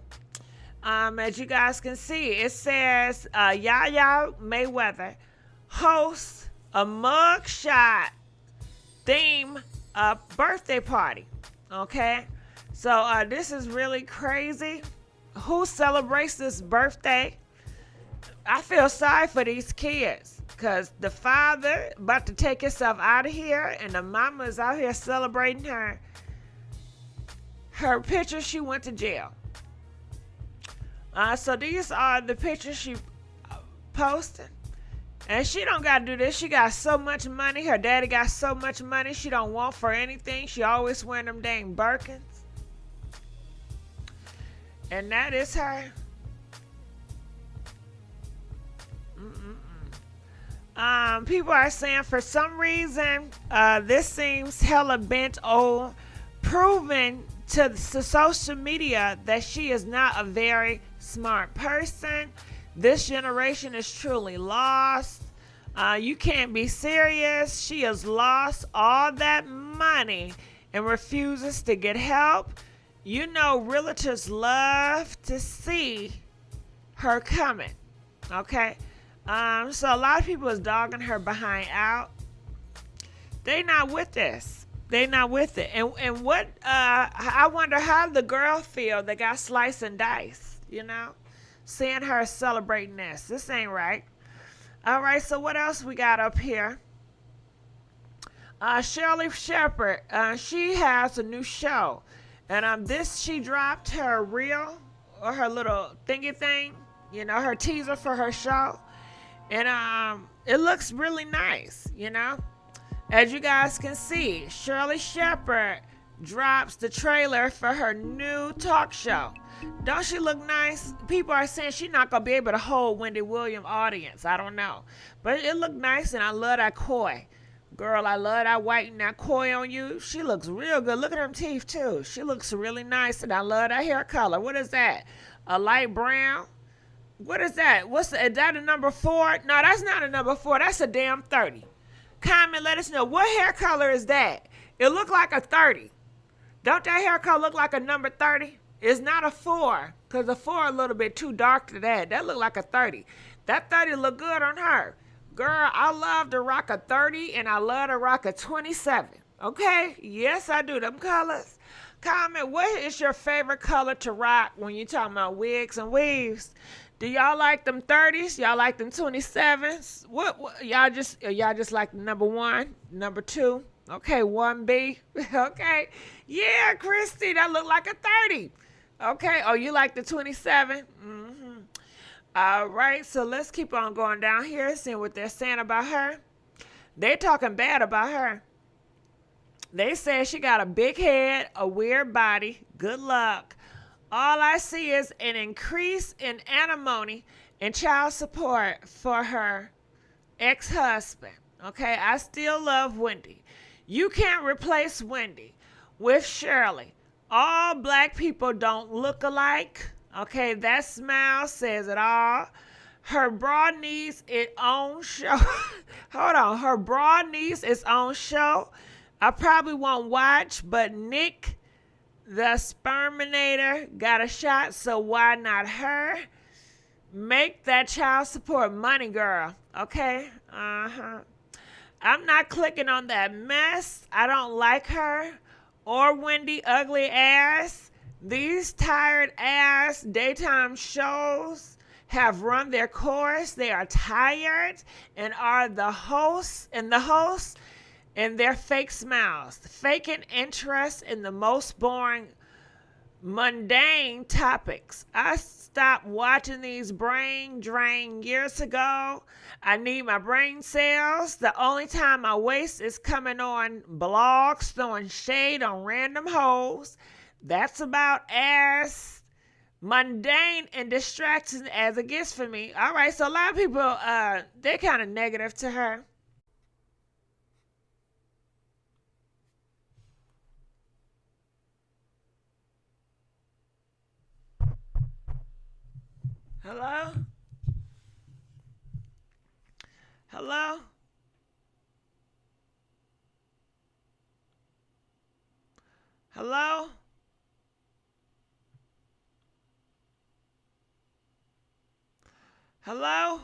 As you guys can see, it says Yaya Mayweather hosts a mugshot theme birthday party. Okay. So this is really crazy. Who celebrates this birthday? I feel sorry for these kids because the father about to take himself out of here, and the mama is out here celebrating her picture. She went to jail. So these are the pictures she posted. And she don't got to do this. She got so much money. Her daddy got so much money. She don't want for anything. She always wearing them dang Birkins. And that is her. People are saying for some reason this seems hella bent on proving to social media that she is not a very smart person. This generation is truly lost. You can't be serious. She has lost all that money and refuses to get help. You know, realtors love to see her coming. Okay? So a lot of people is dogging her behind out. They not with this. They not with it. And what, I wonder how the girl feel that got sliced and diced, you know? Seeing her celebrating this. This ain't right. All right, so what else we got up here? Shirley Shepherd, she has a new show. And she dropped her reel, or her little thingy thing, you know, her teaser for her show. And it looks really nice, you know. As you guys can see, Shirley Shepherd drops the trailer for her new talk show. Don't she look nice? People are saying she's not going to be able to hold Wendy Williams' audience. I don't know. But it looked nice, and I love that koi. Girl, I love that white and that koi on you. She looks real good. Look at them teeth, too. She looks really nice, and I love that hair color. What is that? A light brown? What is that? Is that a number 4? No, that's not a number 4. That's a damn 30. Comment, let us know. What hair color is that? It looked like a 30. Don't that hair color look like a number 30? It's not a 4, because a 4 a little bit too dark to that. That look like a 30. That 30 look good on her. Girl, I love to rock a 30, and I love to rock a 27. Okay? Yes, I do. Them colors. Comment, what is your favorite color to rock when you're talking about wigs and weaves? Do y'all like them 30s? Y'all like them 27s? What y'all just like number 1, number 2? Okay, 1B. Okay. Yeah, Christy, that look like a 30. Okay. Oh, you like the 27? Mm-hmm. All right, so let's keep on going down here, seeing what they're saying about her. They're talking bad about her. They say she got a big head, a weird body, good luck. All I see is an increase in alimony and child support for her ex-husband. Okay, I still love Wendy. You can't replace Wendy with Shirley. All black people don't look alike. Okay, that smile says it all. Her bra needs its own show. Hold on, her bra needs its own show. I probably won't watch, but Nick the Sperminator got a shot, so why not her? Make that child support money, girl. Okay? Uh-huh. I'm not clicking on that mess. I don't like her or Wendy ugly ass. These tired ass daytime shows have run their course. They are tired and are the hosts and their fake smiles, faking interest in the most boring, mundane topics. I stopped watching these brain drain years ago. I need my brain cells. The only time I waste is coming on blogs, throwing shade on random hoes. That's about as mundane and distracting as it gets for me. All right, so a lot of people, they're kind of negative to her. Hello? Hello? Hello? Hello?